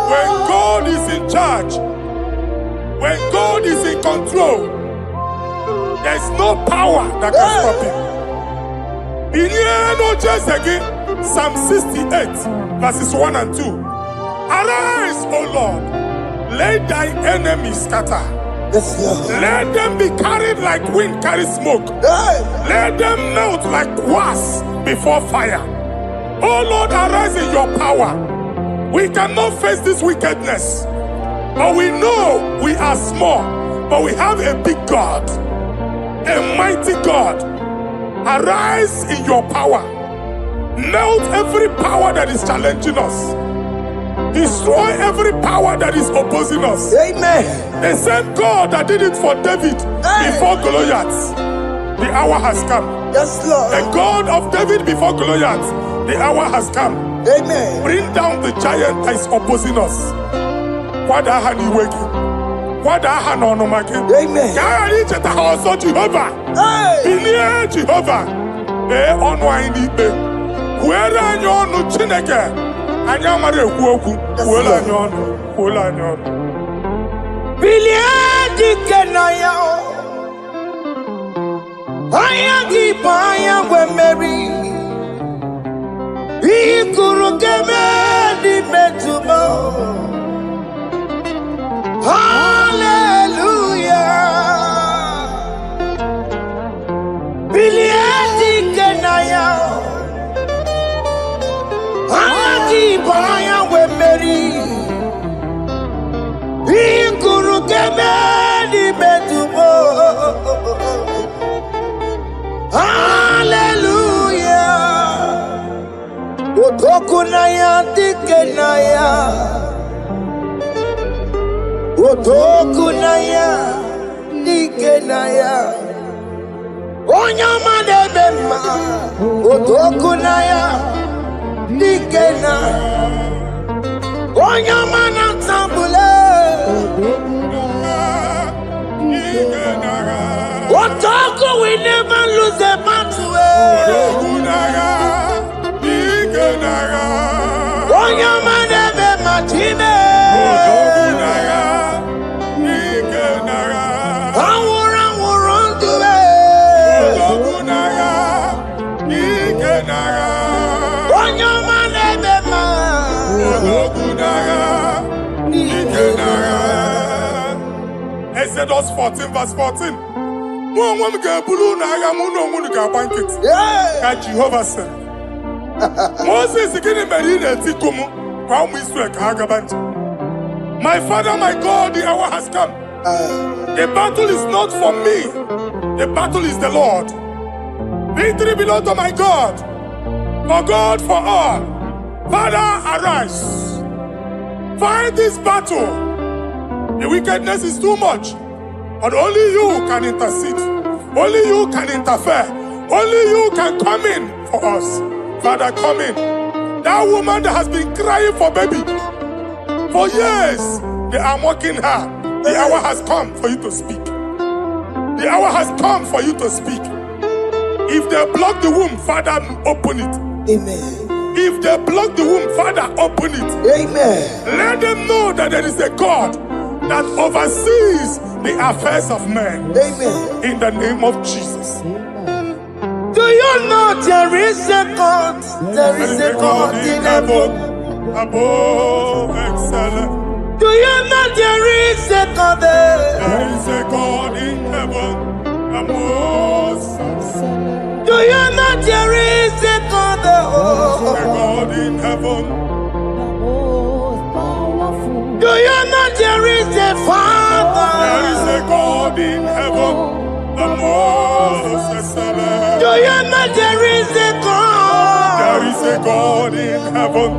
When God is in charge, when God is in control, there's no power that can stop him. Psalm 68, verses 1 and 2. Arise, O Lord, let thy enemies scatter. Let them be carried like wind carries smoke. Let them melt like wax before fire. Oh Lord, arise in your power. We cannot face this wickedness, but we know we are small, but we have a big God, a mighty God. Arise in your power. Melt every power that is challenging us. Destroy every power that is opposing us. Amen. The same God that did it for David before Goliath. The hour has come. Yes, Lord. The God of David before Goliath. The hour has come. Amen. Bring down the giant that is opposing us. kwada aha n'ọnụma gị. Amen. Ka a ghara icheta ha ọzọ Jehova. Bilie Jehova. Mee ọnụ anyị n'ikpe. Kwuere anyị ọnụ Chineke. Anyị amara ekwu okwu. Kwuere anyị ọnụ. Kwuere anyị ọnụ. Bilie dike na ya. Anya gị bụ anya nwe mmeri. Ihe kwuru ga-eme n'ime tụmọ. Hallelujah. Bilie dike na ya. Anya gị bụ anya nwe mmeri. Ihe kwuru ga-eme n'ime tụmọ. Hallelujah. Otoku na ya dike na ya. Otoku na ya dike na ya. Onyama na-eme mma. Otoku na ya dike na. Onyama na-atambule. Otoku we never lose a battle. Onyama na-eme mma Chime. Exodus 14 verse 14. Jehovah said, Moses my father, my God, the hour has come. The battle is not for me. The battle is the Lord. Victory belongs to my God. For God, for all. Father, arise. Fight this battle. The wickedness is too much. But only you can intercede. Only you can interfere. Only you can come in for us. Father, come in. That woman that has been crying for baby for years, they are mocking her. The hour has come for you to speak. The hour has come for you to speak. If they block the womb, Father, open it. Amen. If they block the womb, Father, open it. Amen. Let them know that there is a God that oversees the affairs of men. Amen. In the name of Jesus. Do you know there is a God? There is a God in heaven. Above excellent. Do you know there is a God there? There is a God in heaven. Above excellent. Do you know there is a God there? There is a God in heaven. Do you know there is a Father? There is a God in heaven. The most excellent. Do you know there is a God? There is a God in heaven,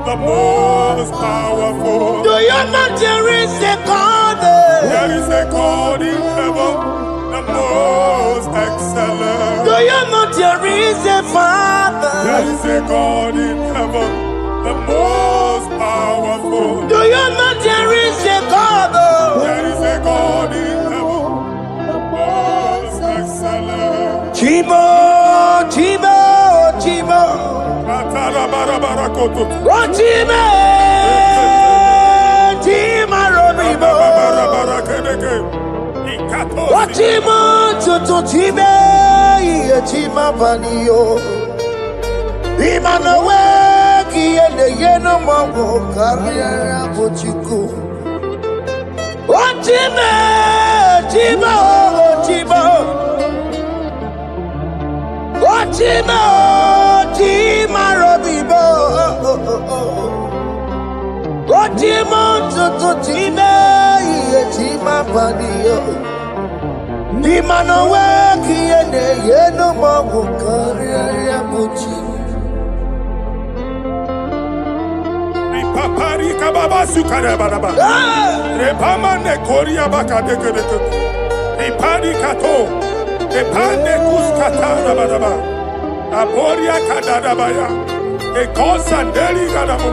the most powerful. Do you know there is a God? There is a God in heaven, the most excellent. Do you know there is a Father? There is a God in heaven, the most powerful. Do you know there is a God? There is a God in heaven, the most excellent. Chimo, Chimo, Chimo. Oh, Chimo, Chimo, Robibo. Oh, Chimo, Chutu, Chime, Chima, Panio. Imanowe, Kiende, Yeno, Mongo, Carriera, Pochico. Oh, Chimo, Chimo, Chimo. Chima, Chima, Robibo. Chima, Chima, Chima, Padio. Chima, no work, Yeno, Mago, Carriera, Pucci. Papari Kababa Sukarababa. Repamane Korea Bakadeke. Repadi Kato. Repande Kuskatana Badaba. Aboria Kadabaya. A Kosandeli Gadabu.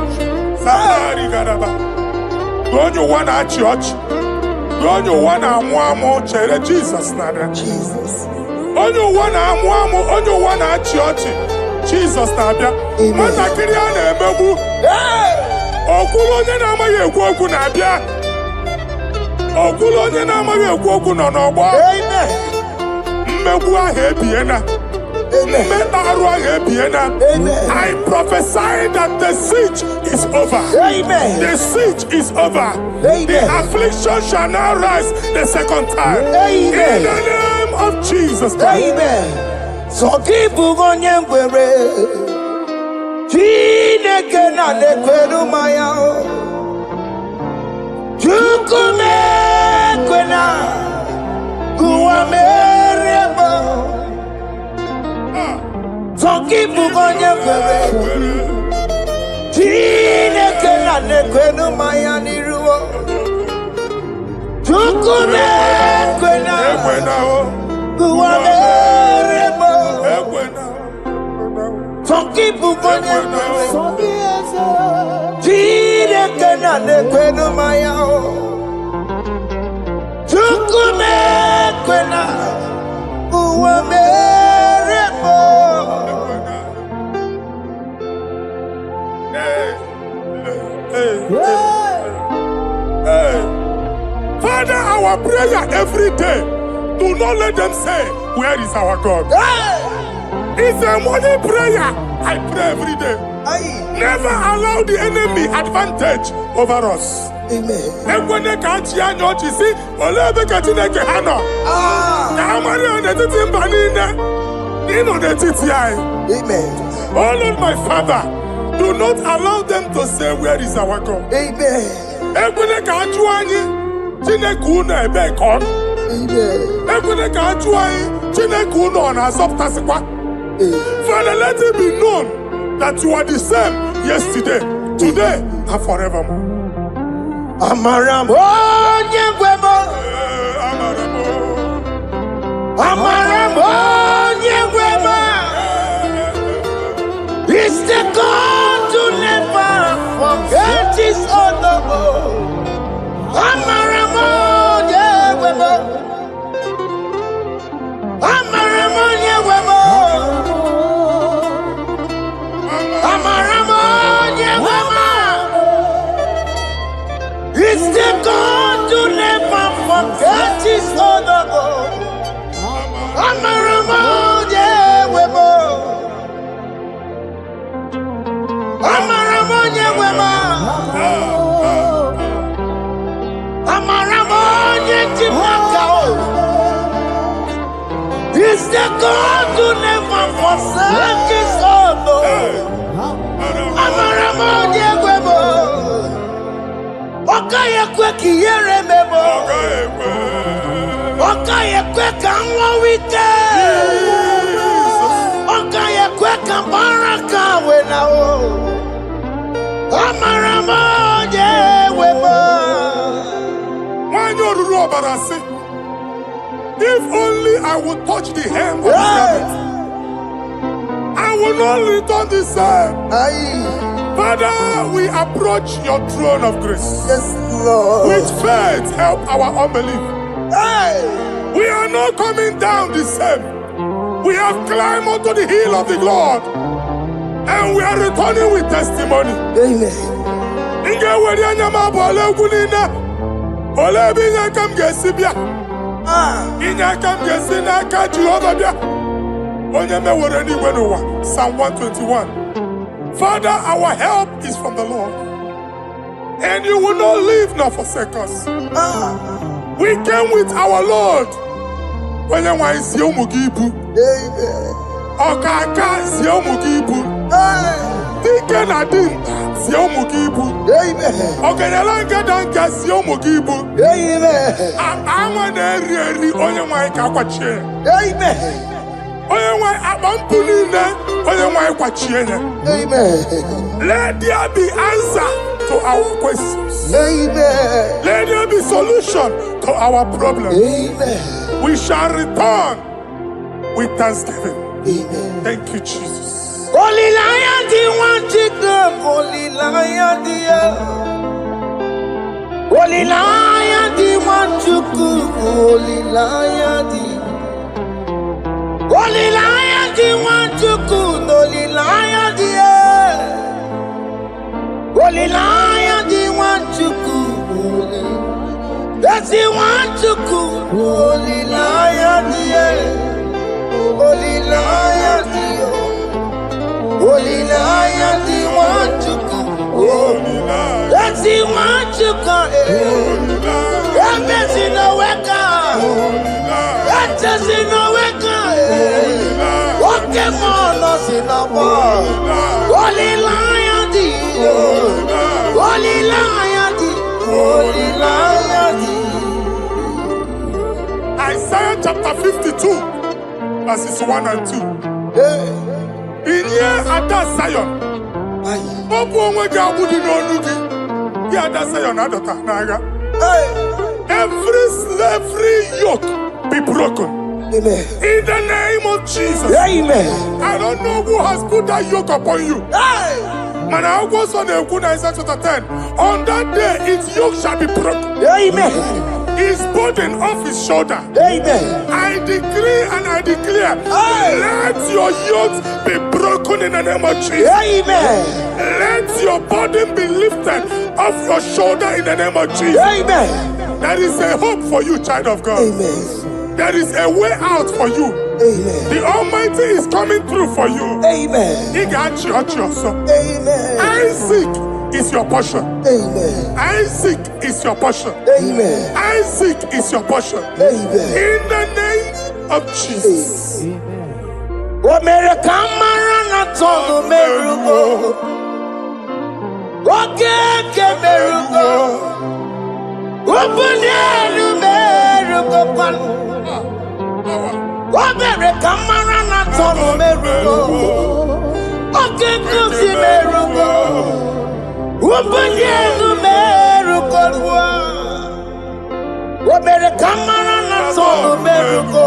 Sahari Gadaba. Don't you want a church? onye ụwa na-amụ amụ chere Jizọs na-abịa. Jesus. Onye ụwa na-amụ amụ, onye ụwa na-achị ọchị, Jizọs na-abịa. Nwatakịrị a na-emegbu, okwulu onye na-amaghị ekwu okwu na-abịa. Okwulu onye na-amaghị ekwu okwu nọ n'ọgbọ. Mmegbu ahụ ebiena. Mmekpa arụ ahụ ebiena. I prophesy that the siege is over. Amen. The siege is over. Amen. The affliction shall now rise the second time. Amen. In the name of Jesus Christ. Amen. So keep on your way. Chineke na nekwenu maya. Chukume kwena. Kuwa mereba. So keep on your way. Chineke na nekwenu maya niruo. Chukume kwena. Kuwa mereba. Some people go to Chineke na nekwenu maya. Chukume kwena. Kuwa mereba. Father, our prayer every day, do not let them say, where is our God? It's a morning prayer. I pray every day. Never allow the enemy advantage over us. Amen. Oh Lord, my Father, do not allow them to say, where is our God? Amen. Father, let it be known that you are the same yesterday, today, and forevermore. Amaramo nyegwemo. Amaramo nyegwemo. It's the God to never forget his honor. Amaramo nyegwemo. Amaramo nyegwemo. Amaramo nyegwemo. It's the God to never forget his honor. Amaramo nyegwemo. Amaramo nyegwemo. Amaramo nyegwemo. It's the God to never forsake his honor. Amaramo nyegwemo. Okaye kwe kiyere memo. Okaye kwe kanwa wite. Okaye kwe kambaraka wenao. Amaramo nyegwemo. If only I would touch the hem of his garment, I will not return the same. Father, we approach your throne of grace. Yes, Lord. With faith, help our unbelief. We are not coming down the same. We have climbed onto the hill of the Lord, and we are returning with testimony. Psalm 121. Father, our help is from the Lord, and you will not leave nor forsake us. We came with our Lord. When you want to see Mugibu, Okaka see Mugibu, Deacon Adin see Mugibu, Okanalanga Danka see Mugibu. I'm an area on your mic. Let there be answer to our questions. Let there be solution to our problems. We shall return with thanksgiving. Thank you, Jesus. Holy Lion, the one to them. Holy Lion, the Holy Lion, the one. Nwanchuku olilayadi. Olilayadi Nwanchuku olilayadi. Olilayadi Nwanchuku. That's the Nwanchuku olilayadi. Olilayadi. Olilayadi Nwanchuku. That's the Nwanchuku. That's in the weka. That's in the weka. What came on us in the war? Olilayadi. Olilayadi. Olilayadi. Isaiah chapter 52, verses 1 and 2. In here at that Zion, every slavery yoke be broken. Amen. In the name of Jesus. Amen. I don't know who has put that yoke upon you. Man, I was on the Isaiah chapter 10. On that day, its yoke shall be broken. Amen. His burden off his shoulder. Amen. I decree and I declare, let your yokes be broken in the name of Jesus. Amen. Let your burden be lifted off your shoulder in the name of Jesus. Amen. There is a hope for you, child of God. Amen. There is a way out for you. Amen. The Almighty is coming through for you. Amen. He got you, Amen. Isaac is your portion. Amen. Isaac is your portion. Amen. Isaac is your portion. Amen. In the name of Jesus. America marana tono merugo. Oke merugo. Obunelu merugo pan. America marana tono merugo. Oke kusi merugo. Obunelu merugo. America marana tono merugo.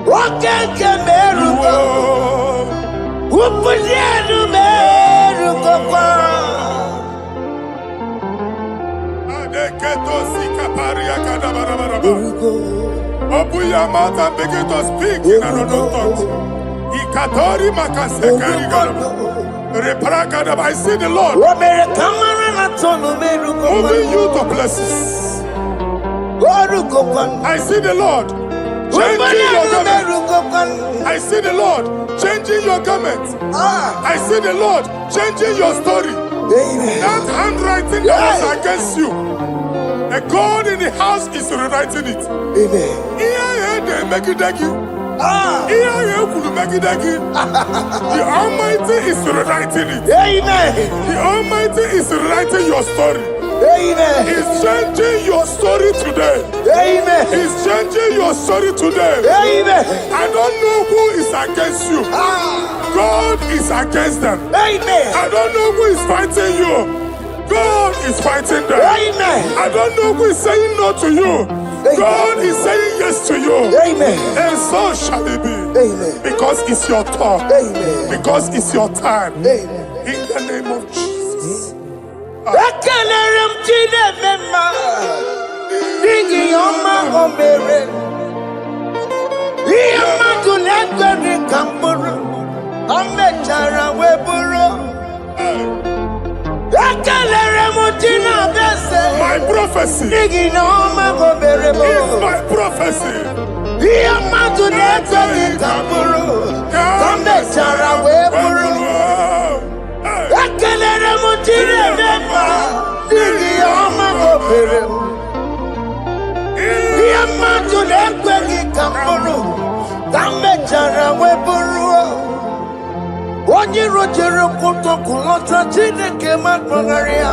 Oke merugo. Obunelu merugo pan. Open your mouth and begin to speak in another tongue. I see the Lord moving you to places. I see the Lord changing your garment. I see the Lord changing your garment. I see the Lord changing your story. That handwriting that was against you, the God in the house is rewriting it. Amen. The Almighty is rewriting it. Amen. The Almighty is rewriting your story. Amen. He's changing your story today. Amen. He's changing your story today. Amen. I don't know who is against you. God is against them. Amen. I don't know who is fighting you. God is fighting them. Amen. I don't know who is saying no to you. God is saying yes to you. Amen. And so shall it be. Amen. Because it's your turn. Amen. Because it's your time. Amen. In the name of Jesus. My prophecy is my prophecy. Onye rojere kwụtọkụ lọta Chineke makpọgharịa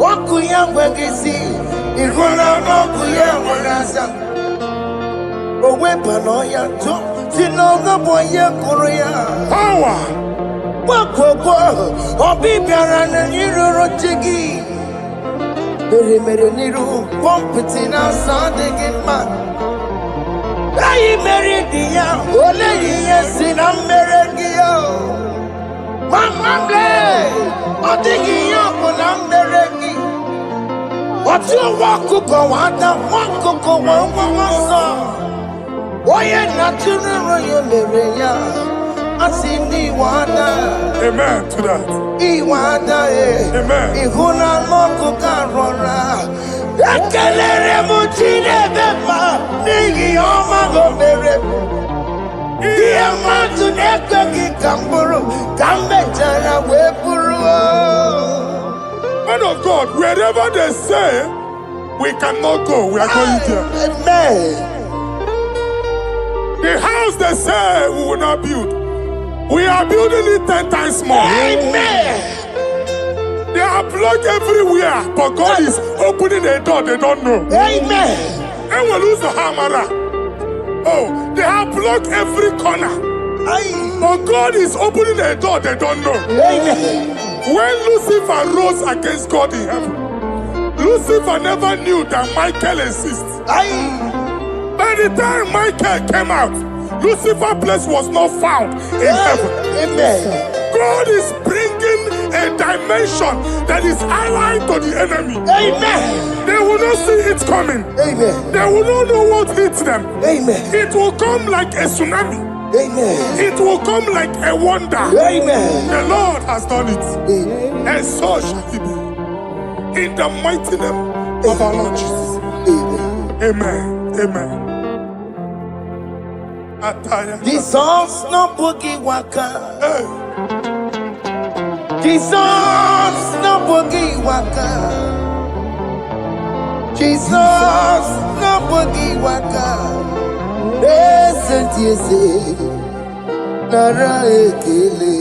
ọkụ ya nweghị isi ihu na ọkụ ya nwere asa o weba n'ọya tụ si n'oge bụ onye kụrụ ya gbakọkọ ọbị bịara na iruru chi gị mere n'iru pọmpụtị na-asa adịghị mma Ayi meri diya, ole yiye sina mere giyo. Mama ble, odigi yo kuna mere gi. But you walk to go on, walk to go on, why not to your area? I see the water. Amen to that. Iwada, Amen. Ihuna Moko Carora. Akelere Mutine Bema, Nigi Oma Gomere. Diamatu Nekaki Kamburu, Kambetana Wepuru. Man of God, wherever they say we cannot go, we are going there. Amen. The house they say we will not build, we are building it 10 times more. Amen. They are blocked everywhere, but God is opening a door they don't know. Amen. And we lose the hammer. Oh, they have blocked every corner, but God is opening a door they don't know. Amen. When Lucifer rose against God in heaven, Lucifer never knew that Michael exists. By the time Michael came out, Lucifer's place was not found in heaven. Amen. God is bringing a dimension that is allied to the enemy. Amen. They will not see it coming. Amen. They will not know what hits them. Amen. It will come like a tsunami. Amen. It will come like a wonder. Amen. The Lord has done it. Amen. And so shall it be. In the mighty name of our Lord Jesus. Amen. Amen. Amen. Jesus no boogie waka. Hey. Jesus no boogie waka. Jesus no boogie waka. Listen to you say, Nara ekele.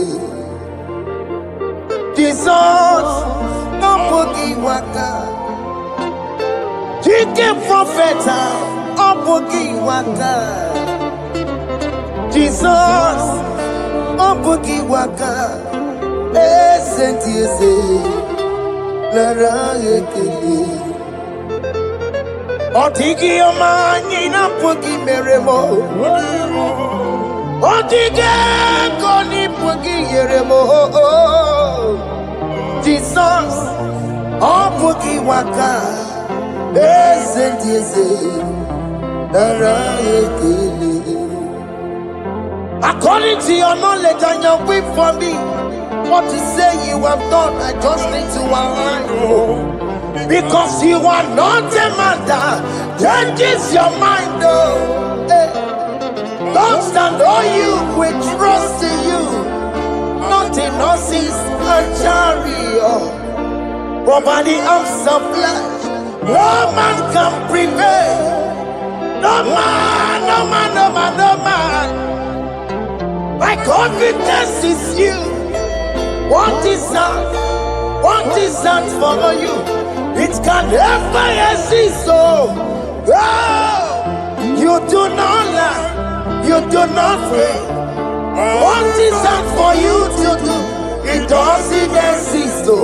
Jesus no boogie waka. Chicken prophet no boogie waka. Jesus, oh boogie waka, sent you say, Lara ekele. Otigi omani na boogie meremo. Otige koni boogie yeremo. Jesus, oh boogie waka, sent you say, Lara ekele. According to your knowledge and your will for me, what you say you have done, I just need to align. Because you are not a man that changes your mind. Don't stand on you, we trust in you. Nothing else is a chariot. Providing arms of flesh, no man can prevail. No man, no man, no man, no man. My confidence is you. What is that? What is that for you? It can never exist. So, you do not lie. You do not fail. What is that for you to do? It doesn't exist. So,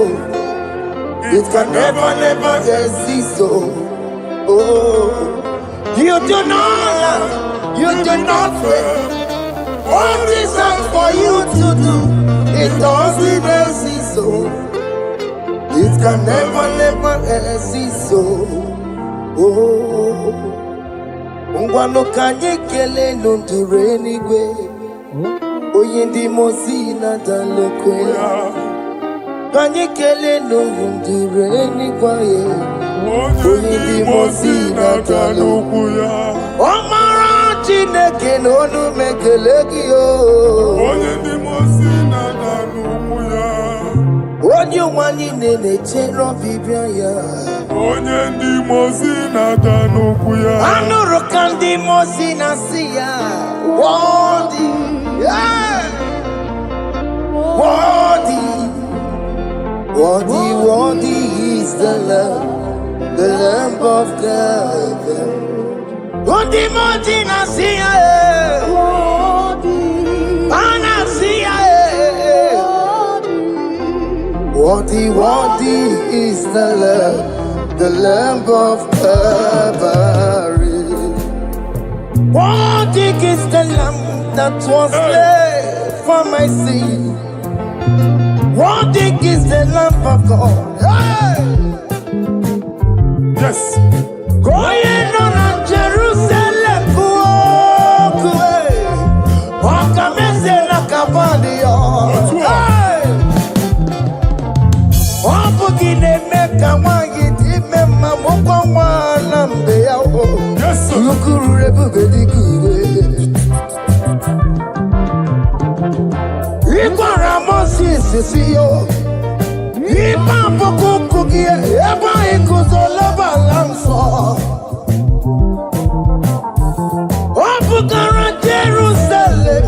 it can never, never exist. So, you do not lie. You do not fail. What is that for you to do? It doesn't exist, so it can never, never exist, so Ungwano kanye kele nundure anyway. Oyindi mozina dalokwe. Kanye kele nundure anyway. Oyindi mozina dalokwe. Omara Chineke n'onu mekelegi yo. Onye ndị mosi na n'ugwu ya. Onye nwanyị na-echere ọbịbịa ya. Onye ndị mosi na n'ugwu ya. Anụrụ ka ndị mosi na-asị ya. Worthy, yeah. Worthy, worthy, worthy is the Lamb of God. Worthy, worthy, Nasia, worthy, worthy is the Lamb of Calvary. Worthy is the Lamb that was slain for my sin. Worthy is the Lamb of God. Hey! Yes. Going on Jerusalem, Yes, sir. Jerusalem,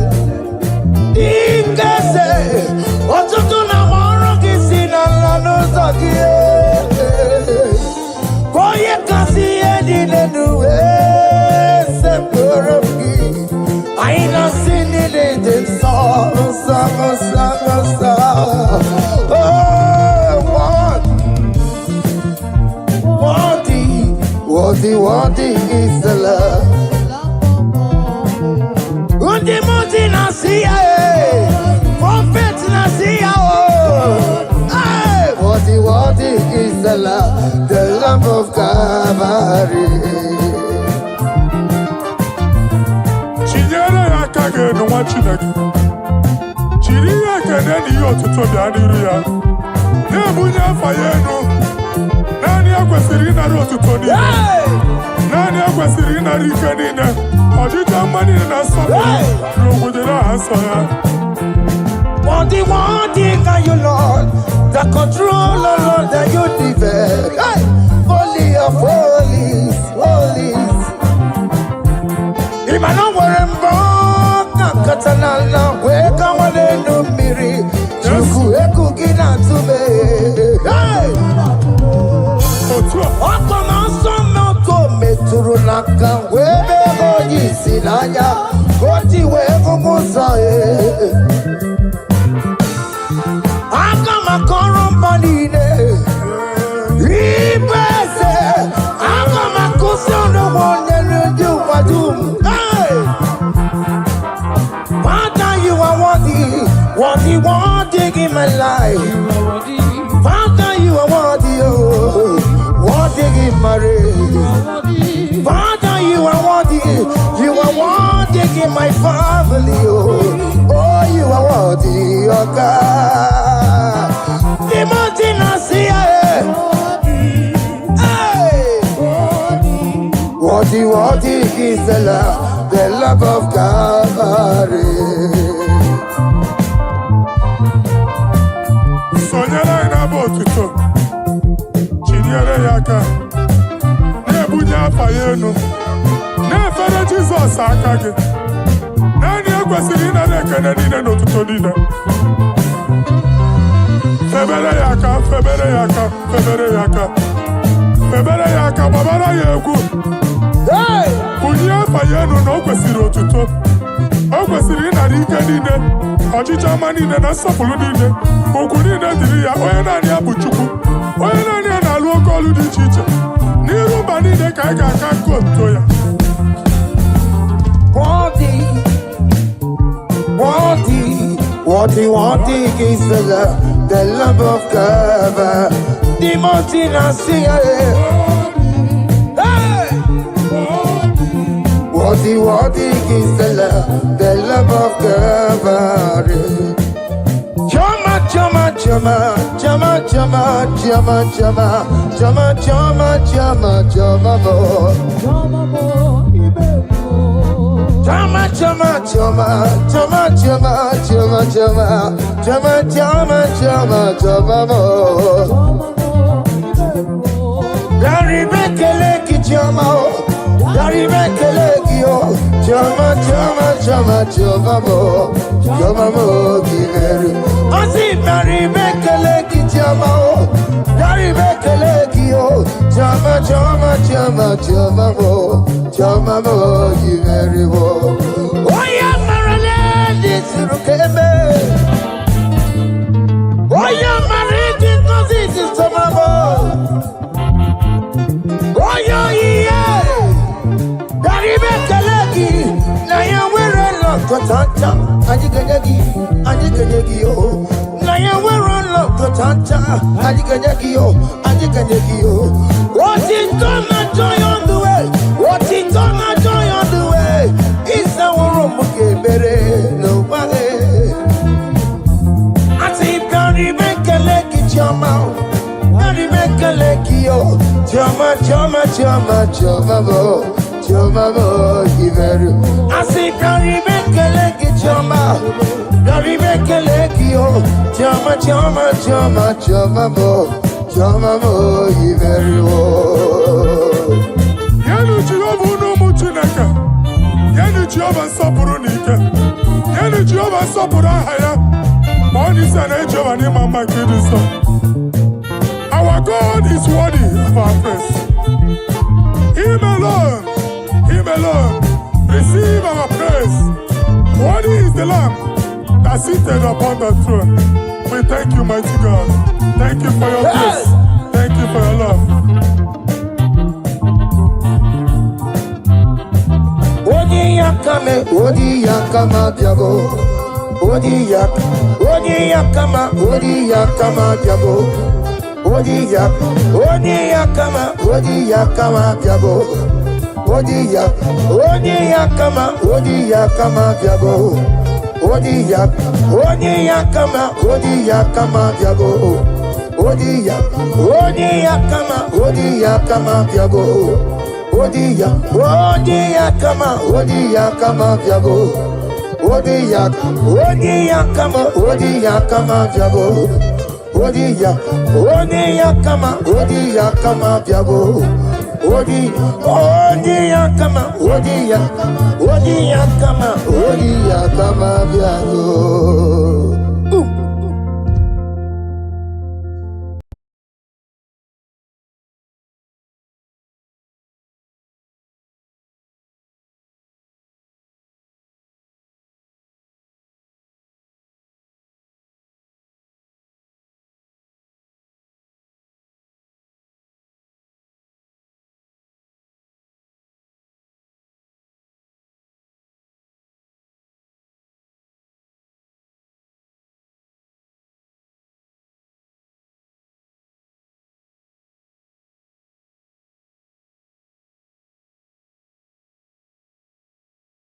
I ain't not seen it in song. What is the love? Undi muti nasia, prophet nasia. What is the love of Calvary? Chinyere ya kage no wa Chineke. Chiri ya kene ni otuto bia niru ya. Na bunya afaye no. Nani akwesiri na otuto ni. Nani akwesiri na rike ni ne. Ojita mani na sofi. Rogudera aso ya. One thing can you Lord, the control of Lord that you develop. Hey, holy of holies. Imano warembo, katanala, weka wanenu miri, chuku eku gina tume. Hey, okona sono to meturu naka, webe hoji sinanya, koti wevu musa. Akama korombanine, ibese. Akama kusono wonye nju wadum. Hey, Father, you are worthy in my life. Father, you are worthy, worthy in my race. Father, you are worthy in my family. Oh, you are worthy, oh God. The mountain I see, worthy is the love of Calvary. Sonyala ina botuto. Chinyere yaka. Ne bunya afaye no. Ne fere Jesus akage. Nani akwesiri na nekene ni ne notuto ni ne. Febere yaka, babara yeku. Hey! Bunya afaye no na okwesiri otuto. Okwesiri na rike ni ne. Ọchịcha mani ne na nsọpụrụ niile. Okwu niile dịrị ya, onye naanị ya bụ Chukwu. Onye naanị ya na-alụ oke ọlụ dị iche iche. N'iru mba niile ka anyị ga-aka nke otuto ya. Worthy is the love of God. The mountain I see. Hey! Worthy is the love of God. Kotanta, Adiganyakio, Adiganyakio. What is done, my joy on the way? What is done, my joy on the way? It's our room, okay, better, nobody. I say, Gary, make a leg in your mouth. Gary, make a leg, yo. Jama, Jama, Jama, Jama, Jama, Jama, I say, Gary, make a leg in your mouth. Gary make a leg, yo. Jama, Jama, Jama, Jama, Jama, you very well. Yanu Jehovah no muchinaka. Yanu Jehovah sapurunika. Yanu Jehovah sapurahaya. Money san Jehovah ni mama kidiso. Our God is worthy of our praise. Him alone, receive our praise. Worthy is the Lamb that seated upon the throne. We thank you, mighty God. Thank you for your grace. Thank you for your love. Odi yakama diabo. Odi yakama diabo. Odi yakama diabo. Odi yakama diabo. Odia kama diabo. Odia kama diabo. Odia kama diabo. Odia kama diabo. Odia kama diabo.